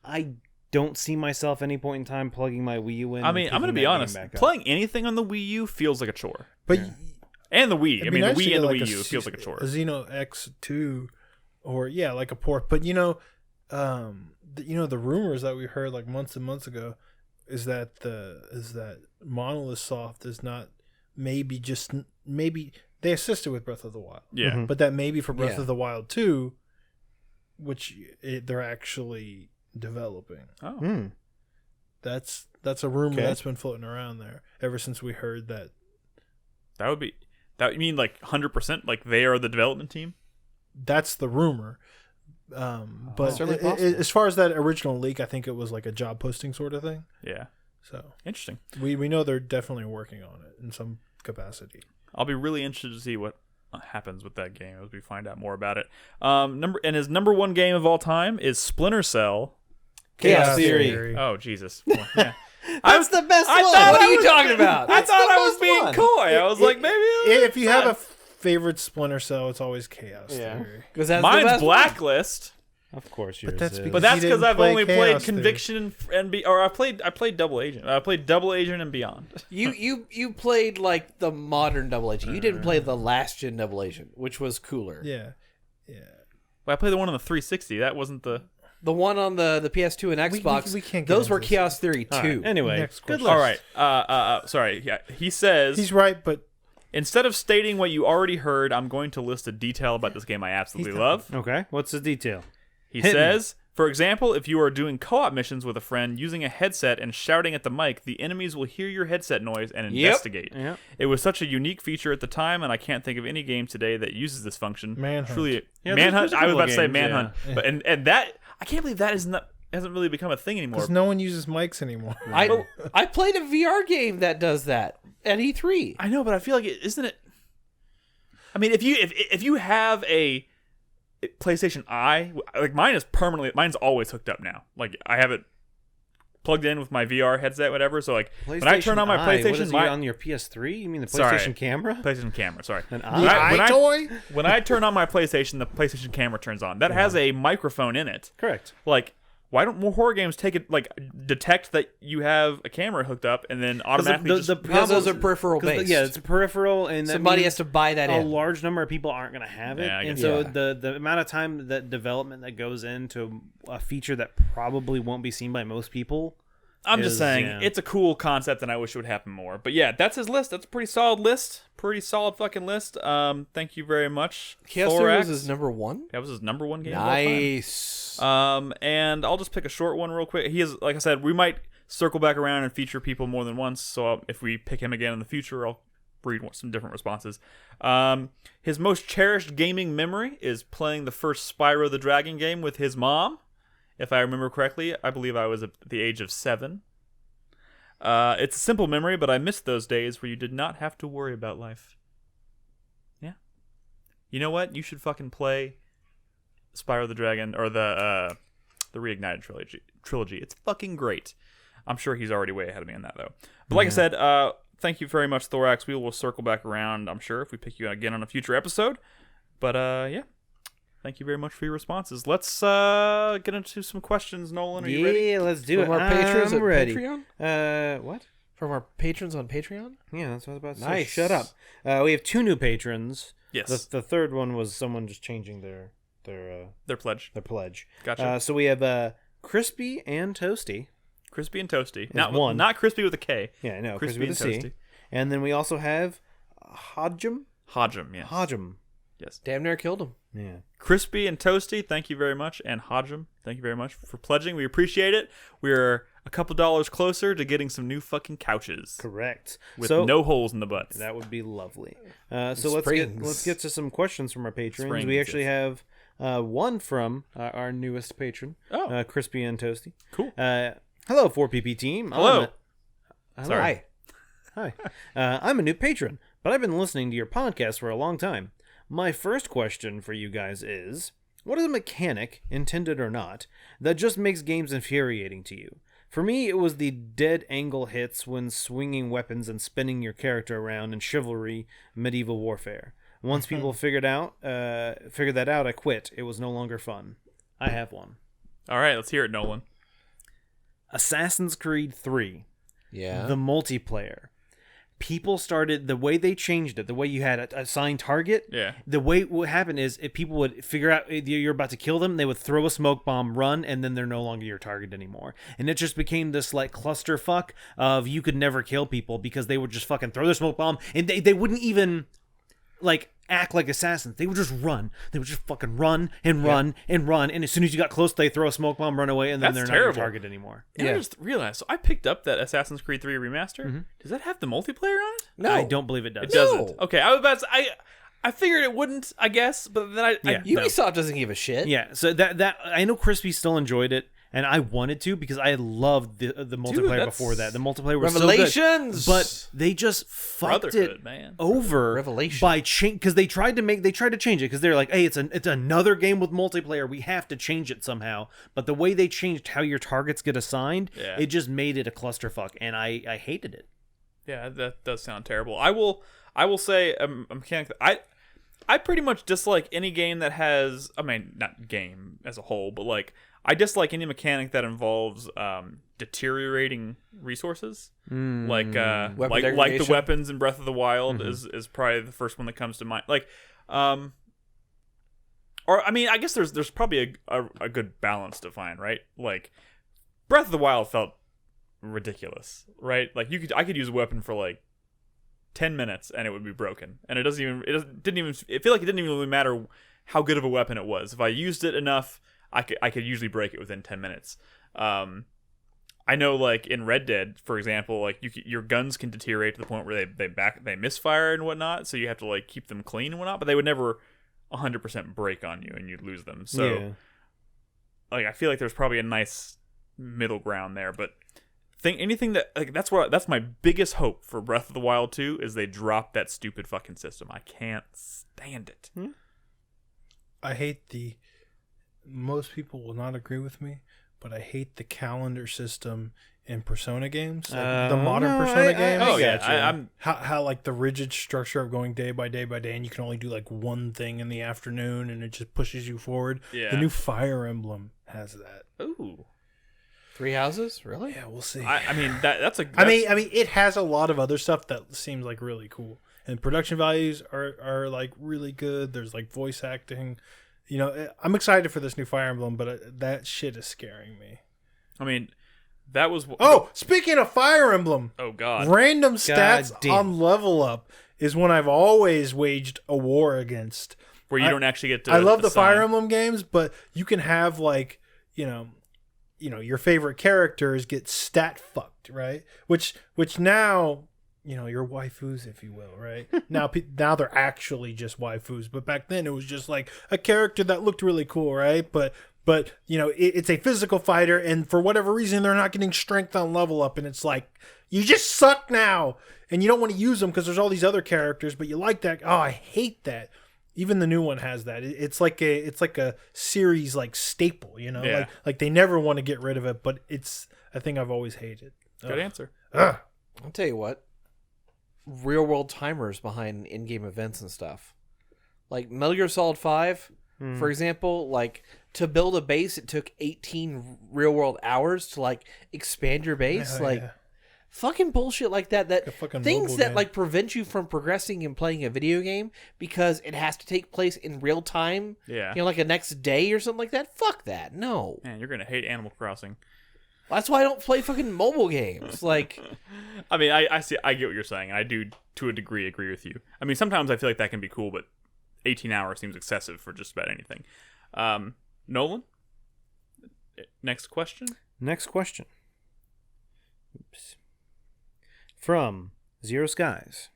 I don't see myself any point in time plugging my Wii U in. I mean, I'm going to be honest. Playing anything on the Wii U feels like a chore. but And the Wii. I mean, the nice to Wii get, and the like, Wii U feels like a chore. A Xeno X2, or like a port. But the rumors that we heard like months and months ago is that Monolith Soft is not maybe they assisted with Breath of the Wild. Yeah. But that maybe for Breath of the Wild 2, which they're actually developing. Oh. That's a rumor that's been floating around there ever since we heard that. That you mean like 100%? Like they are the development team? That's the rumor. But certainly possible. as far as that original leak, I think it was like a job posting sort of thing. Yeah. So Interesting. we know they're definitely working on it in some capacity. I'll be really interested to see what happens with that game as we find out more about it. His number 1 game of all time is Splinter Cell. Chaos Theory. Oh, Jesus. Well, yeah. That's the best one. thought What I are you was- talking about? I thought I was being coy. I was like, maybe If you have a favorite Splinter Cell, it's always Chaos Theory. Because that's the mine's best one. Blacklist. Of course, yours that's is. because- But that's You because didn't I've play only played Chaos Theory. Conviction I played Double Agent. I played Double Agent and Beyond. You played like the modern Double Agent. You didn't play the last gen Double Agent, which was cooler. Yeah. Well, I played the one on the 360. That wasn't the. The one on the PS2 and Xbox. we can't get those into were this. Chaos Theory 2. All right, anyway, Next good question. list. All right. Sorry. Yeah. He says He's right, but instead of stating what you already heard, I'm going to list a detail about this game I absolutely love. Okay, what's the detail? He Hit me. says, for example, if you are doing co-op missions with a friend using a headset and shouting at the mic, the enemies will hear your headset noise and investigate. Yep. It was such a unique feature at the time, and I can't think of any game today that uses this function. Manhunt. Truly, Yeah, Manhunt. there's a I was couple about to say games, Manhunt, yeah. but and that I can't believe that hasn't really become a thing anymore. because no one uses mics anymore. I played a VR game that does that at E3. I know, but I feel like isn't it? I mean, if you have a PlayStation Eye, like mine's always hooked up now. Like I have it plugged in with my VR headset, whatever. So like when I turn on my Eye, what PlayStation, is it, on your PS3? You mean the Sorry. PlayStation camera? PlayStation camera, sorry. An The eye? eye toy? When I turn on my PlayStation, the PlayStation camera turns on. That has a microphone in it. Correct. Like, why don't more horror games detect that you have a camera hooked up and then automatically Because those are peripheral based. Yeah, it's peripheral, and that Somebody means has to buy that a in. large number of people aren't going to have it, Yeah, I and guess so so. the amount of time that development that goes into a feature that probably won't be seen by most people. I'm just saying, yeah. it's a cool concept, and I wish it would happen more. But yeah, that's his list. That's a pretty solid list. Pretty solid fucking list. Thank you very much. Chaos Theory was Thorax. his number 1. That was his number 1 game of all time. Nice. And I'll just pick a short one real quick. He is, like I said, we might circle back around and feature people more than once. So if we pick him again in the future, I'll read some different responses. His most cherished gaming memory is playing the first Spyro the Dragon game with his mom. If I remember correctly, I believe I was at the age of 7. It's a simple memory, but I miss those days where you did not have to worry about life. Yeah. You know what? You should fucking play Spyro the Dragon or the Reignited trilogy. It's fucking great. I'm sure he's already way ahead of me on that, though. But like I said, thank you very much, Thorax. We will circle back around, I'm sure, if we pick you again on a future episode. But, yeah. Thank you very much for your responses. Let's get into some questions, Nolan. Are you ready? Yeah, let's do it. From our patrons I'm at ready. Patreon? What? From our patrons on Patreon? Yeah, that's what I was about to say. Nice. Shut up. We have 2 new patrons. Yes. The third one was someone just changing their pledge. their pledge. Gotcha. So we have Crispy and Toasty. Crispy and Toasty. one. Not Crispy with a K. Yeah, no, Crispy Crispy and with a C. Toasty. And then we also have Hodgem. Hodgem, yes. Hodgem. Yes. Damn near killed him. Yeah. Crispy and Toasty, thank you very much. And Hodgem, thank you very much for pledging. We appreciate it. We're a couple dollars closer to getting some new fucking couches. Correct. With so, no holes in the butts. that would be lovely. So let's Springs. get to some questions from our patrons. Springs, we actually yes. have one from our newest patron, Oh. Crispy and Toasty. Cool. Hello, 4PP team. Hello. Sorry. Hi. I'm a new patron, but I've been listening to your podcast for a long time. My first question for you guys is, what is a mechanic, intended or not, that just makes games infuriating to you? For me, it was the dead angle hits when swinging weapons and spinning your character around in Chivalry Medieval Warfare. Once people figured that out, I quit. It was no longer fun. I have one. All right, let's hear it, Nolan. Assassin's Creed 3. Yeah. The multiplayer. People started, the way they changed it, the way you had a assigned target, Yeah. the way what happened is if people would figure out you're about to kill them, they would throw a smoke bomb, run, and then they're no longer your target anymore. And it just became this like clusterfuck of you could never kill people because they would just fucking throw their smoke bomb and they wouldn't even like act like assassins. They would just run. They would just fucking run and run and run. And as soon as you got close, they throw a smoke bomb, run away, and then That's they're not terrible. your target anymore. And I just realized, so I picked up that Assassin's Creed 3 remaster. Does that have the multiplayer on it? No. I don't believe it does. It doesn't. Okay, I was about to say, I figured it wouldn't, I guess, but then Yeah. Ubisoft doesn't give a shit. Yeah, so that I know Crispy still enjoyed it, and I wanted to because I loved the multiplayer that's- before that. The multiplayer was Revelations! so good, but they just fucked Brotherhood, it man. over Revelation. by change because they tried to change it because they're like, hey, it's another game with multiplayer. We have to change it somehow. But the way they changed how your targets get assigned, Yeah. it just made it a clusterfuck, and I hated it. Yeah, that does sound terrible. I will say a mechanic that I pretty much dislike any game that has, I mean, not game as a whole, but like I dislike any mechanic that involves deteriorating resources. Like Weapon like the degradation? weapons in Breath of the Wild is probably the first one that comes to mind. Like or I mean, I guess there's probably a good balance to find, right? Like Breath of the Wild felt ridiculous, right? Like I could use a weapon for like 10 minutes and it would be broken, and it didn't even really matter how good of a weapon it was. If I used it enough, I could usually break it within 10 minutes. I know, like in Red Dead, for example, like your guns can deteriorate to the point where they misfire and whatnot, so you have to like keep them clean and whatnot, but they would never 100% break on you and you'd lose them. So like I feel like there's probably a nice middle ground there, but anything that like that's my biggest hope for Breath of the Wild 2 is they drop that stupid fucking system. I can't stand it. I hate most people will not agree with me, but I hate the calendar system in Persona games, like the modern Persona games. Oh yeah, I'm How like the rigid structure of going day by day by day, and you can only do like one thing in the afternoon, and it just pushes you forward. Yeah. The new Fire Emblem has that. ooh. Three Houses? Really? Yeah, we'll see. I mean that's a. I mean, it has a lot of other stuff that seems like really cool, and production values are like really good. There's like voice acting. You know, I'm excited for this new Fire Emblem, but that shit is scaring me. I mean, that was. Oh, speaking of Fire Emblem, Oh God. random stats damn. on Level Up is one I've always waged a war against. Where you don't actually get to. I love the assign. Fire Emblem games, but you can have like you know your favorite characters get stat fucked, right? Which now your waifus, if you will, right? now they're actually just waifus, but back then it was just like a character that looked really cool, right? But it's a physical fighter, and for whatever reason they're not getting strength on Level Up, and it's like you just suck now, and you don't want to use them because there's all these other characters, but you like that. Oh, I hate that. even the new one has that. It's like a series like staple, you know. Yeah. Like they never want to get rid of it, but it's a thing I've always hated. Good answer. Ugh. I'll tell you what. Real world timers behind in-game events and stuff. Like Metal Gear Solid 5, for example, like to build a base, it took 18 real world hours to like expand your base. Fucking bullshit like that. That things that like prevent you from progressing and playing a video game because it has to take place in real time. Yeah. You know, like a next day or something like that. Fuck that. No. Man, you're gonna hate Animal Crossing. That's why I don't play fucking mobile games. Like, I mean, I see. I get what you're saying, and I do to a degree agree with you. I mean, sometimes I feel like that can be cool, but 18 hours seems excessive for just about anything. Nolan, next question. Next question. Oops. From Zero Skies.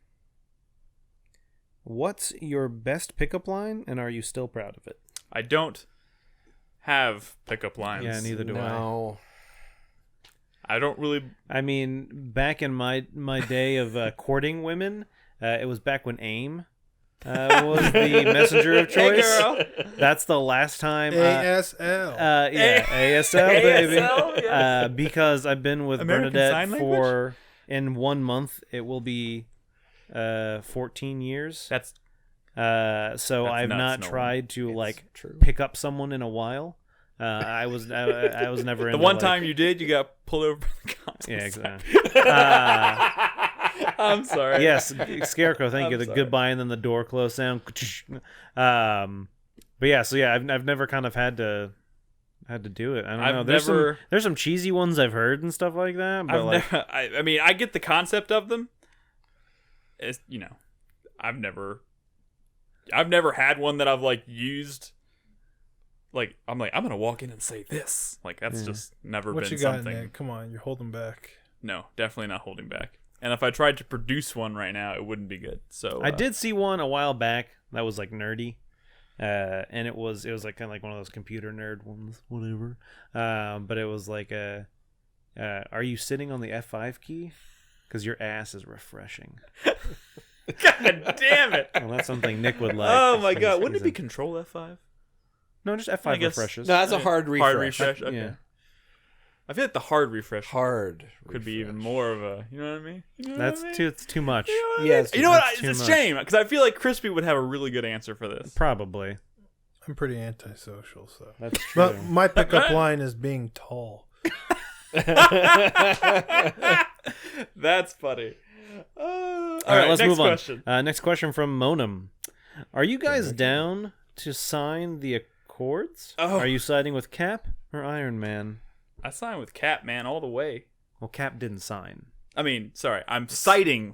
What's your best pickup line, and are you still proud of it? I don't have pickup lines. Yeah, neither do I don't really. I mean, back in my day of courting women, it was back when AIM was the messenger of choice. Hey, girl. That's the last time. ASL. Yeah, ASL, baby. ASL, yeah. Because I've been with American Sign Bernadette for, in 1 month, it will be 14 years. That's so I've nuts, not Nolan. tried to It's like true. pick up someone in a while. I was never the into, one like, time you did. You got pulled over by the cops. Yeah, exactly. I'm sorry. Yes, Scarecrow. Thank you. The sorry. goodbye and then the door close sound. But yeah, so yeah, I've never kind of had to do it. I don't know. There's some cheesy ones I've heard and stuff like that. But I mean, I get the concept of them. It's, you know, I've never had one that I've like used. Like I'm gonna walk in and say this. Like that's just never What been you got, something. Nick? Come on, you're holding back. No, definitely not holding back. And if I tried to produce one right now, it wouldn't be good. So I did see one a while back that was like nerdy, and it was like kind of like one of those computer nerd ones, whatever. But it was like are you sitting on the F5 key? Because your ass is refreshing. God damn it! Well, that's something Nick would like. Oh my god, wouldn't it be Control F5? No, just I F5 guess- refreshes. No, that's a hard refresh. Hard refresh. Okay. Yeah. I feel like the hard refresh Hard could be even refresh. more of a. You know what I mean? You know what That's I mean? it's too much. You know what I Yeah, mean? it's You know what? that's too It's a much. shame because I feel like Crispy would have a really good answer for this. Probably. I'm pretty antisocial, so. That's true. But my pickup line is being tall. That's funny. All All right, let's next move on. question. Next question from Monum. Are you guys down to sign the Accords? Oh. Are you siding with Cap or Iron Man? I signed with Cap, man, all the way. Well, Cap didn't sign. I mean, sorry, I'm siding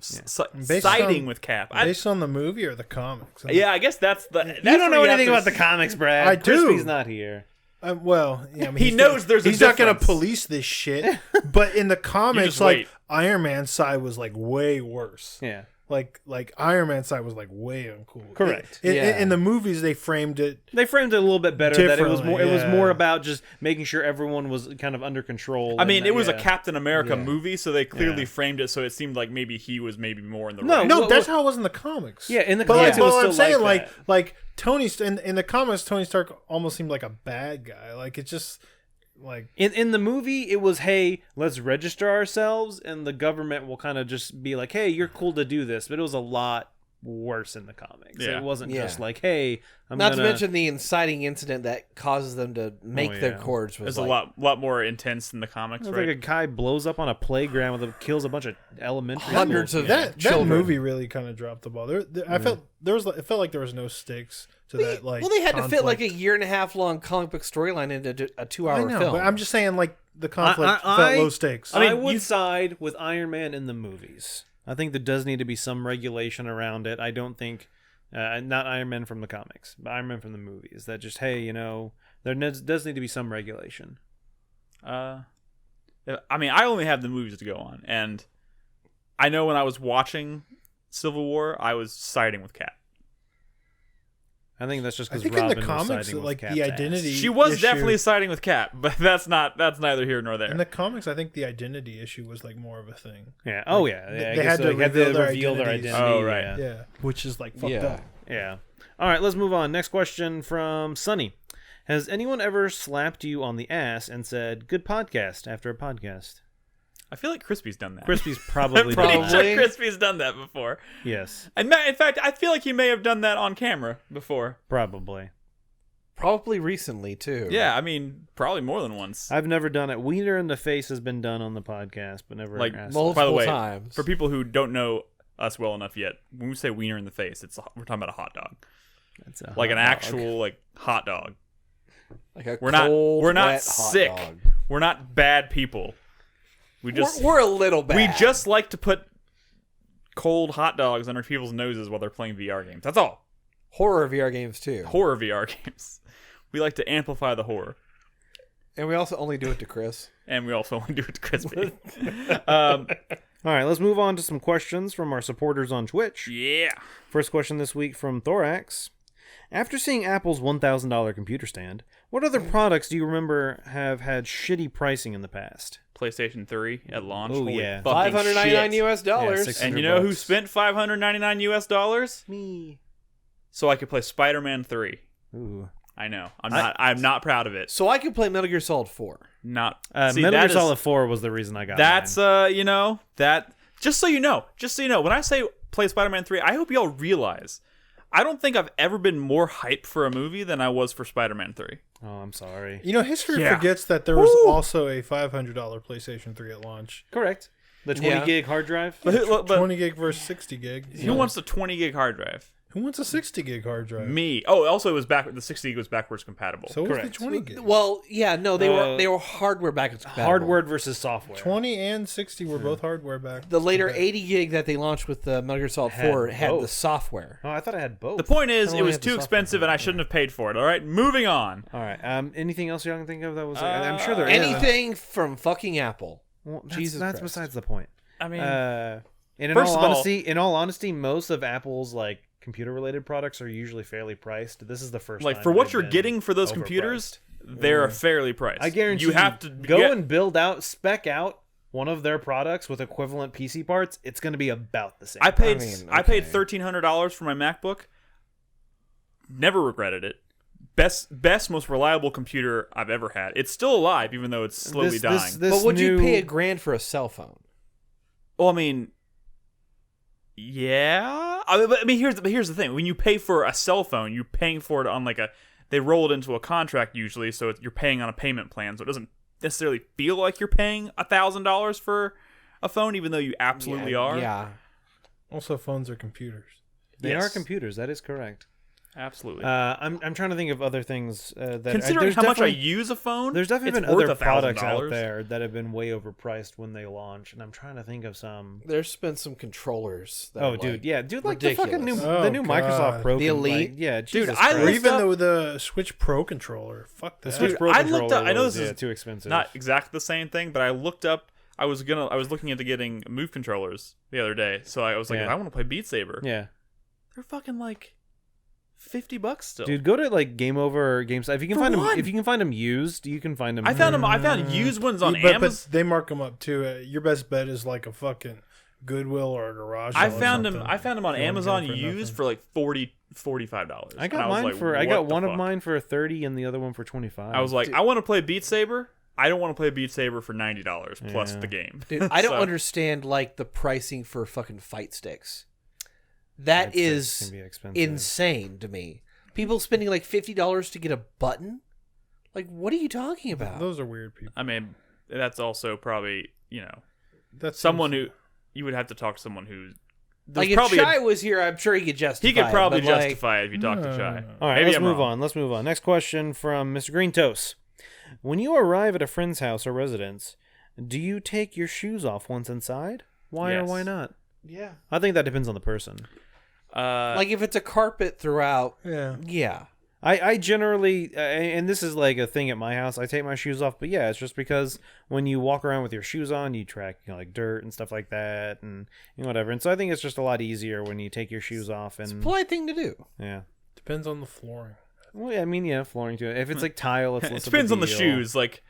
Based siding on- with Cap. Based on the movie or the comics? Yeah, I guess that's the. That's You don't know where have anything to about the comics, Brad. I do. Crispy's not here. Well, yeah, I mean, He knows there's a he's not going to difference. police this shit. But in the comics, just like wait. Iron Man's side was like way worse. Yeah. Like Iron Man's side was like way uncool. Correct. In the movies, they framed it. They framed it a little bit better. That it was more. It was Differently, more yeah. about just making sure everyone was kind of under control. I mean, and it was a yeah. Captain America movie, so they clearly Yeah. framed it so it seemed like maybe he was maybe more in the No, right. No, Well, that's how it was in the comics. Yeah, in the But comics, like, it was but still I'm saying, like that. like Tony in the comics, Tony Stark almost seemed like a bad guy. Like it's just like In the movie, it was, hey, let's register ourselves, and the government will kind of just be like, hey, you're cool to do this. But it was a lot worse in the comics. Yeah. It wasn't Yeah. just like, hey, I'm Not gonna... to mention the inciting incident that causes them to make Oh, their yeah. cords. Was It's like, a lot more intense in the comics, It's right? like a guy blows up on a playground kills a bunch of elementary Hundreds schools. of that children. movie really kind of dropped the ball. I felt it felt like there was no stakes to that. Like, well, they had to fit like a conflict. 1.5 year long comic book storyline into a 2 hour I know, film. but I'm just saying, like the conflict I- felt low stakes. I would side with Iron Man in the movies. I think there does need to be some regulation around it. I don't think, not Iron Man from the comics, but Iron Man from the movies. That just, hey, there does need to be some regulation. I mean, I only have the movies to go on, and I know when I was watching Civil War, I was siding with Cap. I think that's just I because think Robin in the was comics, siding with like Cap's the ass. identity, She was issue- definitely siding with Cap, but that's neither here nor there. in the comics. I think the identity issue was like more of a thing. Yeah. Oh yeah. they I had guess to they had to reveal their reveal their identities. identity. Oh, right. Yeah. Yeah, which is like fucked yeah, up. Yeah. All right, let's move on. Next question from Sunny. Has anyone ever slapped you on the ass and said, good podcast after a podcast? I feel like Crispy's done that. Crispy's I'm probably pretty done sure that. Crispy's done that before. Yes, And in fact, I feel like he may have done that on camera before. probably. Probably recently too. Yeah, I mean, probably more than once. I've never done it. Wiener in the face has been done on the podcast, but never Like, asked. multiple by the way, times. for people who don't know us well enough yet, when we say wiener in the face, we're talking about a hot dog, That's a like hot an dog. actual like hot dog. Like a We're not cold, we're not wet hot sick. dog. We're not bad people. We're a little bad. We just like to put cold hot dogs under people's noses while they're playing VR games. That's all. horror VR games too. Horror VR games. We like to amplify the horror. And we also only do it to Chris. And we also want to do it to Crispy. All right, let's move on to some questions from our supporters on Twitch. Yeah. First question this week from Thorax. After seeing Apple's $1,000 computer stand, what other products do you remember have had shitty pricing in the past? PlayStation 3 at launch. Oh, Holy yeah. fucking $599 shit. US dollars. $600. And you know who spent $599 US dollars? Me. So I could play Spider-Man 3. Ooh. I know. I'm not proud of it. So I can play Metal Gear Solid 4. Not Metal Gear that is- Solid 4 was the reason I got That's mine. that just so you know, when I say play Spider-Man 3, I hope y'all realize I don't think I've ever been more hyped for a movie than I was for Spider-Man 3. Oh, I'm sorry. You know, history Yeah. forgets that there was also a $500 PlayStation 3 at launch. Correct. The 20 gig hard drive? But 20 gig versus 60 gig. who wants the 20 gig hard drive? Who wants a 60 gig hard drive? Me. Oh, also it was the 60 gig was backwards compatible. So was the Correct. 20 gig. Well, yeah, no, they were hardware backwards compatible. Hardware versus software. 20 and 60 were both hardware back. The later 80 gig that they launched with the Metal Gear Solid 4 had the both. software. Oh, I thought I had both. The point is, I it only was had the too software expensive and I shouldn't have paid for it. All right, moving on. All right. Anything else y'all can think of that was... I'm sure there is. Anything from fucking Apple. Well, that's, Jesus that's Christ. besides the point. I mean, And in First all of all- honesty, most of Apple's like computer-related products are usually fairly priced. This is the first like time for what they've you're been getting for those overpriced. computers, they're fairly priced. I guarantee you have to go and build out, spec out one of their products with equivalent PC parts. It's going to be about the same. I paid I mean, okay. $1,300 for my MacBook. Never regretted it. Best, most reliable computer I've ever had. It's still alive, even though it's slowly dying. But would you pay $1,000 for a cell phone? Well, I mean, yeah. I mean, here's the thing. When you pay for a cell phone, you're paying for it on they roll it into a contract usually, so you're paying on a payment plan, so it doesn't necessarily feel like you're paying $1,000 for a phone, even though you absolutely are. Yeah. Also, phones are computers. They Yes. are computers. That is correct. Absolutely. I'm trying to think of other things that Considering there's how much I definitely- use a phone, There's definitely it's been worth other products out $1,000. there that have been way overpriced when they launch, and I'm trying to think of some. There's been some controllers. That Oh, are, dude, like, yeah, dude, like the fucking new, ridiculous. the new Oh, Microsoft God. Pro, The Elite? yeah, Dude, Jesus I Or Christ. looked even up- the Switch Pro controller. Fuck that. Switch Pro I controller looked up- I know was, this is too expensive. not exactly the same thing, but I looked up. I was looking into getting Move controllers the other day, so I was like, Yeah. I want to play Beat Saber. Yeah, They're fucking like $50 still. dude, go to like Game Over or GameStop if you can For find them. one. If you can find them used, you can find them. I found used ones on but Amazon. they mark them up too. Your best bet is like a fucking Goodwill or a garage. I sale or found them. something. I found them on You wanna get Amazon them for used nothing. for like $45. I got And was mine like, for. I what got the one of fuck? mine for $30 and the other one for $25. I was like, I want to play Beat Saber. I don't want to play Beat Saber for $90 plus Yeah. the game. Dude, I don't So- understand like the pricing for fucking fight sticks. That Can is be expensive. insane to me. People spending like $50 to get a button? Like, what are you talking about? Those are weird people. I mean, that's also probably That's someone who you would have to talk to someone who. Like, if probably Shai was here, I'm sure he could justify he could probably it, but, like, justify it if you talk to Shai. All right, Maybe let's I'm move wrong. on. Let's move on. Next question from Mr. Green Toast. When you arrive at a friend's house or residence, do you take your shoes off once inside? Why or Yes. why not? Yeah. I think that depends on the person. Like, if it's a carpet throughout, Yeah. yeah. I generally, and this is like a thing at my house, I take my shoes off, but yeah, it's just because when you walk around with your shoes on, you track like dirt and stuff like that and whatever. And so I think it's just a lot easier when you take your shoes off. And Polite thing to do. yeah. Depends on the flooring. Well, yeah, I mean, yeah, flooring too. If it's like tile, it's It less of a depends on the deal. shoes. Like,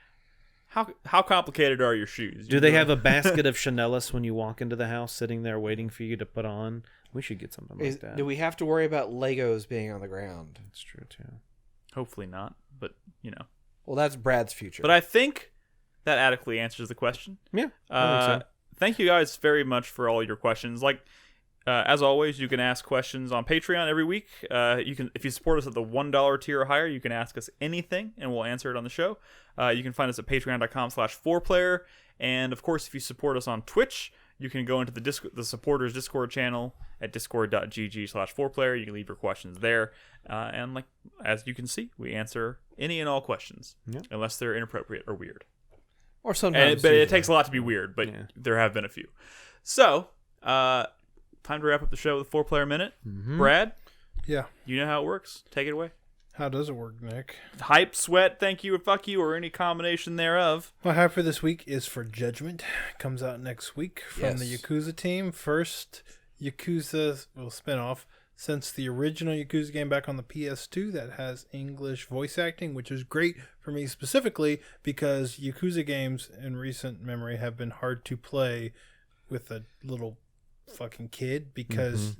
how complicated are your shoes? Do they have a basket of Chanelus when you walk into the house, sitting there waiting for you to put on? We should get something like that. Do we have to worry about Legos being on the ground? That's true too. Hopefully not, but Well, that's Brad's future. But I think that adequately answers the question. Yeah. I think so. Thank you guys very much for all your questions. As always, you can ask questions on Patreon every week. You can, if you support us at the $1 tier or higher, you can ask us anything, and we'll answer it on the show. You can find us at patreon.com/4Player. And, of course, if you support us on Twitch, you can go into the supporters Discord channel at discord.gg/4Player. You can leave your questions there. And as you can see, we answer any and all questions, unless they're inappropriate or weird. Or sometimes. But it takes a lot to be weird, but there have been a few. So, time to wrap up the show with 4-Player Minute. Brad? Yeah. You know how it works. Take it away. How does it work, Nick? Hype, sweat, thank you, or fuck you, or any combination thereof. My hype for this week is for Judgment. Comes out next week from the Yakuza team. First Yakuza, spin-off, since the original Yakuza game back on the PS2 that has English voice acting, which is great for me specifically because Yakuza games in recent memory have been hard to play with a little fucking kid because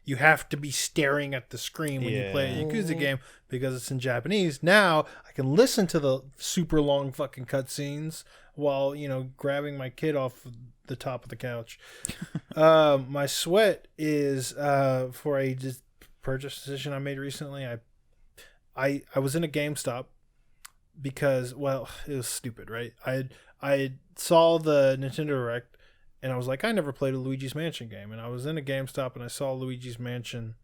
you have to be staring at the screen when you play a Yakuza game because it's in Japanese. Now I can listen to the super long fucking cutscenes while, grabbing my kid off the top of the couch. My sweat is for a purchase decision I made recently. I was in a GameStop because, it was stupid, right? I saw the Nintendo Direct and I was like, I never played a Luigi's Mansion game. And I was in a GameStop and I saw Luigi's Mansion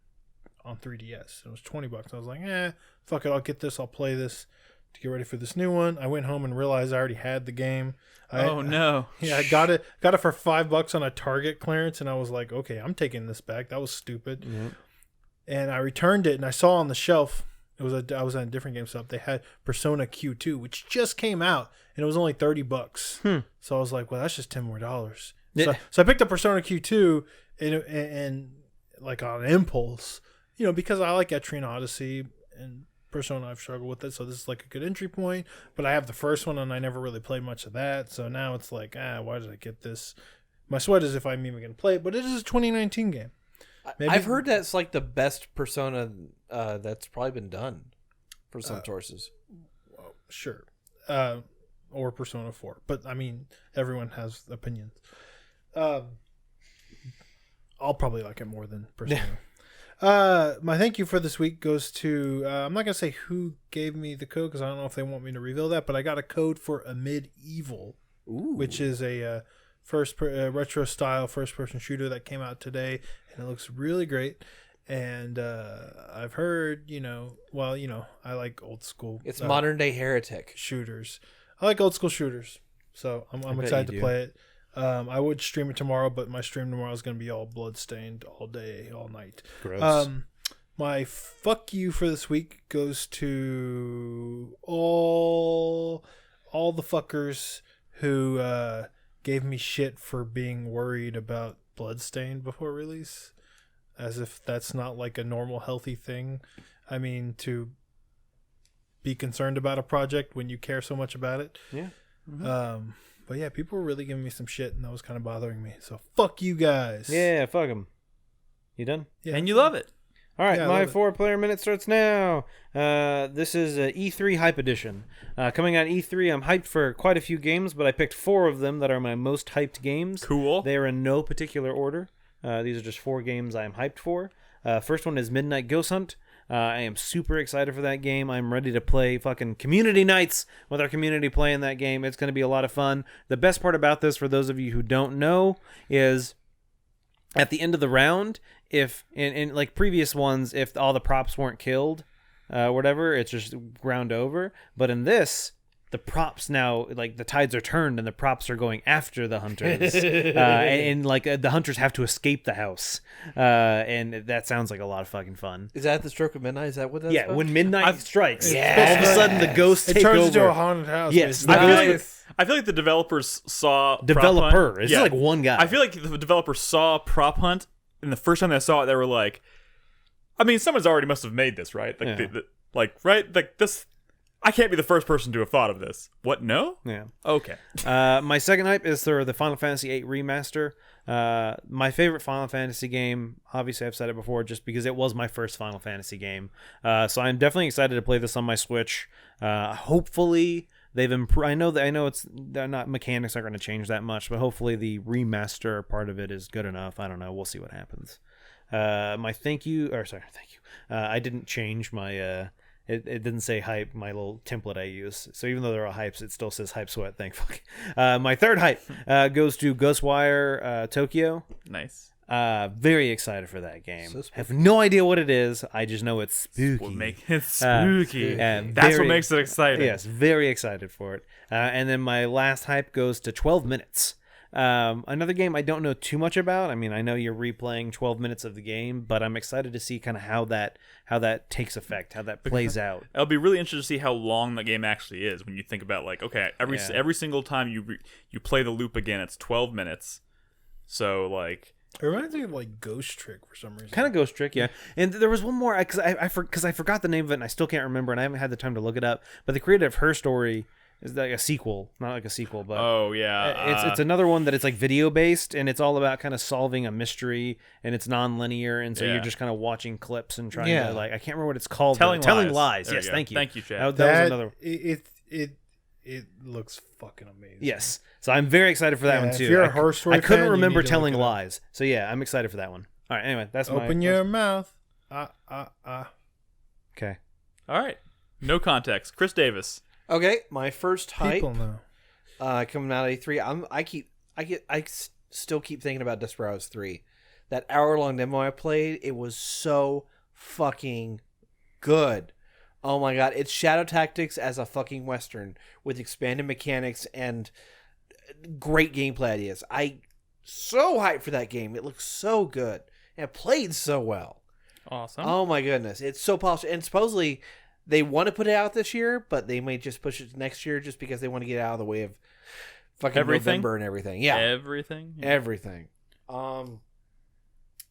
on 3DS. It was $20. I was like, fuck it, I'll get this. I'll play this to get ready for this new one. I went home and realized I already had the game. No. I got it for $5 on a Target clearance, and I was like, okay, I'm taking this back. That was stupid. Mm-hmm. And I returned it, and I saw on the shelf, I was at a different GameStop, they had Persona Q2, which just came out, and it was only $30. So I was like, well, that's just $10 more. So I picked up Persona Q2 and like on impulse, because I like Etrian Odyssey and Persona. I've struggled with it, so this is like a good entry point. But I have the first one, and I never really played much of that. So now it's like, why did I get this? My sweat is if I'm even going to play it, but it is a 2019 game. Maybe. I've heard that's like the best Persona that's probably been done for some sources. Well, sure. Or Persona 4. But, I mean, everyone has opinions. I'll probably like it more than Persona. My thank you for this week goes to, I'm not going to say who gave me the code because I don't know if they want me to reveal that, but I got a code for Amid Evil, which is a retro style first person shooter that came out today, and it looks really great. And I've heard, I like old school. It's modern day Heretic shooters. I like old school shooters, so I'm excited to play it. I would stream it tomorrow, but my stream tomorrow is going to be all Bloodstained all day, all night. Gross. My fuck you for this week goes to all the fuckers who gave me shit for being worried about Bloodstained before release, as if that's not like a normal healthy thing. I mean, to be concerned about a project when you care so much about it. Yeah. Mm-hmm. But yeah, people were really giving me some shit, and that was kind of bothering me. So fuck you guys. Yeah, fuck them. You done? Yeah. And you love it. All right, my 4-player minute starts now. This is E3 Hype Edition. Coming out E3, I'm hyped for quite a few games, but I picked 4 of them that are my most hyped games. Cool. They are in no particular order. These are just 4 games I am hyped for. First one is Midnight Ghost Hunt. I am super excited for that game. I'm ready to play fucking community nights with our community playing that game. It's going to be a lot of fun. The best part about this, for those of you who don't know, is at the end of the round, if in like previous ones, if all the props weren't killed, whatever, it's just ground over. But in this, the props now, like the tides are turned and the props are going after the hunters, and the hunters have to escape the house, and that sounds like a lot of fucking fun. Is that the stroke of midnight? Is that what that's about? When midnight strikes, all of a sudden the ghosts take over. It turns into a haunted house. Yes, I feel like the developers saw developer. Prop hunt. It's like one guy. I feel like the developers saw Prop Hunt, and the first time they saw it, they were like, I mean, someone's already must have made this, right? Like, right? Like this. I can't be the first person to have thought of this. What? No? Yeah. Okay. My second hype is for the Final Fantasy VIII remaster. My favorite Final Fantasy game. Obviously, I've said it before, just because it was my first Final Fantasy game. So I'm definitely excited to play this on my Switch. Hopefully, they've improved. I know it's they're not mechanics aren't going to change that much, but hopefully the remaster part of it is good enough. I don't know. We'll see what happens. My thank you. I didn't change my. It didn't say hype, my little template I use. So even though there are hypes, it still says hype sweat. Thank fuck. My third hype goes to Ghostwire Tokyo. Nice. Very excited for that game. Have no idea what it is. I just know it's spooky. What makes it spooky. That's That's what makes it exciting. Yes, very excited for it. And then my last hype goes to 12 Minutes. Another game I don't know too much about. I mean, I know you're replaying 12 minutes of the game, but I'm excited to see kind of how that takes effect, how that plays out. It'll be really interesting to see how long the game actually is when you think about like, okay, every single time you play the loop again, it's 12 minutes. So like, it reminds me of like Ghost Trick for some reason. Kind of Ghost Trick, yeah. And there was one more because I forgot the name of it and I still can't remember and I haven't had the time to look it up. But the creator of Her Story is like a sequel, not like a sequel, but it's another one that it's like video based and it's all about kind of solving a mystery and it's non-linear and so you're just kind of watching clips and trying to like I can't remember what it's called. Telling Lies. Yes, thank you, Chad. That was another. It looks fucking amazing. Yes, so I'm very excited for that one too. If you're a Her Story I couldn't fan, remember Telling Lies, so yeah, I'm excited for that one. All right, anyway, that's Open your mouth. Okay. All right. No context. Chris Davis. Okay, my first hype. People know. Coming out of E3, I still keep thinking about Desperados 3. That hour-long demo I played, it was so fucking good. Oh my god, it's Shadow Tactics as a fucking Western with expanded mechanics and great gameplay ideas. I so hyped for that game. It looks so good. And it played so well. Awesome. Oh my goodness. It's so polished. And supposedly they want to put it out this year, but they may just push it to next year just because they want to get out of the way of fucking everything? November and everything. Yeah. Everything? Yeah. Everything.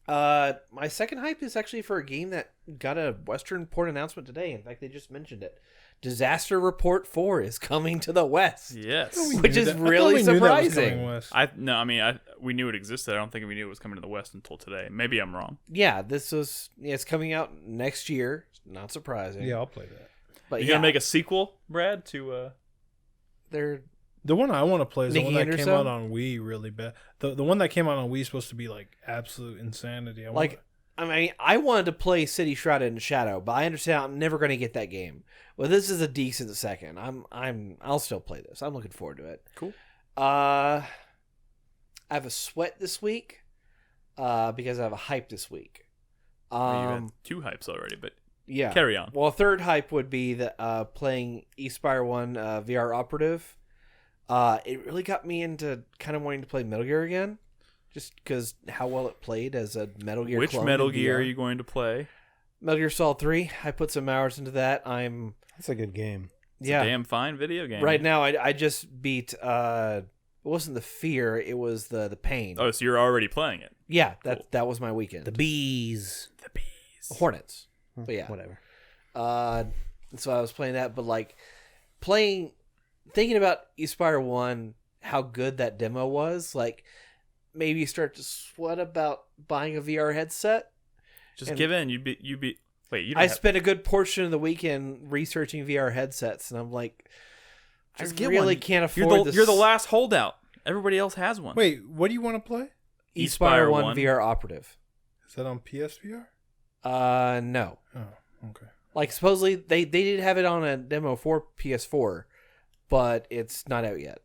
My second hype is actually for a game that got a Western port announcement today. In fact, they just mentioned it. Disaster Report 4 is coming to the West. Yes. Which is really surprising. We knew it existed. I don't think we knew it was coming to the West until today. Maybe I'm wrong. Yeah, it's coming out next year. Not surprising. Yeah, I'll play that. But you gonna make a sequel, Brad, to they're the one I want to play is the one that Anderson? came out on Wii really bad. The one that came out on Wii is supposed to be like absolute insanity. I wanted to play City Shrouded in Shadow, but I understand I'm never going to get that game. Well, this is a decent second. I'll still play this. I'm looking forward to it. Cool. I have a sweat this week because I have a hype this week. you had two hypes already, but yeah, carry on. Well, a third hype would be that playing Espire 1 VR Operative. It really got me into kind of wanting to play Metal Gear again. Just because how well it played as a Metal Gear Which clone Metal in Gear VR. are you going to play? Metal Gear Solid 3. I put some hours into that. That's a good game. It's a damn fine video game. Right now, I just beat... it wasn't the fear, it was the pain. Oh, so you're already playing it. Yeah, Cool. that was my weekend. The bees. Hornets. But yeah. Whatever. So I was playing that, but like thinking about Espire 1, how good that demo was, like maybe you start to sweat about buying a VR headset. Just give in. You'd be. Wait, you. I spent a good portion of the weekend researching VR headsets, and I'm like, Just I get really one. can't afford this. You're the last holdout. Everybody else has one. Wait, what do you want to play? Espire 1 VR Operative. Is that on PSVR? No. Oh, okay. Like supposedly they did have it on a demo for PS4, but it's not out yet.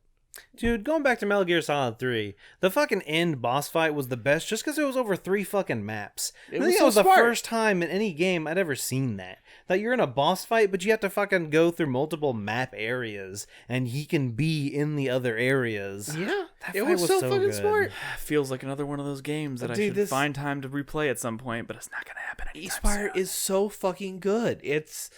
Dude, going back to Metal Gear Solid 3, the fucking end boss fight was the best just because it was over 3 fucking maps. I think that was the first time in any game I'd ever seen that. That you're in a boss fight, but you have to fucking go through multiple map areas, and he can be in the other areas. Yeah, that it fight was so fucking good. smart. Feels like another one of those games that I should find time to replay at some point, but it's not going to happen anytime Espire soon. is so fucking good. It's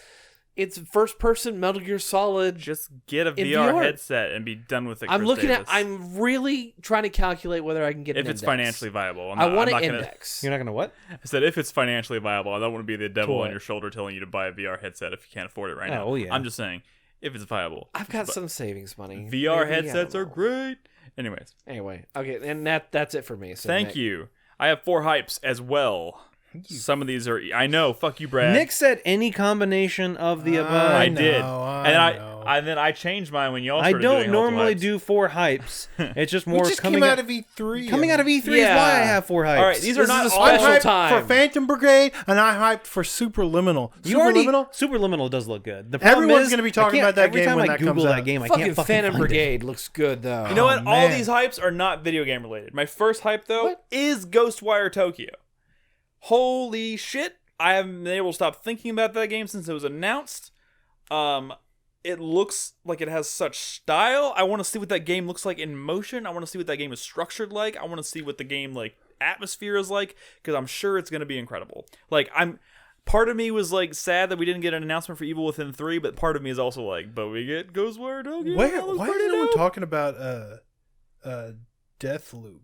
It's first person Metal Gear Solid. Just get a In VR, VR. headset and be done with it. I'm Chris looking Davis. I'm really trying to calculate whether I can get if an it's index. financially viable. I want I'm an not gonna, index. You're not gonna what? I said if it's financially viable. I don't want to be the devil What? on your shoulder telling you to buy a VR headset if you can't afford it right now. Oh, yeah. I'm just saying if it's viable. I've got some savings money. VR Maybe, I headsets don't are know. great. Anyways, Anyway, okay, and that's it for me. So thank Nick. you. I have 4 hypes as well. Some of these are I know. Fuck you, Brad. Nick said any combination of the above. I know, did, I know. and then I changed mine when y'all. I started don't doing multiple normally hypes. do 4 hypes. It's just We more just coming came out of E3. coming out of E3 is Yeah. why I have 4 hypes. All right, these are This not is a all. special I'm hyped time. for Phantom Brigade, and I'm hyped for Superliminal. You already Superliminal? Superliminal does look good. The problem Everyone's is, gonna be I talking can't- about that every game time when I that Google comes that out. game. I Fucking can't fucking Phantom find it. Brigade looks good though. You know what? Oh, All man. these hypes are not video game related. My first hype though is Ghostwire Tokyo. Holy shit! I haven't been able to stop thinking about that game since it was announced. It looks like it has such style. I want to see what that game looks like in motion. I want to see what that game is structured like. I want to see what the game like atmosphere is like because I'm sure it's going to be incredible. Like part of me was like sad that we didn't get an announcement for Evil Within 3, but part of me is also like, but we get Ghostwire Tokyo. Why That looks is pretty no one dope. talking about Deathloop?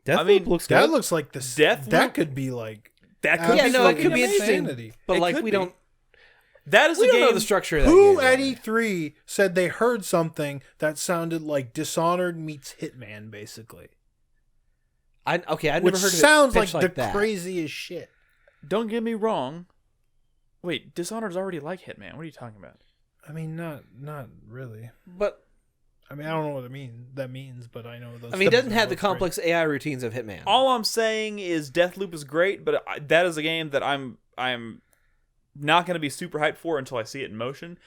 Deathloop I mean, looks That good. looks like the Deathloop? That could be like That could Yeah, be no, it fucking could be amazing. interesting. But It like could we be. don't That is we a don't game. know the structure of that Who game. at really. E3 said they heard something that sounded like Dishonored meets Hitman, basically? I've Which never heard of it sounds like pitched the that. craziest shit. Don't get me wrong. Wait, Dishonored's already like Hitman. What are you talking about? I mean, not really. But I mean, I don't know what that means, but I know those. I mean, it things doesn't have the look great. complex AI routines of Hitman. All I'm saying is Deathloop is great, but that is a game that I'm not going to be super hyped for until I see it in motion.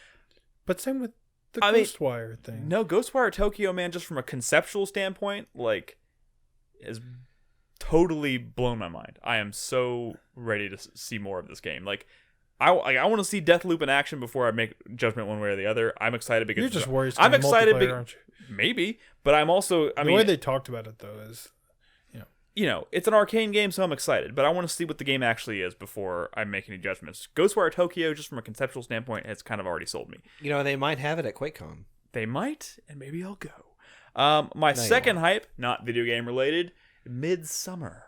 But same with the I mean, Ghostwire thing. No, Ghostwire Tokyo, man, just from a conceptual standpoint, like, is totally blown my mind. I am so ready to see more of this game. Like, I want to see Deathloop in action before I make judgment one way or the other. I'm excited because You're just worried. It's I'm gonna be excited multiplayer, aren't you? maybe, but I'm also The way they talked about it though is, it's an arcane game, so I'm excited, but I want to see what the game actually is before I make any judgments. Ghostwire Tokyo, just from a conceptual standpoint, has kind of already sold me. You know, they might have it at QuakeCon. They might, and maybe I'll go. My second hype, not video game related, Midsummer.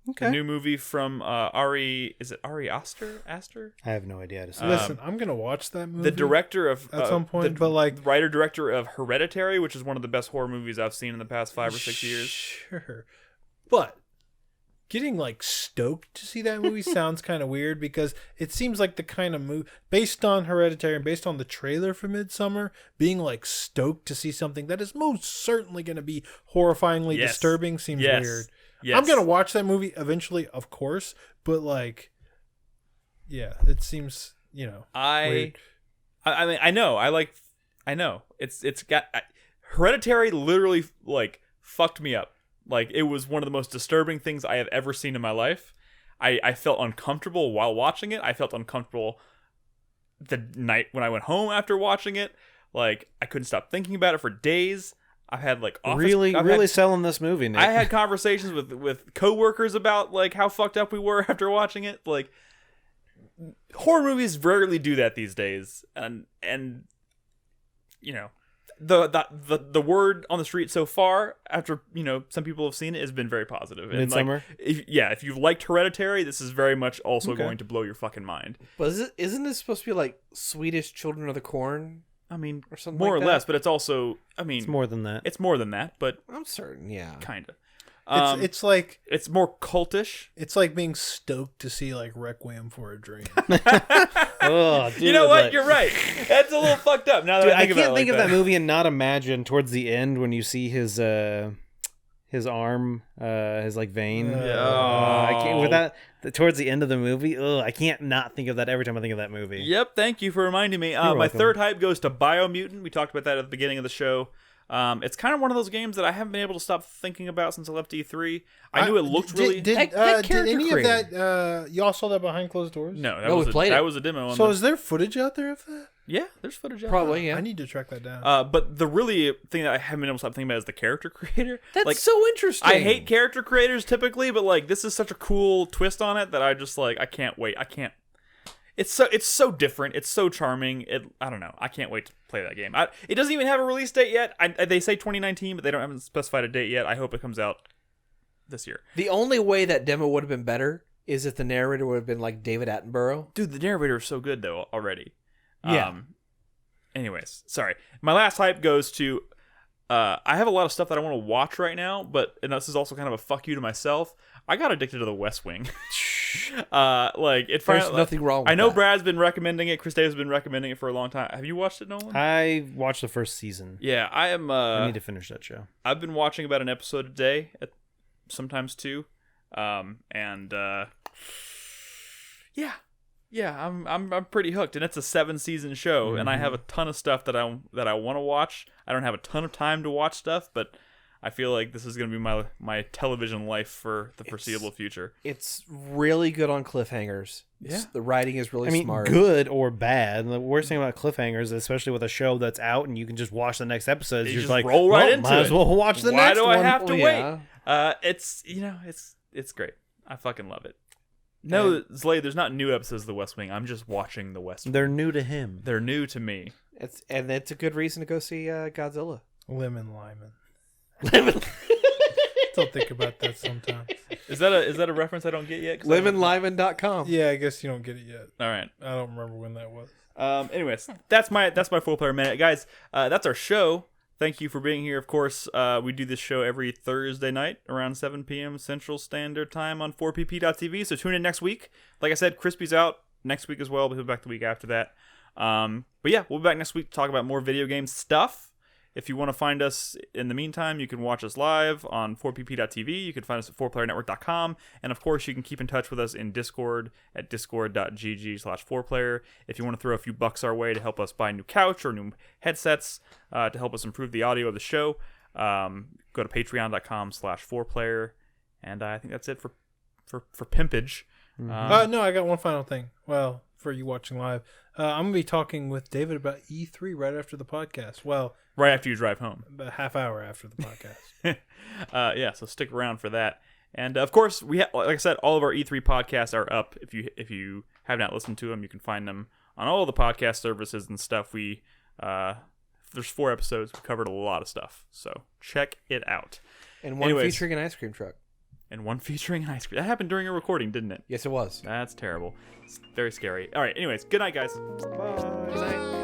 Okay. The new movie from Ari, is it Ari Aster? I have no idea how to say listen, I'm gonna watch that movie. The director of at some point, but like writer-director of Hereditary, which is one of the best horror movies I've seen in the past 5 or 6 years. Sure, but getting like stoked to see that movie sounds kind of weird because it seems like the kind of movie based on Hereditary and based on the trailer for Midsummer, being like stoked to see something that is most certainly going to be horrifyingly Yes. disturbing seems Yes. weird. Yes. I'm gonna watch that movie eventually, of course, but like, yeah, it seems weird. I mean, I know. It's got Hereditary literally like fucked me up. Like, it was one of the most disturbing things I have ever seen in my life. I felt uncomfortable while watching it. I felt uncomfortable the night when I went home after watching it. Like, I couldn't stop thinking about it for days. I've had like office, really I've really had- selling this movie, Nick. I had conversations with coworkers about like how fucked up we were after watching it. Like, horror movies rarely do that these days, and you know, the word on the street so far after some people have seen it has been very positive. And Midsummer? like, if you've liked Hereditary, this is very much also going to blow your fucking mind. But isn't this supposed to be like Swedish Children of the Corn? I mean, Or something more like or that? less, but it's also, I mean, It's more than that. it's more than that, but I'm certain, yeah. kind of. It's like It's more cultish. it's like being stoked to see like Requiem for a Dream. Oh, dude, You know what? like- You're right. That's a little fucked up. Now that Dude, I I think can't about it think like of that movie and not imagine towards the end when you see his arm, his like vein. I can't with that towards the end of the movie. I can't not think of that every time I think of that movie. Yep, thank you for reminding me. My welcome. third hype goes to Biomutant. We talked about that at the beginning of the show. It's kind of one of those games that I haven't been able to stop thinking about since I left E3. I knew it looked really... Did That character any creator. of that? Y'all saw that behind closed doors? No, No, we played it. that was a demo. On So the, is there footage out there of that? yeah, there's footage out Probably, there. yeah. I need to track that down. But the really thing that I haven't been able to stop thinking about is the character creator. That's like, so interesting. I hate character creators typically, but like this is such a cool twist on it that I just like I can't wait. It's so different. It's so charming. I don't know. I can't wait to play that game. It doesn't even have a release date yet. They say 2019, but they haven't specified a date yet. I hope it comes out this year. The only way that demo would have been better is if the narrator would have been like David Attenborough. Dude, the narrator is so good though already. Yeah. Anyways, sorry. My last hype goes to. I have a lot of stuff that I want to watch right now, and this is also kind of a fuck you to myself. I got addicted to The West Wing. There's nothing wrong with I know that. Brad's been recommending it. Chris Dave's been recommending it for a long time. Have you watched it, Nolan? I watched the first season. Yeah, I am. I need to finish that show. I've been watching about an episode a day, sometimes two, yeah, I'm pretty hooked, and it's a 7-season show, and I have a ton of stuff that I want to watch. I don't have a ton of time to watch stuff, but I feel like this is going to be my television life for the foreseeable future. It's really good on cliffhangers. Yeah. The writing is really smart. Good or bad. The worst thing about cliffhangers, especially with a show that's out and you can just watch the next episode, is You just just like, roll right into might it. as well watch the Why next do one. I have to yeah. wait? It's great. I fucking love it. No, Slade, there's not new episodes of The West Wing. I'm just watching The West Wing. They're new to him. They're new to me. It's a good reason to go see Godzilla. Lemon Lyman. Still think about that sometimes. Is that a reference I don't get yet? LemonLyman.com. Yeah, I guess you don't get it yet. All right. I don't remember when that was. Anyways, that's my 4-player minute, guys. That's our show. Thank you for being here. Of course, we do this show every Thursday night around 7 p.m. Central Standard Time on 4pp.tv. So tune in next week. Like I said, Crispy's out next week as well. We'll be back the week after that. But yeah, we'll be back next week to talk about more video game stuff. If you want to find us in the meantime, you can watch us live on 4pp.tv. You can find us at 4playernetwork.com. And of course, you can keep in touch with us in Discord at discord.gg/4player. If you want to throw a few bucks our way to help us buy a new couch or new headsets to help us improve the audio of the show, go to patreon.com/4player. And I think that's it for pimpage. No, I got one final thing. Well, for you watching live, I'm going to be talking with David about E3 right after the podcast. Well, Right after you drive home. about a half hour after the podcast. Yeah, so stick around for that. And of course, like I said, all of our E3 podcasts are up. If you have not listened to them, you can find them on all the podcast services and stuff. There's 4 episodes. We covered a lot of stuff, so check it out. And one Anyways. featuring an ice cream truck. And one featuring ice cream. That happened during a recording, didn't it? Yes, it was. That's terrible. It's very scary. All right. Anyways, good night, guys. Bye. Good night.